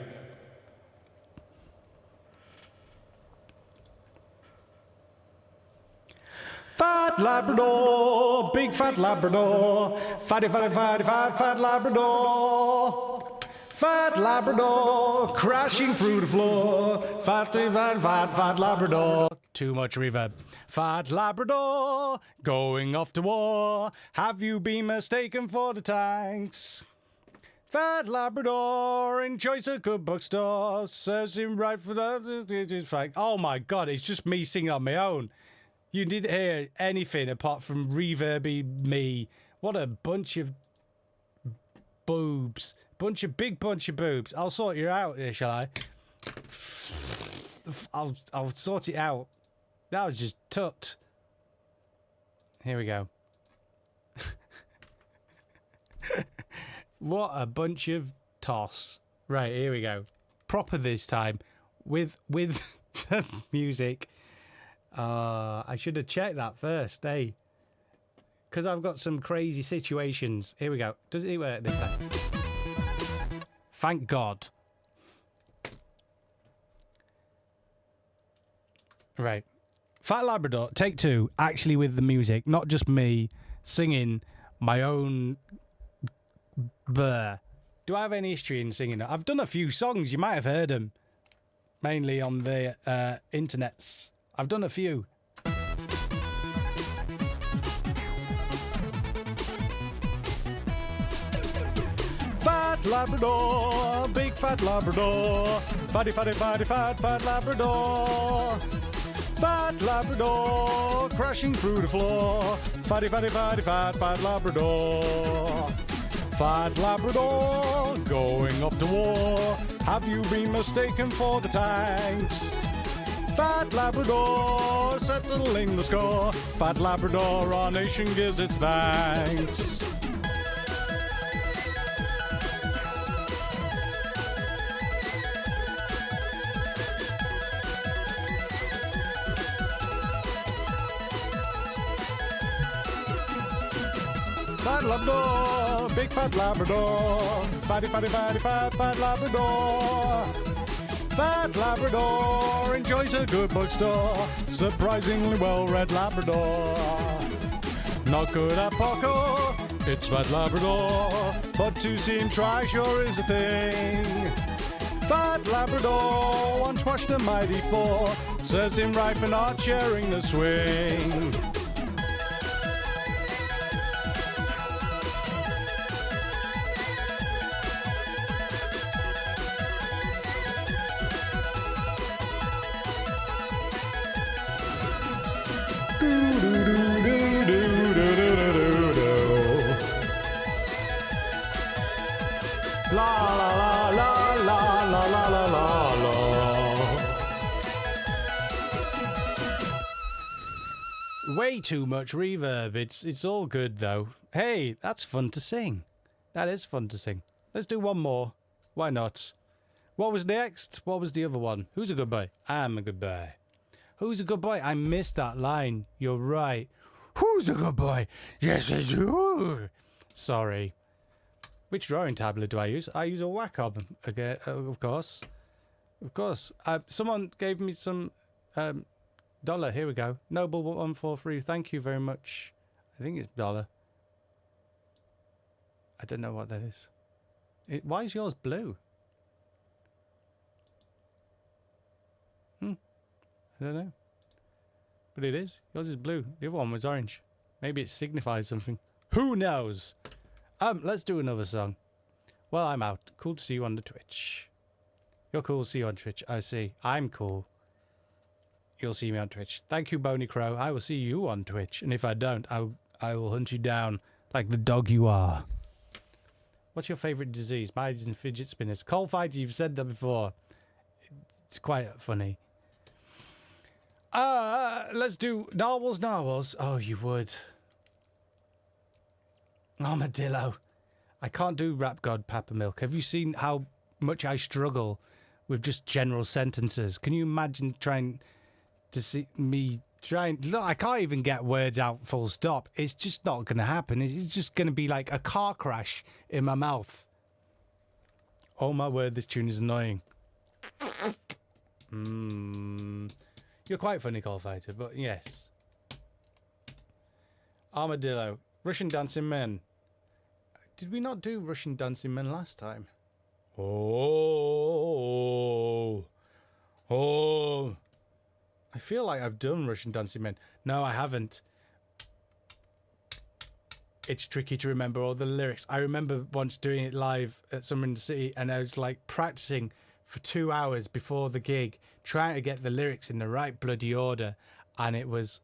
Fat Labrador, big fat Labrador, fatty, fatty, fatty, fat, fat Labrador. Fat Labrador, crashing through the floor. Fatty, fat, fat, fat Labrador. Too much reverb. Fat Labrador, going off to war. Have you been mistaken for the tanks? Fat Labrador enjoys a good bookstore. Serves him right for the fact. Oh my god, it's just me singing on my own. You didn't hear anything apart from reverby me. What a bunch of boobs. Big bunch of boobs. I'll sort you out here, shall I? I'll sort it out. That was just tut. Here we go. What a bunch of toss. Right, here we go. Proper this time. With the music. I should have checked that first, eh? Because I've got some crazy situations. Here we go. Does it work this time? Thank God. Right. Fat Labrador, take two, actually with the music, not just me singing my own blur. Do I have any history in singing? I've done a few songs, you might have heard them. Mainly on the internets. I've done a few. Fat Labrador, big fat Labrador, fatty, fatty, fatty, fat, fat Labrador. Fat Labrador, crashing through the floor. Fatty, fatty, fatty, fat, fat Labrador. Fat Labrador, going off to war. Have you been mistaken for the tanks? Fat Labrador, settling the score. Fat Labrador, our nation gives its thanks. Fat Labrador, big fat Labrador, fatty, fatty, fatty, fat, fat Labrador. Fat Labrador enjoys a good bookstore, surprisingly well-read Labrador. Not good at poker, it's Fat Labrador, but to see him try sure is a thing. Fat Labrador once watched a mighty four, serves him right for not sharing the swing. Way too much reverb. It's all good though. Hey, that's fun to sing. That is fun to sing. Let's do one more. Why not? What was next? What was the other one? Who's a good boy? I'm a good boy. Who's a good boy? I missed that line. You're right. Who's a good boy? Yes, I do. Sorry. Which drawing tablet do I use? I use a Wacom. Okay, of course. Of course. Someone gave me some dollar. Here we go. Noble143. Thank you very much. I think it's dollar. I don't know what that is. Why is yours blue? I don't know. But it is. Yours is blue. The other one was orange. Maybe it signifies something. Who knows? Let's do another song. Well, I'm out. Cool to see you on the Twitch. You're cool to see you on Twitch. I see. I'm cool. You'll see me on Twitch. Thank you, Boney Crow. I will see you on Twitch. And if I don't, I will hunt you down like the dog you are. What's your favourite disease? Mine is fidget spinners. Cold fight, you've said that before. It's quite funny. Let's do narwhals. Oh, you would. Armadillo. I can't do Rap God Papa Milk. Have you seen how much I struggle with just general sentences? Can you imagine trying to see me trying? Look, I can't even get words out full stop. It's just not going to happen. It's just going to be like a car crash in my mouth. Oh my word, this tune is annoying. You're quite funny, Call Fighter, but yes. Armadillo. Russian Dancing Men. Did we not do Russian Dancing Men last time? Oh. I feel like I've done Russian Dancing Men. No, I haven't. It's tricky to remember all the lyrics. I remember once doing it live at Summer in the City, and I was like practicing for 2 hours before the gig, trying to get the lyrics in the right bloody order, and it was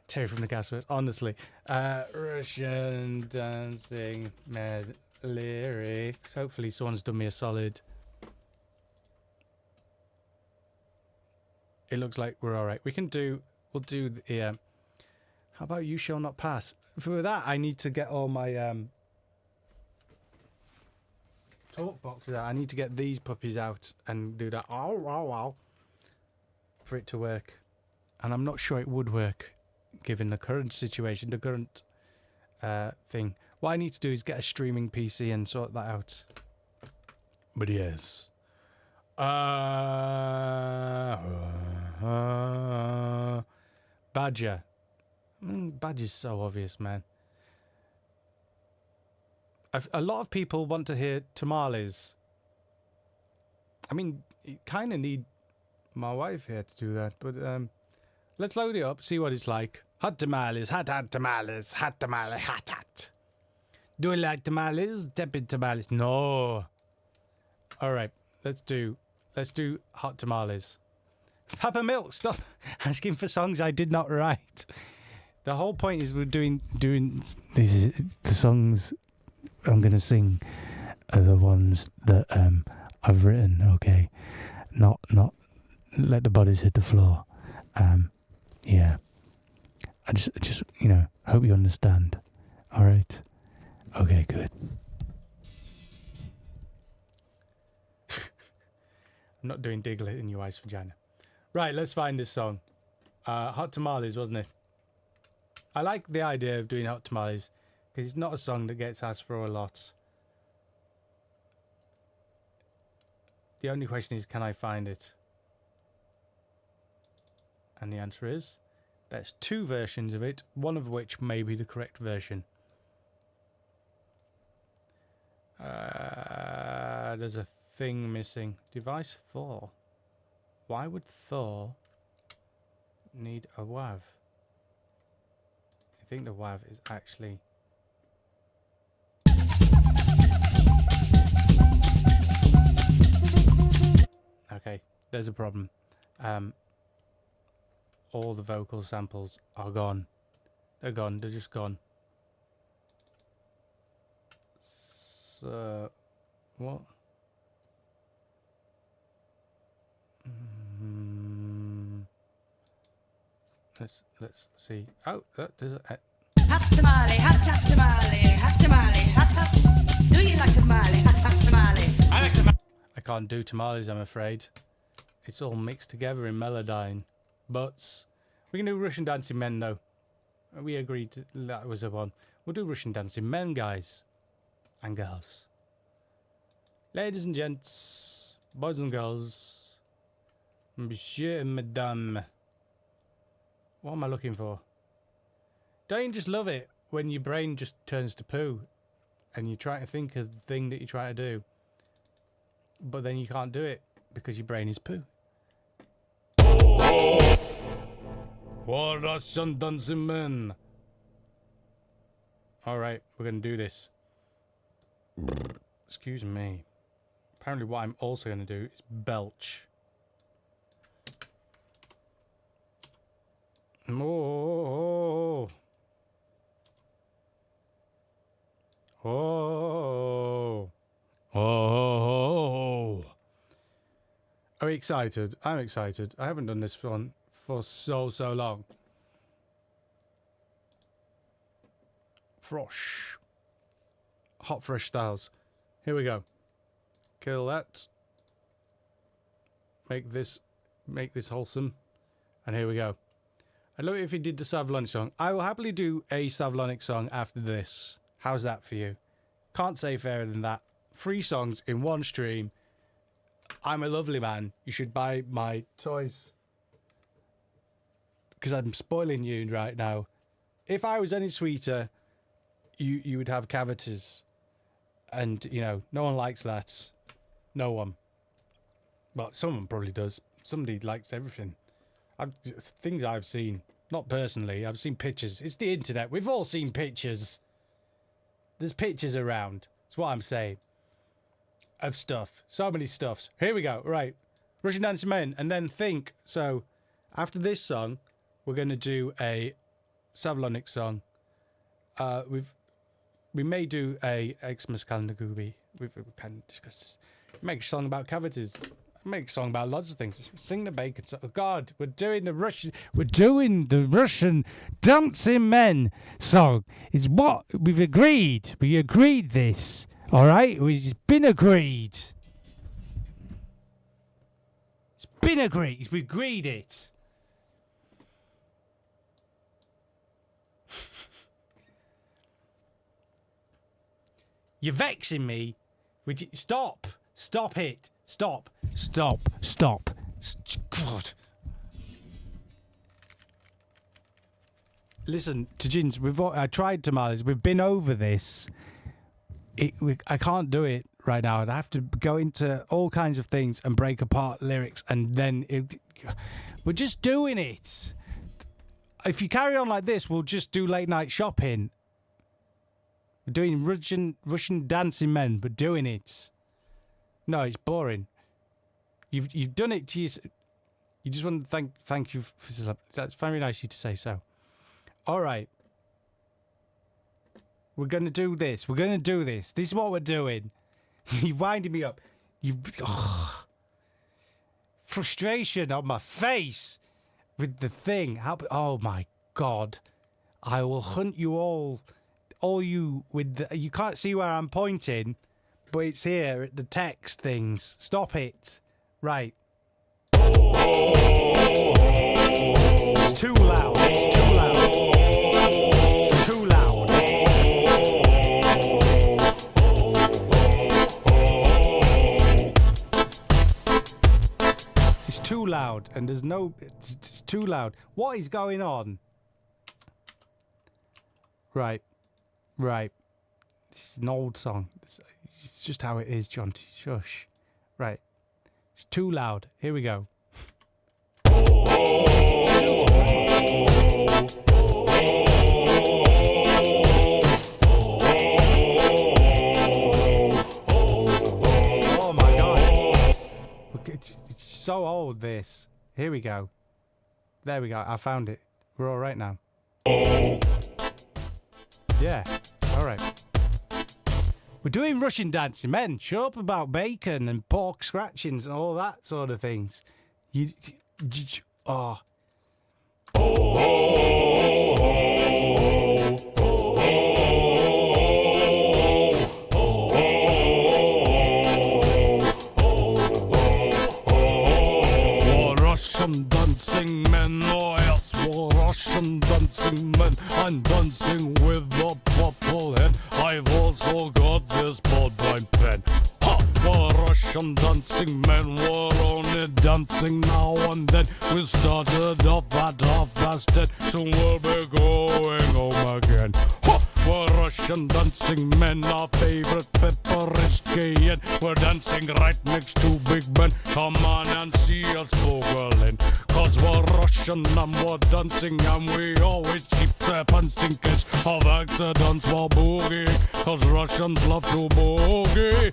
Terry from the Gasworks, honestly. Russian Dancing Men lyrics. Hopefully someone's done me a solid. It looks like we're all right. We'll do the how about You Shall Not Pass? For that, I need to get all my talk boxes out. I need to get these puppies out and do that. Ow. For it to work. And I'm not sure it would work, given the current situation, the current thing. What I need to do is get a streaming PC and sort that out. But yes. Badger. Badger's so obvious, man. A lot of people want to hear tamales. I mean, you kind of need my wife here to do that, but let's load it up, see what it's like. Hot tamales, hot tamales, hot tamale, hot. Do you like tamales? Tepid tamales? No. All right, let's do hot tamales. Papa Milk, stop asking for songs I did not write. The whole point is we're doing these. The songs I'm gonna sing are the ones that I've written. Okay, not let the bodies hit the floor. Yeah. I just hope you understand. All right. Okay, good. I'm not doing Diglett in your wife's vagina. Right, let's find this song. Hot Tamales, wasn't it? I like the idea of doing Hot Tamales because it's not a song that gets asked for a lot. The only question is, can I find it? And the answer is, there's 2 versions of it, one of which may be the correct version. There's a thing missing. Device Thor. Why would Thor need a WAV? I think the WAV is actually... Okay, there's a problem. All the vocal samples are gone. They're gone. They're just gone. So, what? Let's see. Oh, there's a... Hot tamale, hot tamale, hot tamale, hot. Do you like tamale, hot tamale? I like tamale. I can't do tamales, I'm afraid. It's all mixed together in Melodyne. But we can do Russian Dancing Men, though. We agreed that was the one. We'll do Russian Dancing Men, guys. And girls. Ladies and gents. Boys and girls. Monsieur and Madame. What am I looking for? Don't you just love it when your brain just turns to poo and you try to think of the thing that you try to do, but then you can't do it because your brain is poo? Russian Dancing Men. Alright, we're going to do this. Excuse me. Apparently what I'm also going to do is belch. Oh. Oh. Oh. Are we excited? I'm excited. I haven't done this for so long. Frosh. hot fresh styles. Here we go. Kill that. Make this wholesome. And here we go. I'd love it if you did the Savlonic song. I will happily do a Savlonic song after this. How's that for you? Can't say fairer than that. 3 songs in one stream. I'm a lovely man. You should buy my toys. Because I'm spoiling you right now. If I was any sweeter, you would have cavities. And, you know, no one likes that. No one. Well, someone probably does. Somebody likes everything. Things I've seen. Not personally. I've seen pictures. It's the internet. We've all seen pictures. There's pictures around. That's what I'm saying. Of stuff. So many stuffs. Here we go. Right. Russian Dancing Men. And then think. So, after this song, we're going to do a Savlonic song. We may do a Xmas calendar gooby. We can discuss this. Make a song about cavities. Make a song about lots of things. Sing the bacon song. Oh God, we're doing the Russian Dancing Men song. It's what we've agreed. We agreed this. All right, it's been agreed. It's been agreed. We agreed it. You're vexing me. Stop. Stop it. Stop. Stop. Stop. God. Listen, Tajins, I tried tamales. We've been over this. I can't do it right now. I'd have to go into all kinds of things and break apart lyrics, and then we're just doing it. If you carry on like this, we'll just do late night shopping. We're doing Russian Dancing Men. We're doing it. No, it's boring. You've done it to you. You just want to thank you for that's very nice of you to say so. All right. We're gonna do this. We're gonna do this. This is what we're doing. You're winding me up. Frustration on my face with the thing. Oh my God! I will hunt you all you with the. You can't see where I'm pointing, but it's here at the text things. Stop it. Right. It's too loud. It's too loud. It's too loud. It's too loud, and there's no. It's too loud. What is going on? Right. Right. This is an old song. It's just how it is, John. Shush. Right. It's too loud. Here we go. Oh my God. Look, it's so old, this. Here we go. There we go. I found it. We're all right now. Yeah. All right. We're doing Russian Dancing Men. Shut up about bacon and pork scratchings and all that sort of things. Oh. Russian dancing men, oh yes, we're Russian dancing men. I'm dancing with a purple head. I've also got this ballpoint pen. Ha! We're Russian dancing men, we're only dancing now and then. We started off at 10:30, soon we'll be going home again. Ha! We're Russian dancing men, our favorite pepper is cayenne. We're dancing right next to big Ben. Come on and see us boogling. Cause we're Russian and we're dancing, and we always keep the pants in case of accidents while boogieing. Cause Russians love to boogie.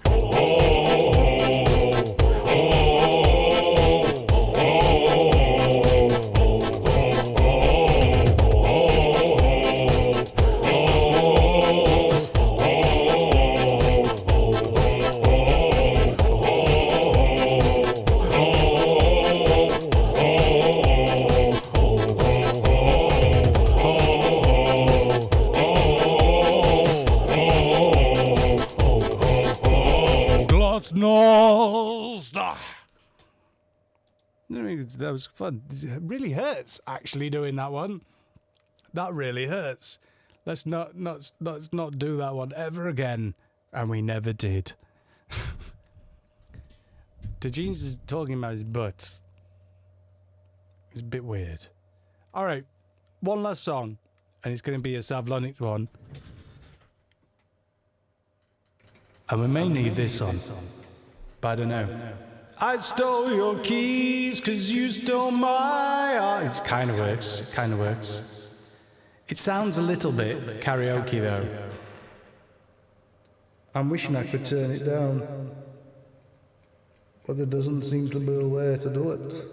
balls. Ah. I mean, that was fun. It really hurts actually doing that one. That really hurts. Let's not do that one ever again. And we never did. The jeans is talking about his butt. It's a bit weird. All right, one last song, and it's going to be a Savlonic one. And we may need this one, but I don't know. I stole your keys because you stole my heart. It kind of works. It kind of works. It sounds a little bit karaoke though. I'm wishing I could turn it down, but there doesn't seem to be a way to do it.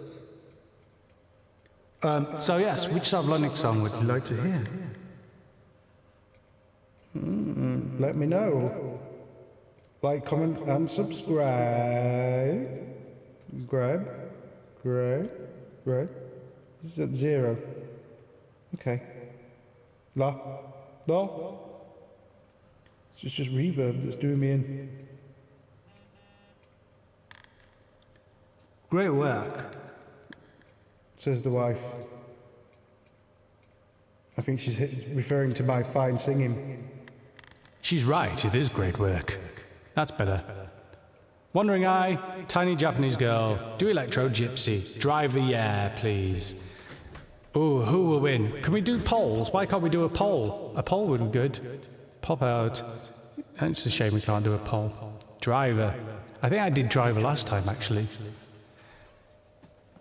So yes, which Savlonic song would you like to hear? Let me know. Like, comment, and subscribe. Grab. This is at 0. Okay. No. It's just reverb that's doing me in. Great work, says the wife. I think she's referring to my fine singing. She's right, it is great work. That's better. Wandering Eye, Tiny Japanese Girl, Do Electro Gypsy, Driver, yeah, please. Ooh, who will win? Can we do polls? Why can't we do a poll? A poll would be good. Pop out. It's a shame we can't do a poll. Driver. I think I did Driver last time, actually.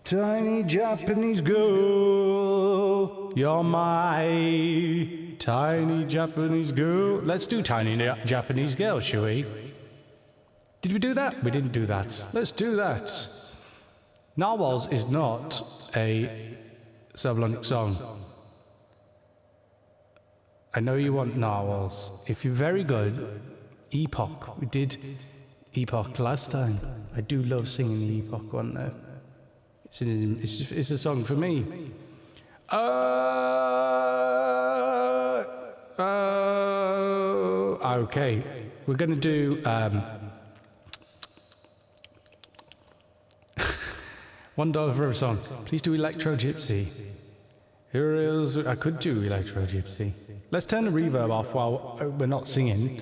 Tiny Japanese girl, you're my tiny Japanese girl. Let's do Tiny Japanese Girl, shall we? Did we do that? We didn't do that. Let's do that. Narwhals is not a Savlonic song. I know you want Narwhals. If you're very good, Epoch. We did Epoch last time. I do love singing the Epoch one though. It's a song for me. Okay. We're going to do $1 for every song. Please do Electro Gypsy. Here is... I could do Electro Gypsy. Let's turn the reverb off while we're not singing.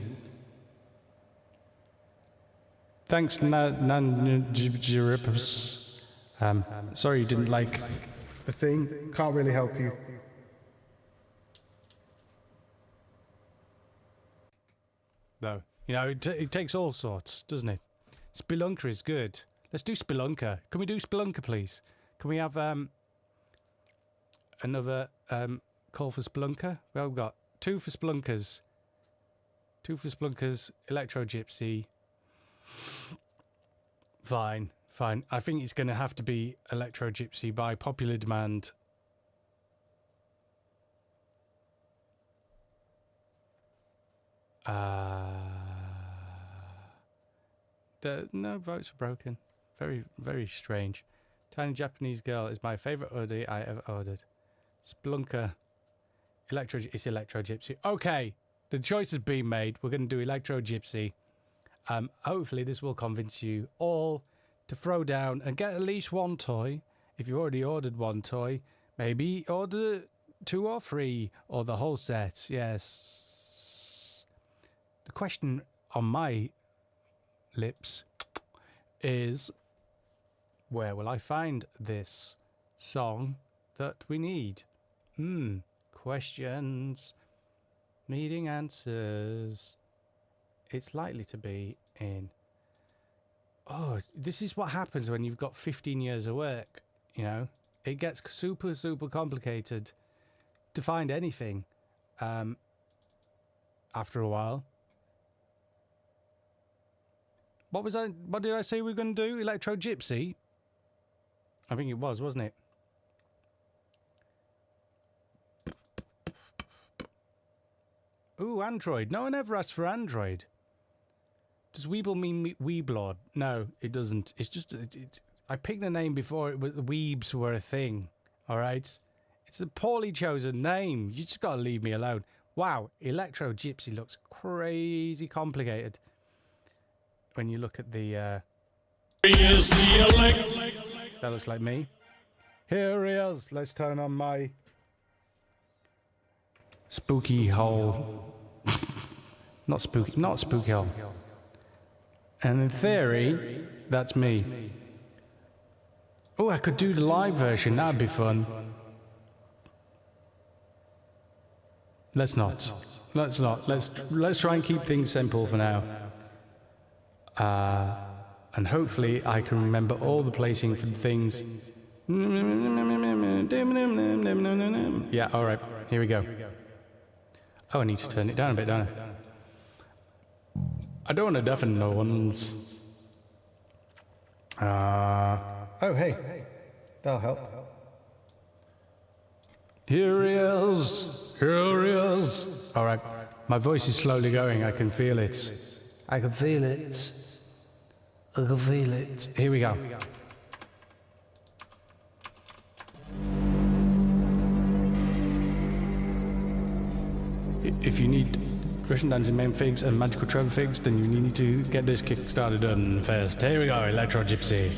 Thanks, Nan-Jiripus. Sorry you didn't like the thing. Can't really help you. No. You know, it takes all sorts, doesn't it? Spelunker is good. Let's do Spelunker. Can we do Spelunker, please? Can we have another call for Spelunker? Well, we've got 2 for Spelunkers. 2 for Spelunkers. Electro Gypsy. Fine. I think it's going to have to be Electro Gypsy by popular demand. No votes are broken. Very, very strange. Tiny Japanese Girl is my favourite hoodie I ever ordered. Spelunker. It's Electro Gypsy. Okay, the choice has been made. We're going to do Electro Gypsy. Hopefully this will convince you all to throw down and get at least 1 toy. If you've already ordered 1 toy, maybe order 2 or 3 or the whole set. Yes. The question on my lips is, where will I find this song that we need? Questions needing answers. It's likely to be in... Oh, this is what happens when you've got 15 years of work, you know? It gets super, super complicated to find anything after a while. What did I say we were going to do? Electro Gypsy? I think it was, wasn't it? Ooh, Android. No one ever asked for Android. Does Weebl mean Weebl? No, it doesn't. It's just... I picked the name before the Weebs were a thing. Alright? It's a poorly chosen name. You just gotta leave me alone. Wow, Electro Gypsy looks crazy complicated. When you look at the is the that looks like me. Here he is. Let's turn on my spooky hole. Not spooky hole. And in theory, that's me. Oh, I could do the live version. That'd be fun. Let's not. Let's not. Let's try and keep things simple for now. And hopefully I can remember all the placing for the things. Yeah, all right. Here we go. Oh, I need to turn it down a bit, don't I? I don't want to deafen no ones. Oh, hey. That'll help. Here he is. Here he is. All right. My voice is slowly going. I can feel it. I can feel it. I can feel it. Here we go. If you need Russian dancing main figs and magical treasure figs, then you need to get this Kickstarter done first. Here we go, Electro Gypsy.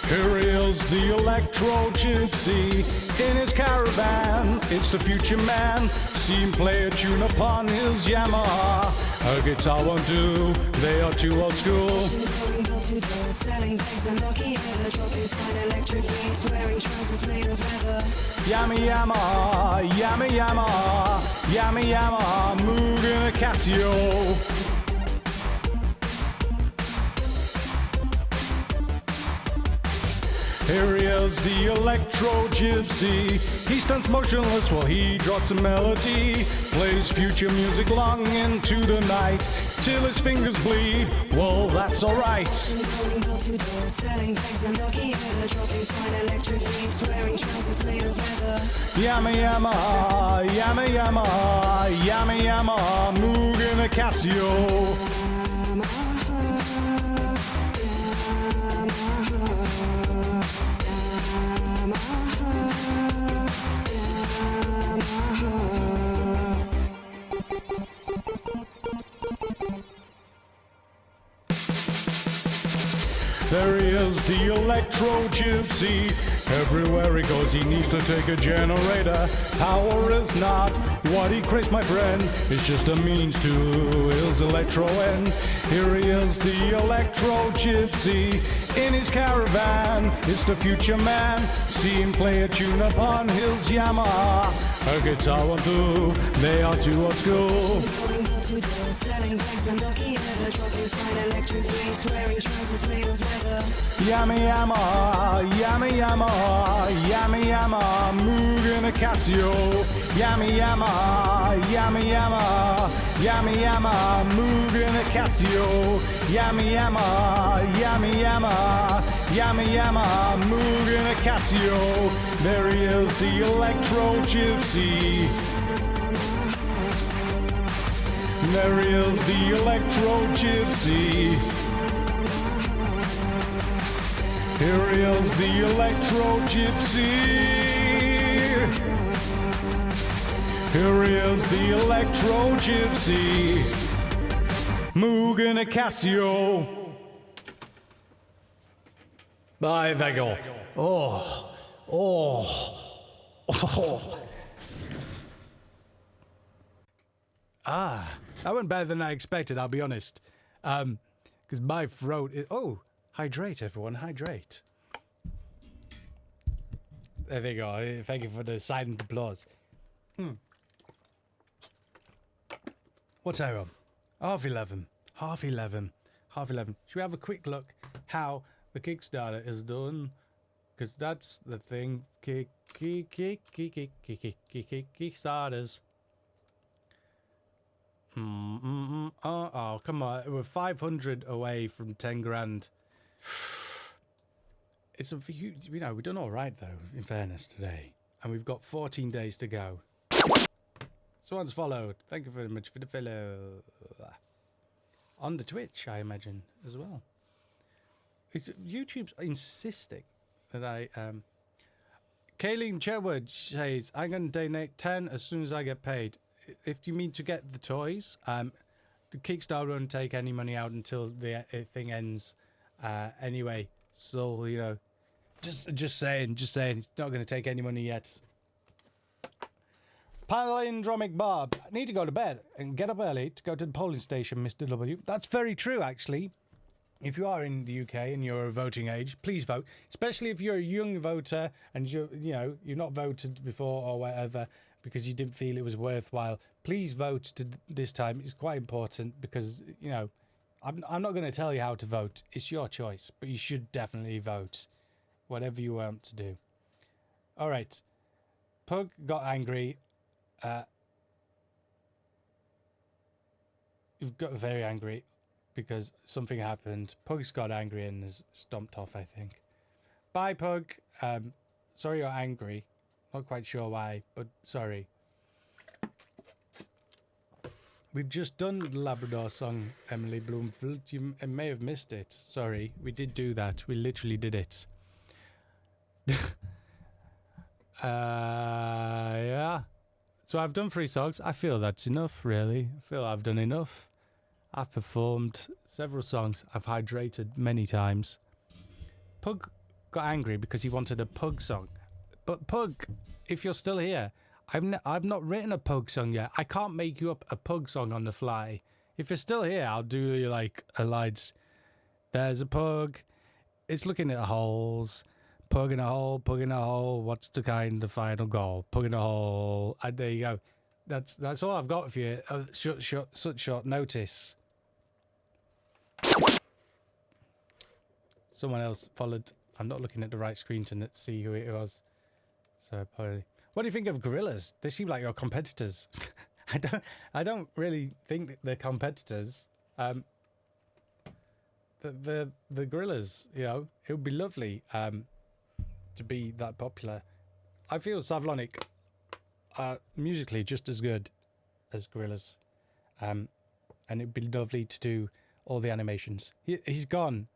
Here is the Electro Gypsy in his caravan. It's the future man. See him play a tune upon his Yamaha. A guitar won't do, they are too old school. Selling pigs and lucky ever dropping fine electric beats, wearing trousers made of leather. Yummy Yamaha, yummy Yamaha, yummy Yamaha, moving a Casio. Here he is, the Electro Gypsy. He stands motionless while he drops a melody. Plays future music long into the night, till his fingers bleed. Well, that's alright. Selling pigs and lucky ever dropping fine electric beats, wearing trousers made of leather. Yummy Yamaha, yummy Yamaha, yummy Yamaha, moving a Casio. There he is, the Electro Gypsy. Everywhere he goes, he needs to take a generator. Power is not what he craves, my friend. It's just a means to his electro end. Here he is, the Electro Gypsy in his caravan. It's the future man. See him play a tune upon his Yamaha. A guitar won't do, they are too old school. Selling pigs and lucky ever dropping fine electric beats, wearing trousers made of leather. Yummy Yamaha, yummy Yamaha, yummy Yamaha, moving a Casio. Yummy Yamaha, yummy Yamaha, yummy Yamaha, moving a Casio. Yummy Yamaha, yummy Yamaha, yummy Yamaha, moving a Casio. There he is, the Electro Gypsy. There is the Electro Gypsy. Here is the Electro Gypsy. Here is the Electro Gypsy. Mugen a Casio. Bye, Weebl. Oh. That went better than I expected, I'll be honest. Because my throat is... Oh, hydrate, everyone, hydrate. There they go. Thank you for the silent applause. What time? 11:30. 11:30. 11:30. Should we have a quick look how the Kickstarter is done? Because that's the thing. Kickstarters. Oh, come on. We're 500 away from 10 grand. It's a huge, we've done all right, though, in fairness, today. And we've got 14 days to go. Someone's followed. Thank you very much for the follow. On the Twitch, I imagine, as well. YouTube's insisting that I... Kayleen Chetwood says, I'm going to donate 10 as soon as I get paid. if you mean to get the toys, the Kickstarter won't take any money out until the thing ends. Anyway, so you know, just saying, it's not going to take any money yet. Palindromic Bob, I need to go to bed and get up early to go to the polling station, Mr. W. That's very true, actually. If you are in the UK and you're of voting age, please vote. Especially if you're a young voter and you've not voted before or whatever because you didn't feel it was worthwhile. Please vote this time. It's quite important because I'm not going to tell you how to vote. It's your choice, but you should definitely vote, whatever you want to do. All right, Pug got angry. You've got very angry because something happened. Pug's got angry and has stomped off, I think. Bye, Pug. Sorry you're angry. Not quite sure why, but sorry. We've just done the Labrador song, Emily Bloomfield. You may have missed it. Sorry, we did do that. We literally did it. Yeah. So I've done 3 songs. I feel that's enough, really. I feel I've done enough. I've performed several songs. I've hydrated many times. Pug got angry because he wanted a Pug song. But Pug, if you're still here, I've not written a Pug song yet. I can't make you up a Pug song on the fly. If you're still here, I'll do like a lines. There's a pug. It's looking at holes. Pug in a hole, pug in a hole. What's the kind of final goal? Pug in a hole. And there you go. That's all I've got for you. Such short notice. Someone else followed. I'm not looking at the right screen to see who it was. So probably. What do you think of gorillas? They seem like your competitors. I don't really think that they're competitors. The gorillas, it would be lovely. To be that popular. I feel Savlonic are musically just as good as Gorillaz. And it'd be lovely to do all the animations. He's gone.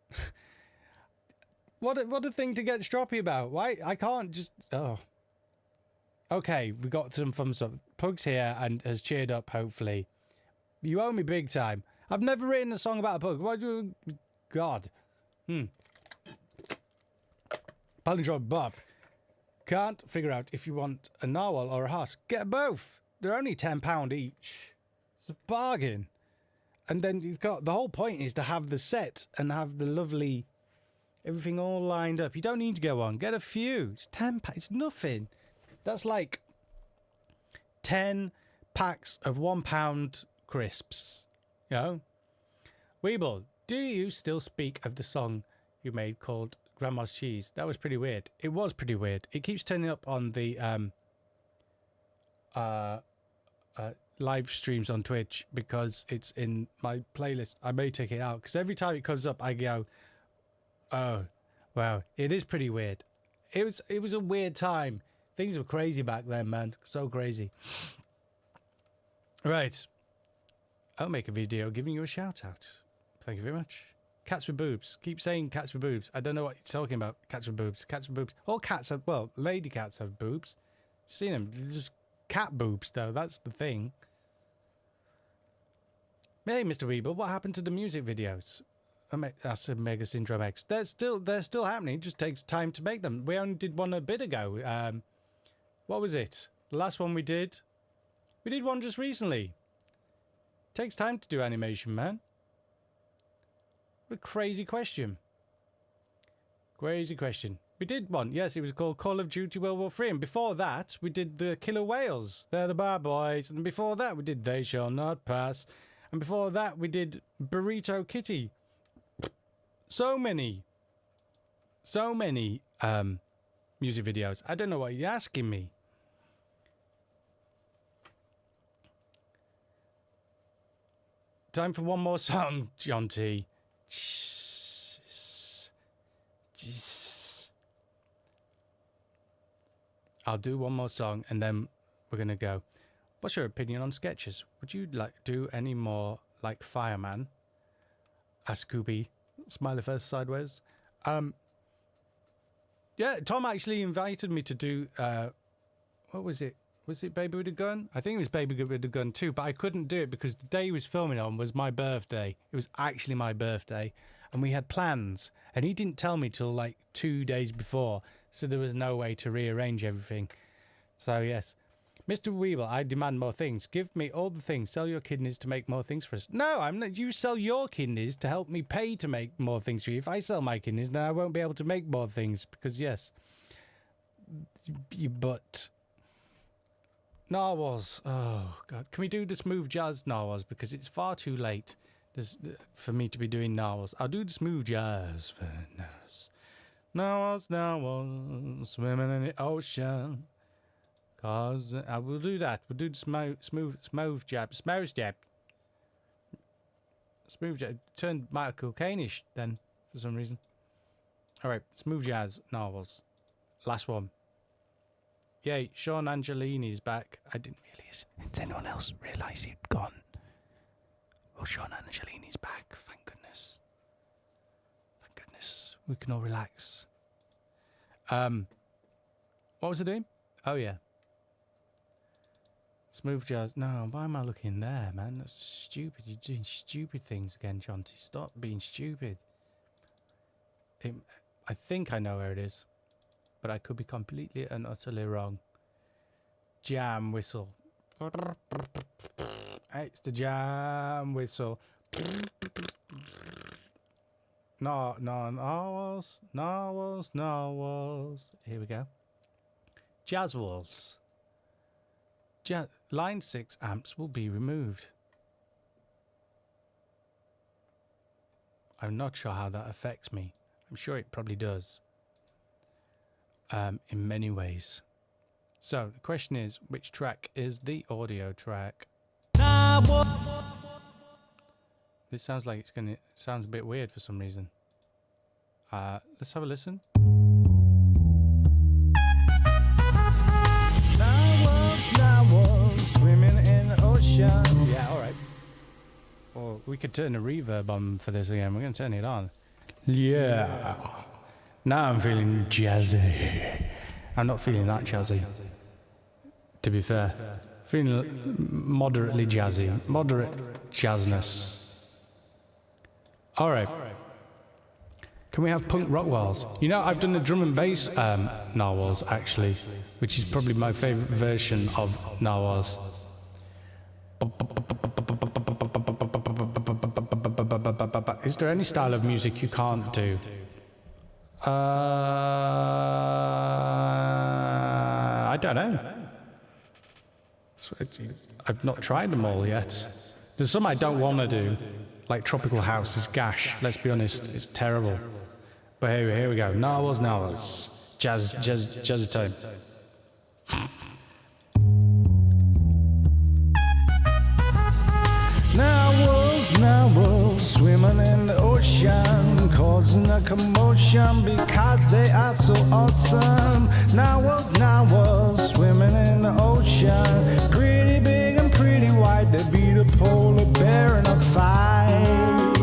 What a thing to get stroppy about. Why? I can't just... Oh. Okay, we got some thumbs up. Pug's here and has cheered up, hopefully. You owe me big time. I've never written a song about a pug. Why do... God. Palindrome Bob. Can't figure out if you want a narwhal or a horse. Get both. They're only £10 each. It's a bargain. And then you've got... The whole point is to have the set and have the lovely... Everything all lined up. You don't need to go on. Get a few. It's £10. It's nothing. That's like 10 packs of £1 crisps. Weebl, do you still speak of the song you made called Grandma's Cheese? That was pretty weird. It was pretty weird. It keeps turning up on the live streams on Twitch because it's in my playlist. I may take it out because every time it comes up I go, oh wow, it is pretty weird. It was a weird time. Things were crazy back then, man. So crazy. Right, I'll make a video giving you a shout out. Thank you very much. Cats with boobs. Keep saying cats with boobs. I don't know what you're talking about. Cats with boobs. Cats with boobs. All cats have, well, lady cats have boobs. Seen them. They're just cat boobs, though. That's the thing. Hey, Mr. Weebl, what happened to the music videos? That's Omega Syndrome X. They're still happening. It just takes time to make them. We only did one a bit ago. What was it? The last one we did? We did one just recently. Takes time to do animation, man. What a crazy question. Crazy question. We did one. Yes, it was called Call of Duty World War 3. And before that, we did the Killer Whales. They're the bad boys. And before that, we did They Shall Not Pass. And before that, we did Burrito Kitty. So many music videos. I don't know what you're asking me. Time for one more song, John T. I'll do one more song and then we're gonna go. What's your opinion on sketches? Would you like do any more like Fireman? Ask Scooby. Smiley face sideways. Yeah, Tom actually invited me to do what was it Was it Baby with a Gun? I think it was Baby with a Gun too, but I couldn't do it because the day he was filming on was my birthday. It was actually my birthday, and we had plans, and he didn't tell me till like 2 days before, so there was no way to rearrange everything. So yes. Mr. Weebl, I demand more things. Give me all the things. Sell your kidneys to make more things for us. No, I'm not. You sell your kidneys to help me pay to make more things for you. If I sell my kidneys, then I won't be able to make more things because yes. But narwhals. Oh God, can we do the smooth jazz narwhals because it's far too late for me to be doing narwhals. I'll do the smooth jazz for narwhals. Narwhals, swimming in the ocean. Cause I will do that. We'll do the smooth jab. Turned Michael Caine-ish then for some reason. All right, smooth jazz novels. Last one. Yay, Sean Angelini's back. I didn't realize. Did anyone else realize he'd gone? Well, Sean Angelini's back. Thank goodness. Thank goodness. We can all relax. What was I doing? Oh yeah. Smooth jazz. No, why am I looking there, man? That's stupid. You're doing stupid things again, Jonty. Stop being stupid. I think I know where it is, but I could be completely and utterly wrong. Jam whistle. It's the jam whistle. No, narwhals. Here we go. Jazz walls. Line 6 amps will be removed. I'm not sure how that affects me. I'm sure it probably does. In many ways. So the question is, which track is the audio track? This sounds like sounds a bit weird for some reason. Let's have a listen. Swimming in the ocean. Yeah, alright. Or we could turn the reverb on for this again. We're going to turn it on. Yeah. Now I'm feeling jazzy. I'm not feeling that jazzy, to be fair. Feeling moderately jazzy. Moderate jazzness. Alright. Can we have punk rock walls? You know, I've done the drum and bass narwhals, actually, which is probably my favourite version of narwhals. Is there any style of music you can't do? I don't know. I've not tried them all yet. There's some I don't want to do, like Tropical House is gash. Let's be honest, it's terrible. But here we go. Narwhals. Jazz time. Narwhals, swimming in the ocean, causing a commotion because they are so awesome. Narwhals, swimming in the ocean, pretty big and pretty white. They beat a polar bear in a fight.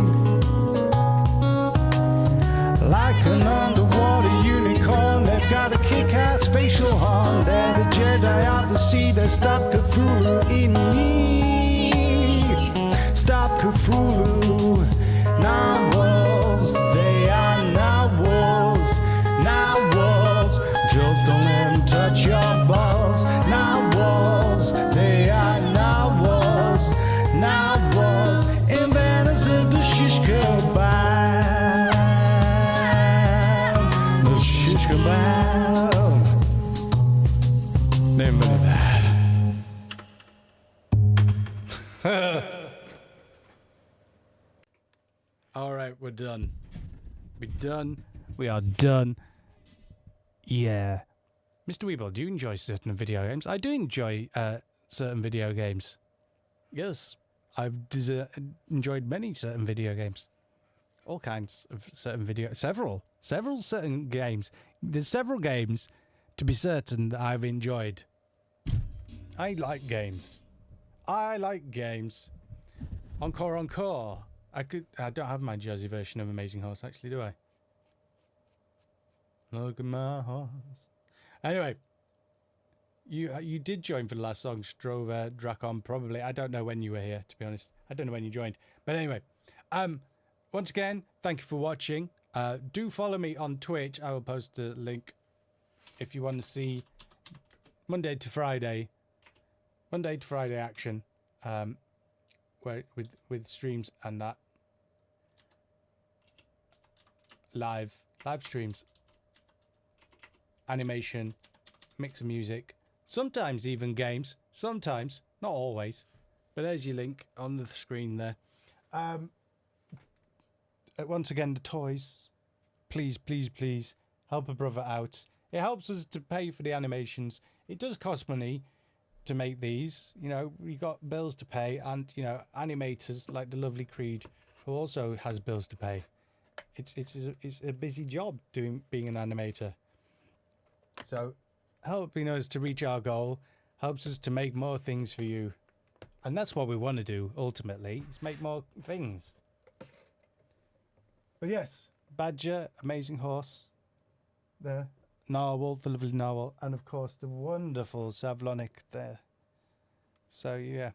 Like an underwater unicorn, they've got a kick-ass facial horn. They're the Jedi of the sea, they stop Cthulhu in me. Stop Cthulhu. Narwhals, they are narwhals. Narwhals, just don't let them touch your balls. Narwhals, they are narwhals. Narwhals, inventors of the shish kebab. The shish kebab. Name of that. Alright, we're done. We're done. We are done. Yeah. Mr. Weebl, do you enjoy certain video games? I do enjoy certain video games. Yes. I've enjoyed many certain video games. All kinds of certain several certain games. There's several games, to be certain, that I've enjoyed. I like games. Encore. I don't have my jazzy version of Amazing Horse, actually, do I? Look at my horse. Anyway, You did join for the last song, Strover Dracon, probably. I don't know when you were here, to be honest. I don't know when you joined. But anyway, once again, thank you for watching. Do follow me on Twitch. I will post a link if you want to see Monday to Friday action, where with streams and that live streams, animation, mix of music, sometimes even games, sometimes, not always. But there's your link on the screen there. Once again, the toys, please help a brother out. It helps us to pay for the animations. It does cost money to make these. You know, we got bills to pay, and you know, animators like the lovely Creed, who also has bills to pay. It's a busy job being an animator. So helping us to reach our goal helps us to make more things for you, and that's what we want to do ultimately, is make more things. But yes, Badger, amazing horse there, Narwhal, the lovely Narwhal, and of course the wonderful Savlonic there. So yeah,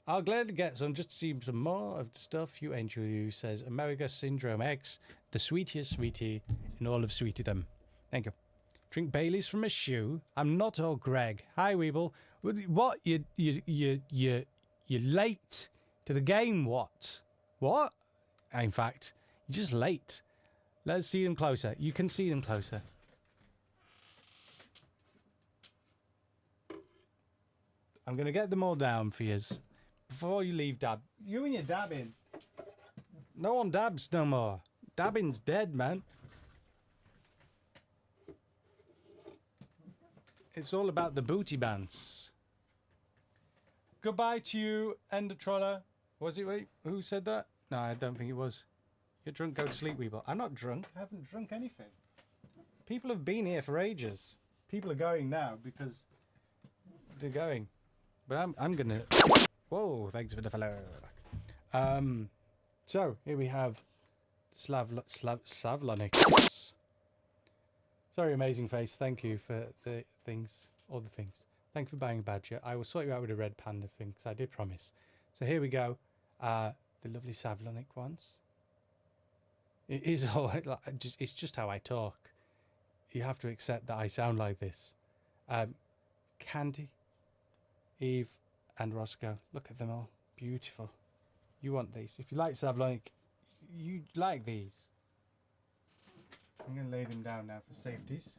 I'll gladly get some just to see some more of the stuff. You Angel You says America Syndrome X, the sweetest sweetie in all of sweetydom. Thank you. Drink Baileys from a shoe. I'm not all Greg. Hi Weebl. What? You're late to the game. What? In fact, you're just late. Let's see them closer. You can see them closer. I'm going to get them all down for you. Before you leave, Dab. You and your dabbing. No one dabs no more. Dabbing's dead, man. It's all about the booty bands. Goodbye to you, Ender Troller. Was it? Wait, who said that? No, I don't think it was. You're drunk, go to sleep, Weebl. I'm not drunk. I haven't drunk anything. People have been here for ages. People are going now because they're going. But I'm gonna... Whoa, thanks for the follow. So, here we have Savlonic. Sorry, Amazing Face. Thank you for the things. All the things. Thank you for buying a Badger. I will sort you out with a red panda thing, because I did promise. So here we go. The lovely Savlonic ones. It is all... It's just how I talk. You have to accept that I sound like this. Candy, Eve, and Roscoe. Look at them all. Beautiful. You want these. If you like Savlonic, you like these. I'm going to lay them down now for safeties.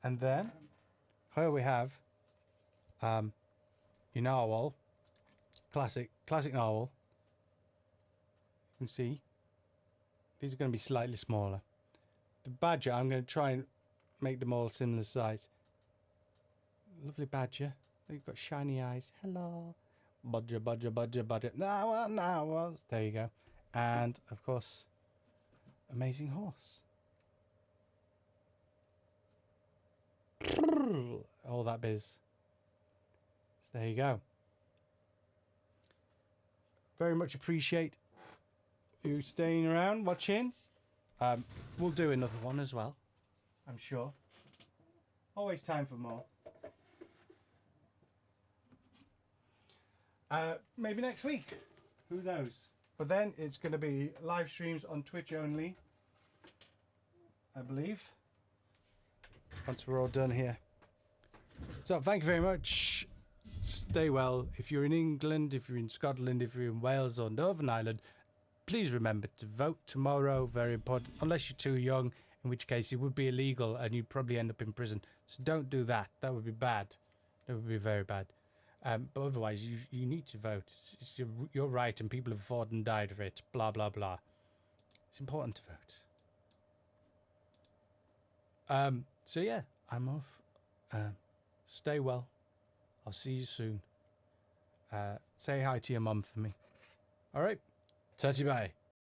And then, here we have your Narwhal. Classic Narwhal. You can see these are going to be slightly smaller. The Badger, I'm going to try and make them all similar size. Lovely Badger. You've got shiny eyes. Hello. Badger. Narwhals. There you go. And, of course, amazing horse. All that biz. So there you go. Very much appreciate you staying around, watching. We'll do another one as well, I'm sure. Always time for more. Maybe next week. Who knows? But then it's going to be live streams on Twitch only, I believe. Once we're all done here. So thank you very much. Stay well. If you're in England, if you're in Scotland, if you're in Wales or Northern Ireland, please remember to vote tomorrow. Very important. Unless you're too young, in which case it would be illegal and you'd probably end up in prison. So don't do that. That would be bad. That would be very bad. But otherwise, you need to vote. It's your right, and people have fought and died for it. Blah, blah, blah. It's important to vote. So yeah, I'm off. Stay well. I'll see you soon. Say hi to your mum for me. All right. Tatty bye.